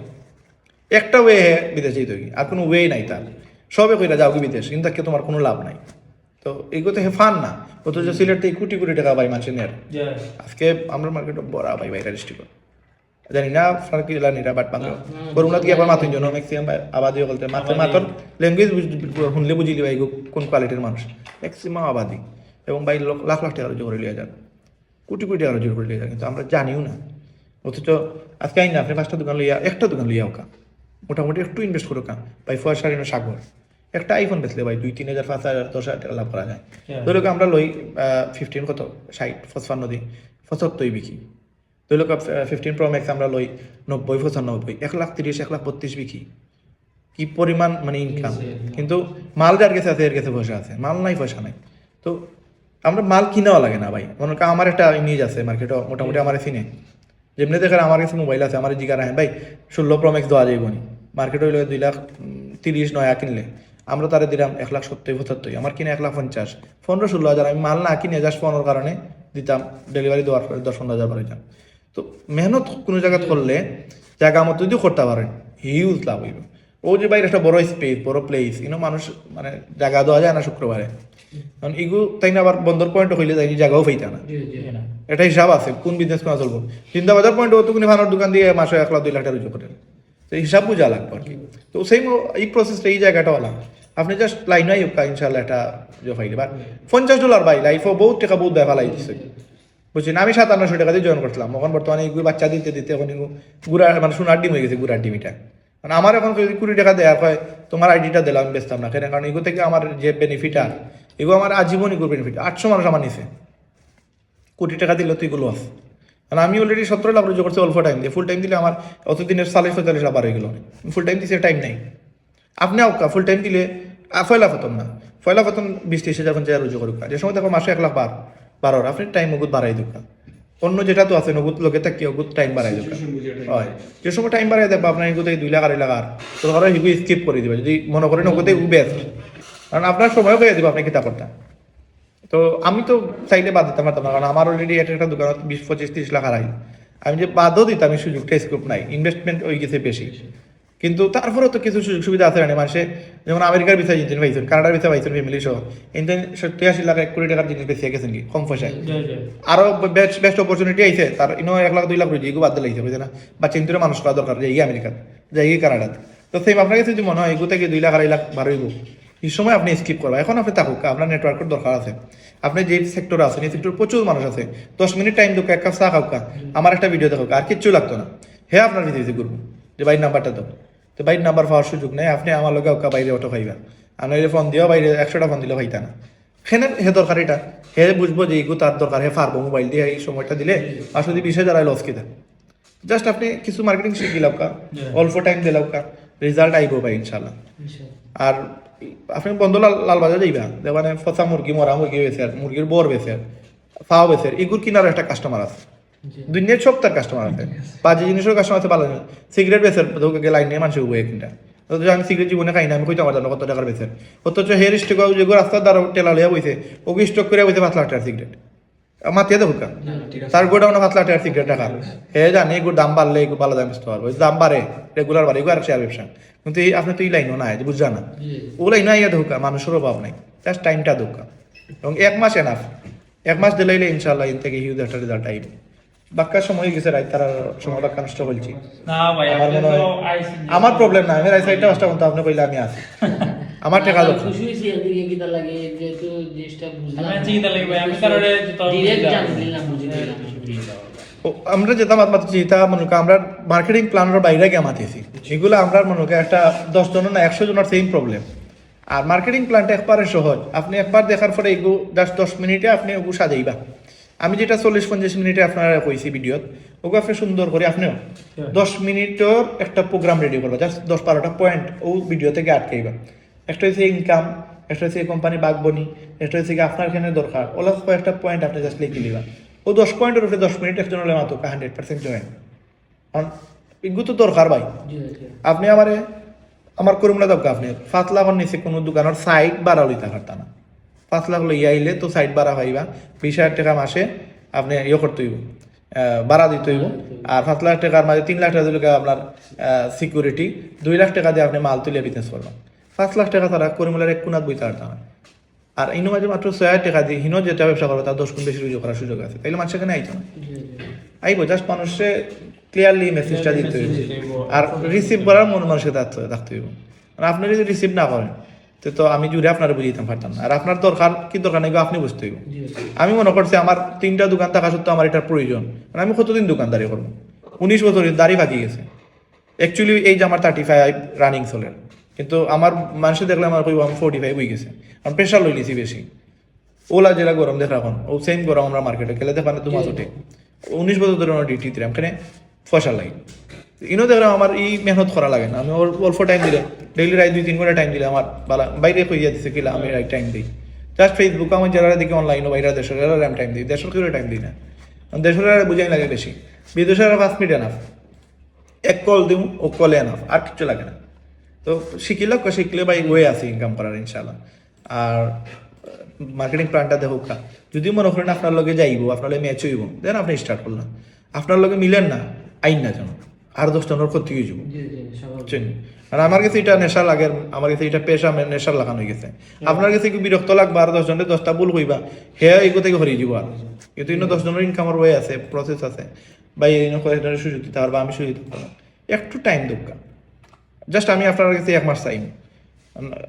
একটা ওয়ে হে বিদেশ যেত আর কোনো ওয়ে নাই তার সবে কইরা যাও কি বিদেশ কিন্তু তাকে তোমার কোনো লাভ নাই তো এগুলো তো হে ফান না অথচ সিলেট থেকে কোটি কোটি টাকা পাই মানুষের নেয়ার আজকে আমরা মার্কেটে বড়া ভাই বাইরে ডিস্ট্রিক্ট জানি না আপনার কি জানি না বাট বাংলা করুণা কি আবার মাতুন জন্য ম্যাক্সিমাম আবাদি বলতে মাত্র মাত্র ল্যাঙ্গুয়েজ শুনলে বুঝিলি ভাই কোন কোয়ালিটির মানুষ ম্যাক্সিমাম আবাদি এবং ভাই লাখ লাখ টাকা রোজগার করে লিয়ে যান কোটি কোটি টাকা রোজগার করে লিয়ে যান কিন্তু আমরা জানিও না অথচ আজকে আইন না আপনি 5টা দোকান লইয়া একটা দোকান লইয়া ওকা মোটামুটি একটু ইনভেস্ট করো কা ভাই 4 সাগর একটা আইফোন বেচলে ভাই 2-3 হাজার 5,000 10,000 টাকা লাভ করা যায় ধরো আমরা লই 15 কত 60 55 দিই 75 বিকি ধরো 15 প্রো ম্যাক্স আমরা লই 90 95 1,30,000 1,32,000 বিকি কি পরিমাণ মানে ইনকাম কিন্তু মাল যার কাছে আছে এর কাছে পয়সা আছে মাল নাই পয়সা নাই তো আমরা মাল কিনাও লাগে না ভাই মনে করেন আমার একটা ইমেজ আছে মার্কেটে মোটামুটি আমার চিনে যেমনি দেখেন আমার কাছে মোবাইল আছে আমার জিজ্ঞাসা রাখেন ভাই 16 প্রো ম্যাক্স দেওয়া যাইব নি মার্কেট হইলে 2,30,000 নয়া কিনলে আমরা তারে দিলাম 1,70,75 আমার কিনে 1,50,000 15-16 হাজার আমি মাল না কিনে জাস্ট 15 কারণে দিতাম ডেলিভারি দেওয়ার পরে 10-15 হাজার পাইতাম তো মেহনত কোনো জায়গা করলে জায়গা মতো যদি করতে পারেন হিউজ লাভ হইব ও যে বাইরে একটা বড় স্পেস বড় প্লেস মানুষ মানে জায়গা দেওয়া যায় না শুক্রবারে কারণ ইগু তাই না আবার বন্দর পয়েন্ট হইলে যাই জায়গাও পাইতা না এটা হিসাব আছে কোন বিজনেস করা চলবো চিন্তাবাজার পয়েন্ট ও তো কোনো ভানোর দোকান দিয়ে মাসে 1,00,000-2 লাখ টাকা রুজু করেন তো হিসাব বুঝা লাগবে আর কি তো সেই এই প্রসেসটা এই জায়গাটা হলাম আপনি জাস্ট লাইন নাই ইনশাল্লাহ এটা যে ফাইলে বা $50 ভাই লাইফও বহুত টাকা বহুত দেখা লাই দিচ্ছে বুঝছেন আমি 5700 টাকা দিয়ে জয়েন করছিলাম এখন বর্তমানে এগুলো বাচ্চা দিতে দিতে এখন গুড়া মানে সোনার ডিম হয়ে গেছে গুড়ার ডিম এটা মানে আমার এখন যদি 20 টাকা দেওয়ার হয় তোমার আইডিটা দিলাম আমি বেচতাম না কেন কারণ এগুলো থেকে আমার যে বেনিফিট আর এগুলো আমার আজীবন এগুলো বেনিফিট 800 মানুষ আমার নিছে কোটি টাকা দিলে তো এগুলো আছে কারণ আমি অলরেডি 17 লাখ রোজগার করছি অল্প টাইম দিয়ে ফুল টাইম দিলে আমার অতদিনের 40-45 লাখ হয়ে গেল ফুল টাইম দিছে টাইম নাই আপনি ফুল টাইম দিলে ফয়লা ফতম না ফয়লা ফতম 20-30 হাজার 50,000 রোজগার করুক যে সময় দেখো মাসে 1,00,000 12 আপনি টাইম ওগুত বাড়াই দোকা অন্য যেটা তো আছে নগুত লোকে থাকি ওগুত টাইম বাড়াই দোকা হয় যে সময় টাইম বাড়াই দেখবা আপনার এগুতে 2 লাখ 2.5 লাখ আর তো ধরো হিগু স্কিপ করে দিবা যদি মনে করেন ওগুতে বেস্ট কারণ আপনার সময় হয়ে দিব আপনি কিতা করতে তো আমি তো চাইলে বাদ দিতে পারতাম না কারণ আমার অলরেডি একটা দোকানত 20-25-30 লাখ হারাই আমি যে বাদও দিতাম আমি সুযোগটা স্কোপ নাই ইনভেস্টমেন্ট হয়ে গেছে বেশি কিন্তু তারপরেও তো কিছু সুযোগ সুবিধা আছে না মানুষে যেমন আমেরিকার ভিসা জিনিস পাইছেন কানাডার ভিসা পাইছেন ফ্যামিলি সহ ইন্ডিয়ান 70-80 লাখ 1 কোটি টাকার জিনিস বেশি গেছেন কি কম পয়সায় আরো বেস্ট অপরচুনিটি আইছে তার ইনো 1 লাখ 2 লাখ রুজি এগুলো বাদ দিলে বুঝে না বা চিন্তিত মানুষ করা দরকার যাই আমেরিকাত যাই কানাডাত তো সেম আপনার কাছে যদি মনে হয় এগু থেকে 2 লাখ 2.5 লাখ বাড়াইব এই সময় আপনি স্কিপ করবেন এখন আপনি থাকুক আপনার নেটওয়ার্কের দরকার আছে আপনি যে সেক্টরে আছেন এই সেক্টর প্রচুর মানুষ আছে 10 মিনিট টাইম দুকা এক কাপ চা খাওকা আমার একটা ভিডিও দেখো আর কিচ্ছু লাগতো না হে আপনার ভিডিও করবো যে ভাই নাম্বারটা দাও তো বাইর নাম্বার পাওয়ার সুযোগ নেই আপনি আমার লগে ওকা বাইরে অটো খাইবা আমি ফোন দিও বাইরে 100টা ফোন দিলে খাইতা না সেখানে হে দরকার এটা হে বুঝবো যে এগু তার দরকার হে পারবো মোবাইল দিয়ে এই সময়টা দিলে আর যদি 20,000 লস কিনা জাস্ট আপনি কিছু মার্কেটিং শিখি লাউকা অল্প টাইম দিলাউকা রেজাল্ট আইব ভাই ইনশাল্লাহ আর আপনি বন্ধ লালবাজার যাইবা মানে ফসা মুরগি মরা মুরগি বেছে আর মুরগির বর বেছে ফাও বেছে এগুর কিনার একটা কাস্টমার আছে দুনিয়ার সব তার কাস্টমার আছে বাজে জিনিসের কাস্টমার আছে ভালো সিগারেট বেচের লাইন নিয়ে মানুষ উঠে কিনটা আমি সিগারেট জীবনে খাই না আমি কইতে আমার জানো কত টাকার বেচের অথচ হেয়ার স্টক যেগুলো রাস্তার দ্বারা টেলা লইয়া বইছে ওকে স্টক করে বইছে 5 লাখ টাকার সিগারেট মাতিয়ে দেবো তার গোডাউনে 5 লাখ টাকার সিগারেট টাকা হে জানি এগুলো দাম বাড়লে এগুলো ভালো দাম বেচতে পারবো দাম বাড়ে রেগুলার বাড়ে এগুলো আর শেয়ার ব্যবসা কিন্তু এই আপনি তো এই লাইনও নাই বুঝা না ও লাইনও আইয়া ধোকা মানুষের অভাব নাই জাস্ট টাইমটা ধোকা এবং 1 মাস এনাফ 1 মাস দিলাইলে ইনশাল্লাহ ইন থেকে হিউজ একটা রেজাল্ট আইব বাক্কা সময় গেছে রাই তার সময় বাক্কা নষ্ট করছি না ভাই আমার আপনি মনে তো হয় আইসি আমার প্রবলেম না আমি রাই সাইডটা আসতে কিন্তু আপনি কইলে আমি আছি আমার টাকা দরকার খুশি হইছি একদিকে কিটা লাগে যেহেতু জিনিসটা বুঝলাম আমি চিন্তা লাগবে ভাই আমি কারণে তো ডিরেক্ট জানলাম বুঝি দিলাম ও, আমরা যেটা মাতি তা মনে করি আমরা মার্কেটিং প্ল্যানের বাইরে গিয়ে মাতিছি এগুলো আমরা মনে করি একটা 10 জন না 100 জনের সেম প্রবলেম আর মার্কেটিং প্ল্যানটা একবারে সহজ আপনি একবার দেখার পরে এগু জাস্ট 10 মিনিটে আপনি ওগু সাজাইবা আমি যেটা 40-50 মিনিটে আপনারা কইছি ভিডিওত ওগু আপনি সুন্দর করে আপনিও 10 মিনিটের একটা প্রোগ্রাম রেডি করবা জাস্ট 10-12টা পয়েন্ট ও ভিডিও থেকে আটকাইবা একটা হচ্ছে ইনকাম একটা হচ্ছে কোম্পানি বাগবনি একটা হচ্ছে কি আপনার এখানে দরকার ওলা কয়েকটা পয়েন্ট আপনি জাস্ট লিখে নিবা ও 10 পয়েন্টের উপরে 10 মিনিট একজন হলে মাত্র 100% জয়েন কারণ এগুলো তো দরকার ভাই আপনি আমার করুমলা দরকার আপনি 5 লাখের নিচে কোনো দোকানের সাইড বাড়া লইতে পারতা না 5 লাখ লইয়া আইলে তো সাইড বাড়া পাইবা 20,000 টাকা মাসে আপনি ইয়ে করতে হইব ভাড়া দিতে হইব আর 5 লাখ টাকার মাঝে 3 লাখ টাকা দিলে আপনার সিকিউরিটি 2 লাখ টাকা দিয়ে আপনি মাল তুলে বিজনেস করবেন 5 লাখ টাকা তারা করিমুলার এক কোনাত বইতে পারতাম না আর ইনো মাঝে মাত্র 6,000 টাকা দিয়ে হিনো যেটা ব্যবসা করবে তার 10 গুণ বেশি রুজি করার সুযোগ আছে তাইলে মানুষ এখানে আইতো না আইব জাস্ট মানুষে ক্লিয়ারলি মেসেজটা দিতে হইব আর রিসিভ করার মন মানুষকে থাকতে হইব আর আপনি যদি রিসিভ না করেন তো আমি জুড়ে আপনার বুঝিতে পারতাম না আর আপনার দরকার কি দরকার নেই আপনি বুঝতে হইব আমি মনে করছি আমার 3টা দোকান থাকা সত্ত্বেও আমার এটার প্রয়োজন মানে আমি কতদিন দোকানদারি করবো 19 বছরের দাড়ি বাকি গেছে অ্যাকচুয়ালি এই যে আমার 35 রানিং চলে কিন্তু আমার মানুষে দেখলে আমার কইব আমি 45 হয়ে গেছে আমি প্রেশার লই লিছি বেশি ওলা যেটা গরম দেখ এখন ও সেম গরম আমরা মার্কেটে খেলে দেখানো 2 মাস উঠে 19 বছর ধরে আমার ডিউটি দিলাম এখানে ফসল লাগে ইনো দেখলাম আমার এই মেহনত করা লাগে না আমি অল্প টাইম দিলে ডেইলি রাত 2-3 ঘন্টা টাইম দিলে আমার বাইরে কইয়া দিচ্ছে কিলা আমি রাইট টাইম দিই জাস্ট ফেসবুক আমার যারা দেখি অনলাইনও বাইরে দেশের আমি টাইম দিই দেশের কেউ টাইম দিই না দেশের বুঝাই লাগে বেশি বিদেশের 5 মিনিট এনাফ এক কল দিও ও কলে এনাফ আর কিছু লাগে না তো শিখলে ভাই ওয়ে আছে ইনকাম করার ইনশাল্লাহ আর মার্কেটিং প্ল্যানটা দেখুক যদি মনে করেন আপনার লগে যাইব আপনার লগে ম্যাচ হইব দেন আপনি স্টার্ট করলাম আপনার লগে মিলেন না আইন না যেন আর 10 জনের ক্ষতি হয়ে যাব বুঝছেন আর আমার কাছে এটা নেশা লাগে আমার কাছে এটা পেশা নেশার লাগানো হয়ে গেছে আপনার কাছে কি বিরক্ত লাগবে আর 10 জনের 10টা ভুল হইবা হে এগো থেকে হরিয়ে যাব আর কিন্তু 10 জনের ইনকামের ওয়ে আছে প্রসেস আছে ভাই এই সুযোগ দিতে পারবা আমি সুযোগ দিতে পারবো একটু টাইম দরকার জাস্ট আমি আপনার কাছে 1 মাস চাই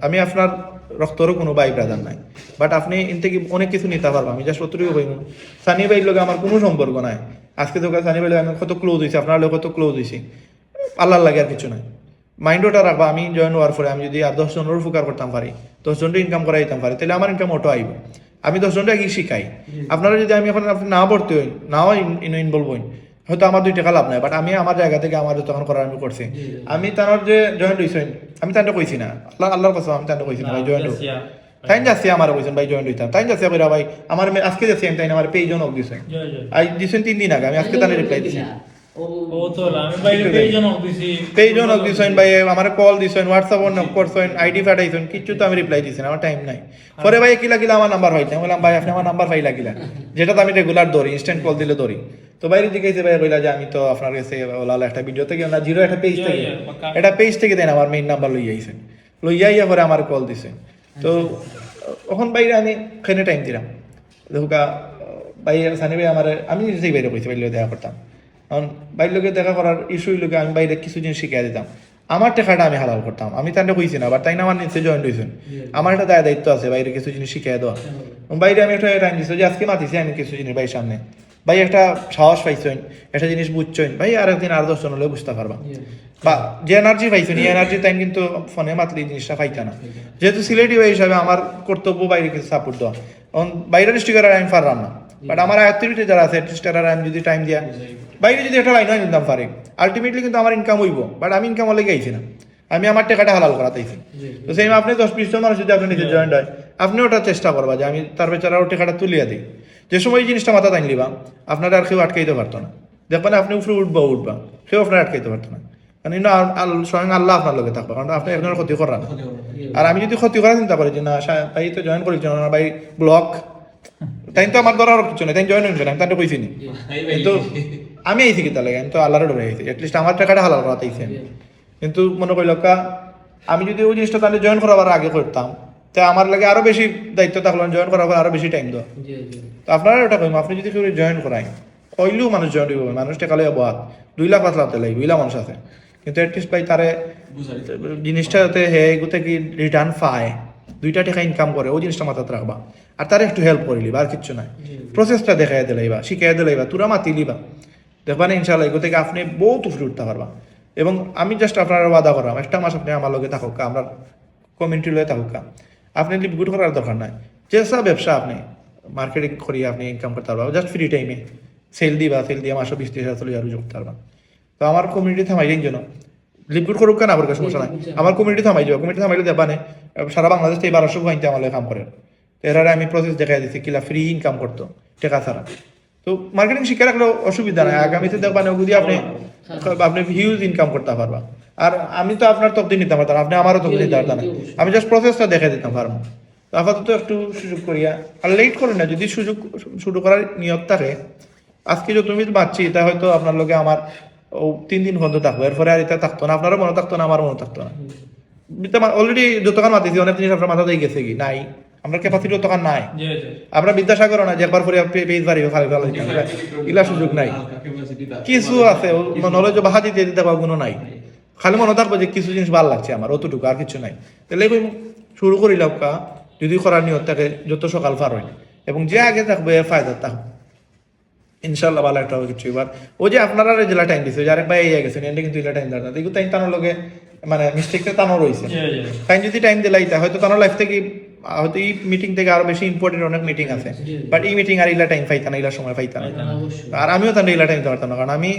আমি আপনার রক্তরও কোনো ভাই ব্রাদার নাই বাট আপনি এন থেকে অনেক কিছু নিতে পারবো আমি জাস্ট অতটুকু হইব সানি ভাইয়ের লোক আমার কোনো সম্পর্ক নাই আজকে তো সানি ভাই আমি কত ক্লোজ হয়েছি আপনার লোক কত ক্লোজ হয়েছি আল্লাহর লাগে আর কিছু নাই মাইন্ডটা রাখবা আমি জয়েন হওয়ার পরে আমি যদি আর 10 জনের উপকার করতাম পারি 10 জনটা ইনকাম করাই দিতাম পারি তাহলে আমার ইনকাম অটো আইব আমি 10 জনটা কি শিখাই আপনারা যদি আমি এখন আপনি না ভর্তি হই নাও ইনভলভ হই হয়তো আমার 2 টাকা লাভ নাই বাট আমি আমার জায়গা থেকে আমার তখন করার আমি করছি আমি তার যে জয়েন্ট হইছেন আমি তান্ডে কইছি না আল্লাহর কসম আমি তান্ডে কইছি না ভাই জয়েন্ট তাই যাচ্ছি আমার বলছেন ভাই জয়েন হইতাম তাই যাচ্ছে কইরা ভাই আমার আজকে যাচ্ছি আমি তাই আমার পেজও নক দিছেন জয় জয় আই দিছেন 3 দিন আগে আমি আজকে তাহলে রিপ্লাই দিছি ও তো আমি বাইরে পেজও নক দিছি পেজও নক দিছেন ভাই আমার কল দিছেন হোয়াটসঅ্যাপ নক করছেন আইডি পাঠাইছেন কিছু তো আমি রিপ্লাই দিছি না আমার টাইম নাই পরে ভাই কি লাগিলা আমার নাম্বার পাইতে আমি বললাম ভাই আপনি আমার নাম্বার পাই লাগিলা যেটা তো আমি রেগুলার ধরি ইনস্ট্যান্ট কল দিলে ধরি তো বাইরে জিজ্ঞাসা ভাই কইলা যে আমি তো আপনার কাছে ওলালা একটা ভিডিও থেকে না জিরো একটা পেজ থেকে এটা পেজ থেকে দেন আমার মেইন নাম্বার লইয়া আইছেন লইয়া ইয়া পরে আমার কল দিছে তো তখন বাইরে আমি খেনে টাইম দিলাম দেখুকা বাইরে সানি ভাই আমার আমি নিজেই বাইরে কইছি বাইরে দেখা করতাম কারণ বাইরের লোকে দেখা করার ইস্যুই লোকে আমি বাইরে কিছু জিনিস শিখিয়ে দিতাম আমার টাকাটা আমি হালাল করতাম আমি তাই কইছি না বাট তাই না আমার নিচে জয়েন হয়েছেন আমার একটা দায়িত্ব আছে বাইরে কিছু জিনিস শিখিয়ে দেওয়া বাইরে আমি একটা টাইম দিচ্ছি যে আজকে মাতিছি আমি কিছু জিনিস ভাই সামনে ভাই একটা সাহস পাইছেন একটা জিনিস বুঝছেন ভাই আর একদিন আর 10 জন হলে বুঝতে পারবা বা যে এনার্জি পাইছেন এই এনার্জি টাইম কিন্তু ফোনে মাতলি জিনিসটা পাইতা না যেহেতু সিলেটি ভাই হিসাবে আমার কর্তব্য বাইরে কিছু সাপোর্ট দেওয়া কারণ বাইরের ডিস্ট্রিক্টের আমি পারলাম না বাট আমার আয়ত্তরিতে যারা আছে ডিস্ট্রিক্টের আমি যদি টাইম দিয়া বাইরে যদি একটা লাইন হয় নিতাম পারে আলটিমেটলি কিন্তু আমার ইনকাম হইব বাট আমি ইনকাম হলে গেছি না আমি আমার টাকাটা হালাল করাতেছি তো সেই আপনি 10-20 জন মানুষ যদি আপনি নিজে জয়েন্ট হয় আপনিও ওটা চেষ্টা করবা যে আমি তার বেচারাও টাকাটা তুলিয়া দিই যে সময় এই জিনিসটা মাথা টাইন লিবা আপনারা আর কেউ আটকাইতে পারতো না দেখবেন আপনি উপরে উঠবা কেউ আপনার আটকাইতে পারতো না কারণ স্বয়ং আল্লাহ আপনার লগে থাকবে কারণ আপনি একজনের ক্ষতি করান না আর আমি যদি ক্ষতি করার চিন্তা করি যে না ভাই তো জয়েন করেছি না ভাই ব্লক তাই তো আমার ধরার কিছু নেই তাই জয়েন হয়েছে আমি তাই কইছি নি কিন্তু আমি আইছি কি তাহলে আমি তো আল্লাহর ডরে আইছি এটলিস্ট আমার টাকাটা হালাল করাতেইছি আমি কিন্তু মনে করি লোকা আমি যদি ওই জিনিসটা তাহলে জয়েন করাবার আগে করতাম তা আমার লাগে আরো বেশি দায়িত্ব থাকলো জয়েন করার পর আরো বেশি টাইম দেওয়া তো আপনারা ওটা কইম আপনি যদি কেউ জয়েন করাই কইলেও মানুষ জয়েন দিব মানুষ টাকালে বাদ 2 লাখ 5 লাখ লাগবে বুঝলা মানুষ আছে কিন্তু এটলিস্ট ভাই তারে জিনিসটাতে হে এগুতে কি রিটার্ন পায় 2টা টাকা ইনকাম করে ওই জিনিসটা মাথাতে রাখবা আর তারা একটু হেল্প করে লিবা আর কিচ্ছু নাই প্রসেসটা দেখাই দিলাইবা শিখাই দিলাইবা তোরা মাতি লিবা দেখবা না ইনশাল্লাহ এগো থেকে আপনি বহুত উপরে উঠতে পারবা এবং আমি জাস্ট আপনার ওয়াদা করাম একটা মাস আপনি আমার লগে থাকুক আমরা কমিউনিটি লয়ে থাকুক আপনি লিপগুড করার দরকার নাই যেসা ব্যবসা আপনি মার্কেটিং করিয়ে আপনি ইনকাম করতে পারবা জাস্ট ফ্রি টাইমে সেল দিয়ে মাসে 20-30 চলে আর যোগ পারবা তো আমার কমিউনিটি থামাইলেন যেন লিপগুড করুক কেন আমার সমস্যা নাই আমার কমিউনিটি থামাই যাবো কমিউনিটি থামাইলে দেবা না সারা বাংলাদেশ থেকে 1200 ভাইতে আমার কাম করে এরা আমি প্রসেস দেখাই দিচ্ছি কিলা ফ্রি ইনকাম করতো টাকা ছাড়া তো মার্কেটিং শিখে রাখলে অসুবিধা নাই আগামীতে দেখবেন ওগুলি আপনি হিউজ ইনকাম করতে পারবা আর আমি তো আপনার তকদি নিতে পারতাম আপনি আমারও তকদি নিতে পারতাম না আমি জাস্ট প্রসেসটা দেখে দিতাম পারবো তো আপাতত একটু সুযোগ করিয়া আর লেট করেন না যদি সুযোগ শুরু করার নিয়ত থাকে আজকে যে তুমি বাচ্চি এটা হয়তো আপনার লগে আমার 3 দিন বন্ধ থাকবো এরপরে আর এটা থাকতো না আপনারও মনে থাকতো না আমারও মনে থাকতো না অলরেডি যতক্ষণ মাতিছি অনেক জিনিস আপনার মাথা দিয়ে গেছে কি নাই আমরা ক্যাপাসিটি তখন নাই আমরা বিদ্যাসাগর না যে একবার পরে পেজ বাড়িবে এগুলা সুযোগ নাই কিছু আছে নলেজ বাহা দিতে দিতে পারবো কোনো নাই খালি মনে থাকবো যে কিছু জিনিস ভালো লাগছে আমার অতটুকু আর কিছু নাই তাহলে শুরু করি লাউকা যদি করার নিয়ত থাকে যত সকাল পার হয় এবং যে আগে থাকবে এর ফায়দা থাকবে ইনশাল্লাহ ভালো একটা হবে কিছু এবার ওই যে আপনারা জেলা টাইম দিচ্ছে যে আরেক ভাই এই গেছেন এনে কিন্তু এলা টাইম দেয় না এগুলো তাই তানোর লগে মানে মিস্টেকটা তানো রয়েছে তাই যদি টাইম দিলাই হয়তো তানোর লাইফ থেকে হয়তো এই মিটিং থেকে আরো বেশি ইম্পর্টেন্ট অনেক মিটিং আছে বাট এই মিটিং আর ইলা টাইম পাইতা না ইলা সময় পাইতা না আর আমিও তাহলে ইলা টাইম দিতে পারতাম না কারণ আমি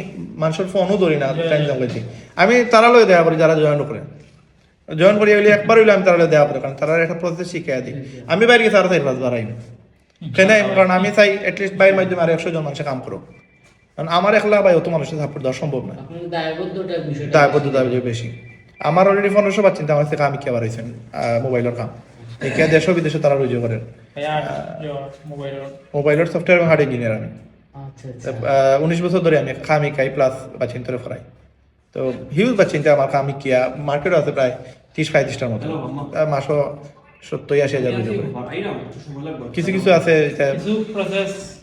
মানুষের ফোনও ধরি না টাইম দিতে আমি তারা লয়ে দেওয়া করি যারা জয়েন করি হইলে একবার হইলে আমি তারা লয়ে দেওয়া করি কারণ তারা একটা প্রসেস শিখিয়ে দিই আমি বাইরে গেছি আরো 4-5 বার আইনি কেন কারণ আমি চাই এটলিস্ট বাইরের মাধ্যমে আর 100 জন মানুষের কাম করুক কারণ আমার একলা ভাই অত মানুষের সাপোর্ট দেওয়া সম্ভব না দায়বদ্ধতা বেশি আমার অলরেডি 1500 বার চিন্তা আমার থেকে আমি কি আবার হয়েছেন মোবাইলের কাম একে দেশ বিদেশে তারা রুজু করেন মোবাইলের সফটওয়্যার এবং হার্ড ইঞ্জিনিয়ার আমি 19 বছর ধরে আমি খামি খাই প্লাস বাচিন্তরে ফরাই তো হিউজ বাচিন্তা আমার খামি কিয়া মার্কেটও আছে প্রায় 30-35টার মতো মাসও 70-80 হাজার রুজু করে কিছু কিছু আছে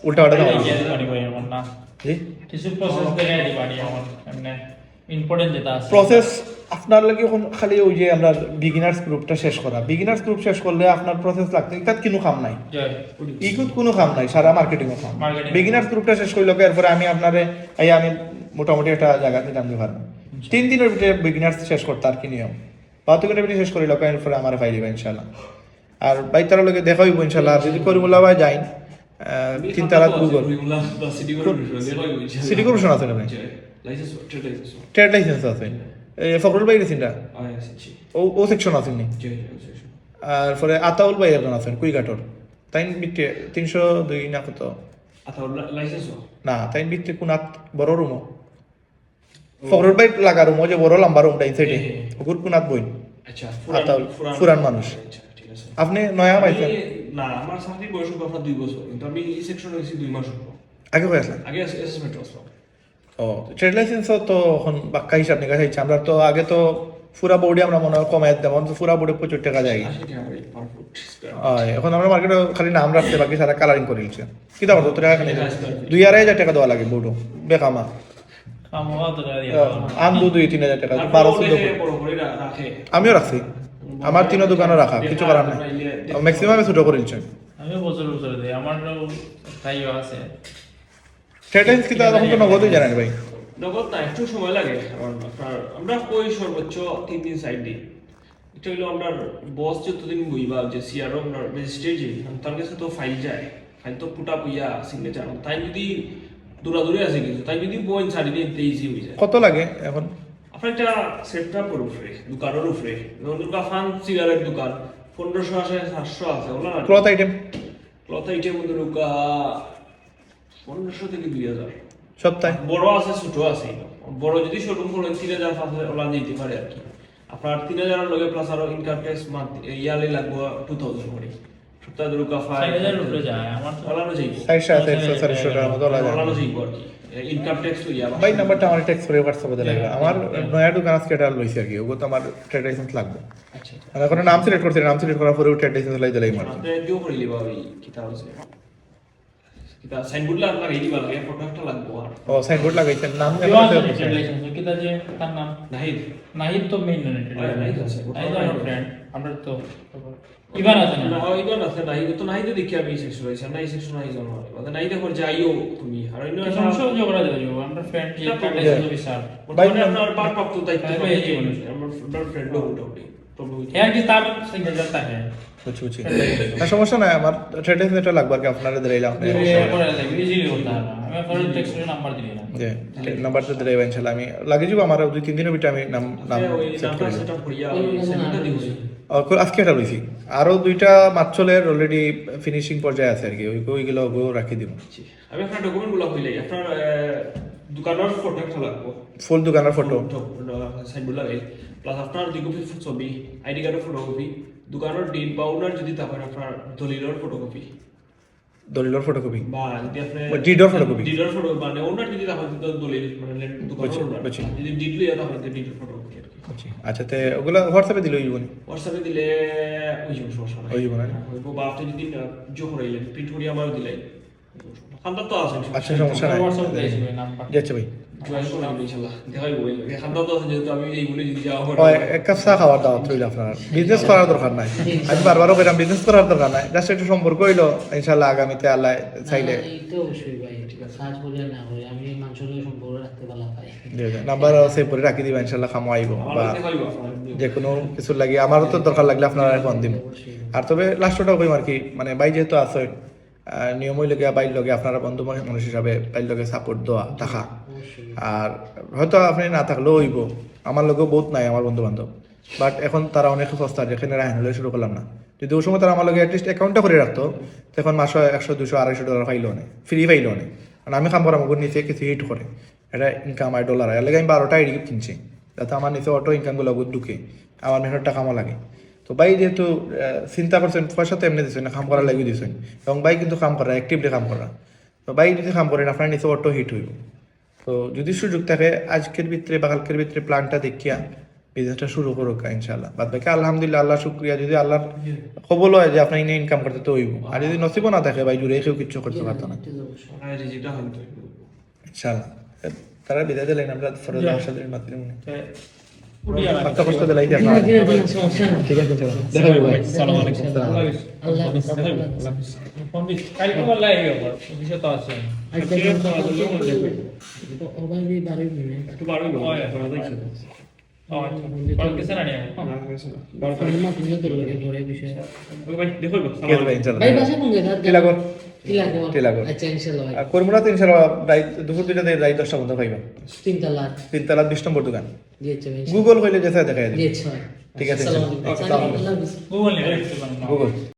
উল্টা পাল্টা প্রসেস আপনার লাগে এখন খালি ওই যে আমরা বিগিনার্স গ্রুপটা শেষ করা বিগিনার্স গ্রুপ শেষ করলে আপনার প্রসেস লাগতে তার কোনো কাম নাই ইকুত কোনো কাম নাই সারা মার্কেটিং কাম বিগিনার্স গ্রুপটা শেষ করলে এরপরে আমি আপনারে আমি মোটামুটি একটা জায়গা নিতাম পারবো 3 দিনের ভিতরে বিগিনার্স শেষ করতে আর কি নিয়ম 5 দিনের ভিতরে শেষ করি লোক এরপরে আমার ফাইল দিবা ইনশাল্লাহ আর বাইতার লগে দেখা হইব ইনশাল্লাহ আর যদি করিমুল্লাহ ভাই যাই চিন্তারা গুগল সিটি কর্পোরেশন আছে না ভাই ট্রেড লাইসেন্স আছে ফখরুল ভাই গেছেন না ও সেকশন আছে নি আর পরে আতাউল ভাই একজন আছেন কুইঘাটর, তাই বিটে 302 না কত আচ্ছা লাইসেন্স না, তাই বিটে কোনাত বড় রুমও ফখরুল ভাই লাগা রুমও যে বড় লম্বা রুমটা এই সাইডে ওগুর কোনাত বই। আচ্ছা আতাউল ফুরান মানুষ। আচ্ছা ঠিক আছে। আপনি নয়া পাইছেন না আমার চাকরির বয়স হলো আপনার 2 বছর, কিন্তু আমি এই সেকশনে হয়েছি 2 মাস হলো। আগে হয়ে আসলেন? আগে অ্যাসেসমেন্ট আসলাম। ও ট্রেড লাইসেন্সও তো এখন বাক্কা হিসাব নিকাশ হচ্ছে। আমরা তো আগে তো পুরা বোর্ডে আমরা মনে হয় কমাই যেমন পুরা বোর্ডে 75 টাকা যায়। 80 টাকা করে পার ফুট স্কয়ার। এখন আমরা মার্কেটে খালি নাম রাখতে বাকি সারা কালারিং করে দিচ্ছে। কি দাম কত টাকা খালি 2-2.5 টাকা দেওয়া লাগে বোর্ডও বেকামা। খামোয়া তো দিয়ে আম 2-3 টাকা তারপর 1200 ওদের বড় করে রাখে। আমিও রাখছি, আমার 3 দোকানও রাখা, কিছু করার নাই, ম্যাক্সিমাম ছোট করে দিচ্ছে। আমি বছর বছর দিই, আমারও তাইও আছে। ট্রেড লাইসেন্স কি তার এখন তো নগদই জানেন ভাই? নগদ না, একটু সময় লাগে। কারণ আপনার আমরা কই সর্বোচ্চ 3 দিন সাইড দিই। এটা হলো আমরা বস যতদিন বইবা যে সিআরও আমরা রেজিস্ট্রেট যে তার কাছে তো ফাইল যায়, ফাইল তো পুটা পুইয়া সিগনেচার তাই যদি দূরাদূরে আছে কিছু তাই যদি বইন ছাড়ি দিন ইজি হয়ে যায়। কত লাগে এখন? আপনার একটা সেটআপ করে উপরে দোকানের উপরে দুর্গা ফান সিগারেট দোকান 1500 আছে 700 আছে ওলা না cloth item cloth item Durga 1500 থেকে 2000 সপ্তাহে বড় আছে ছোট আছে। বড় যদি শোরুম খোলেন 3000 5000 ওলা যেতে পারে আর কি। আপনার 3000 এর লগে প্লাস আরো ইনকাম ট্যাক্স মান্থ ইয়ারলি লাগবে 2000 করে। সপ্তাহে দুর্গা 4000 এর উপরে যায় আমার তো। ওলানো যাইব 400-400 টাকার মতো লাগে। ওলানো যাইব আর কি। ইনকাম ট্যাক্স তো ইয়া ভাই নাম্বারটা আমার টেক্সট করে হোয়াটসঅ্যাপে দিলে লাগবে। আমার নয়া দোকান আজকে এটা লইছি আর কি, ওগো তো আমার ট্রেড লাইসেন্স লাগবে। আচ্ছা আমি এখন নাম সিলেক্ট করছি, নাম সিলেক্ট করার পরে ট্রেড লাইসেন্স লাই দিলাই মার। আপনি দিও করে লিবা ওই কিতা আছে কিতা সাইনবোর্ড লাগা এই দিবা লাগে ফটো একটা লাগবে আর ও সাইনবোর্ড লাগাইছেন, নাম কেউ আছে ট্রেড লাইসেন্স কিতা যে তার নাম নাহিদ নাহিদ তো মেইন না ট্রেড নাহিদ লাইসেন্স আছে। নাহিদ আমার ফ্রেন্ড আমরা তো ইভান আছে না না ইগন আছে নাহিদ তো নাহিদ দেখি আমি সেকশন হইছে না এই সেকশন নাই জানো মানে নাহিদ এখন যাইও তুমি আর অন্য কি সমস্যা হয়ে করা যাবে আমরা ফ্রেন্ড যে ট্রেড লাইসেন্স অফিসার বর্তমানে আপনার পার প্রাপ্ত দায়িত্ব হ্যাঁ, পাবে এই যে জীবনে। আমার ফ্রেন্ড মোটামুটি প্রবলেম হ্যাঁ কি তার সিগনেচার থাকে বুঝছি বুঝছি। না সমস্যা নাই, আমার ট্রেড লাইসেন্স এটা লাগবে আর কি, আপনারা দিলাইলাম আপনি করে দেবে ইজিলি করতে হবে আমি আপনার টেক্সটের নাম্বার দিই না যে নাম্বারটা দিলাইবা ইনশাআল্লাহ। আমি লাগিয়ে যাব আমার 2-3 দিনের ভিতরে আমি নাম ওই সেট নামটা করে দেব। সেটআপ করিয়া ওই সেটটা দিবি। আজকে এটা লইছি, আরো 2টা মাছলের অলরেডি ফিনিশিং পর্যায়ে আছে আর কি, ওইগুলো রাখি দিব। আমি আপনার ডকুমেন্টগুলো কইলাই আপনার দোকানের ফটো একটা লাগবে ফুল দোকানের ফটো, সাইনবোর্ড লাগাই প্লাস আপনার 2 কপি ছবি আইডি কার্ডের ফটোকপি দোকানের ডিল বা ওনার যদি তখন আপনার দলিলের ফটোকপি দলিলের ফটোকপি বা যদি আপনি ডিডর ফটোকপি। ডিডর ফটো মানে ওনার যদি তখন দলিল মানে দোকানের ওনার বুঝছি। যদি ডিড লইয়া তখন ডিডের ফটোকপি আর কি আচ্ছা তে ওগুলা হোয়াটসঅ্যাপে দিলে হইব নি? হোয়াটসঅ্যাপে দিলে ওই যে সমস্যা নাই ওই জীবনে হইব বা আপনি যদি জো করাইলেন প্রিন্ট করিয়া আমারও দিলেন খান্দা তো আছে আচ্ছা সমস্যা নাই, হোয়াটসঅ্যাপ দিয়েছি নাম্বার যাচ্ছে ভাই। ইনশাআল্লাহ দেখাই বই খান্দা তো আছে যেহেতু আমি এইগুলো যদি যাওয়া হয় ওই এক কাপ চা খাওয়ার দাওয়াত রইল আপনার। বিজনেস করার দরকার নাই, আমি বারবারও কইলাম বিজনেস করার দরকার নাই, জাস্ট একটু সম্পর্ক হইলো ইনশাআল্লাহ আগামীতে আল্লাহ চাইলে এইটা অবশ্যই ভাই কাজ করে না করে আমি মানুষের সম্পর্ক রাখতে ভালো পাই। নাম্বার সেভ করে রাখি দিবা ইনশাআল্লাহ, খামো আইব বা আমার দেখাইব আপনার যে কোনো কিছু লাগে আমারও তো দরকার লাগলে আপনারা ফোন দিন। আর তবে লাস্টটাও কইম আর কি, মানে ভাই যেহেতু আছে নিয়ম হইলে গিয়া বাইর লগে আপনারা বন্ধু মানুষ হিসাবে বাইর লগে সাপোর্ট দেওয়া থাকা। আর হয়তো আপনি না থাকলেও হইব, আমার লগেও বহুত নাই আমার বন্ধু বান্ধব, বাট এখন তারা অনেক সস্তা যেখানে রাহেন হলে শুরু করলাম না। যদি ওই সময় তারা আমার লগে অ্যাটলিস্ট অ্যাকাউন্টটা করে রাখতো তখন মাসে 100 200 250 ডলার পাইলো না, ফ্রি পাইলো না। কারণ আমি কাম করা আমার নিচে কিছু হিট করে এটা ইনকাম হয় ডলার, এর লাগে আমি 12টা আইডি কিনছি যাতে আমার নিচে অটো ইনকামগুলো ঢুকে আমার মেহনত টাকামও লাগে। তো ভাই যেহেতু চিন্তা করছেন পয়সা তো এমনি দিচ্ছেন না, কাম করার লাগিয়ে দিচ্ছেন, এবং ভাই কিন্তু কাম করা অ্যাক্টিভলি কাম করা। তো ভাই যদি কাম করেন আপনার নিচে অটো হিট হইব। তো যদি সুযোগ থাকে আজকের ভিতরে বা কালকের ভিতরে প্ল্যানটা দেখিয়া বিজনেসটা শুরু করুক ইনশাআল্লাহ। বাদ বাকি আলহামদুলিল্লাহ আল্লাহ শুক্রিয়া, যদি আল্লাহর কবল হয় যে আপনার ইনে ইনকাম করতে তো হইব, আর যদি নসিবও না থাকে ভাই জুড়ে কেউ কিচ্ছু করতে পারতো না যেটা হয়তো ইনশাআল্লাহ। তারা বিদায় দিলেন, আমরা ফরজ সাথে মাত্র মনে উড়িয়া কষ্ট কষ্ট দিলাই দিয়ে আপনারা ঠিক আছে দেখা হবে ভাই। আসসালামু আলাইকুম আল্লাহ ফোন দিস কালকে বললা এই ব্যাপার অফিসে তো আছে ওভাবে বাড়ি নিয়ে একটু বাড়াই বলো কালকে স্যার আনি বাড়ি মা তুমি তো লাগে ঘরে বিষয় ভাই দেখো কে ভাই ইনশাআল্লাহ ভাই বাসা কোন জায়গা কি লাগো টিলাগড় টিলাগড়। আচ্ছা ইনশাআল্লাহ ভাই আর কর্মরা 3 সাল রাত দুপুর 2টা থেকে রাত 10টা পর্যন্ত পাইবা তিনতলা 3 তলা 20 নম্বর দোকান দিয়েছে ভাই গুগল কইলে যেটা দেখা যায় দিয়েছে ভাই ঠিক আছে, আসসালামু আলাইকুম আসসালামু আলাইকুম। আল্লাহ হাফেজ। গুগল নিয়ে গুগল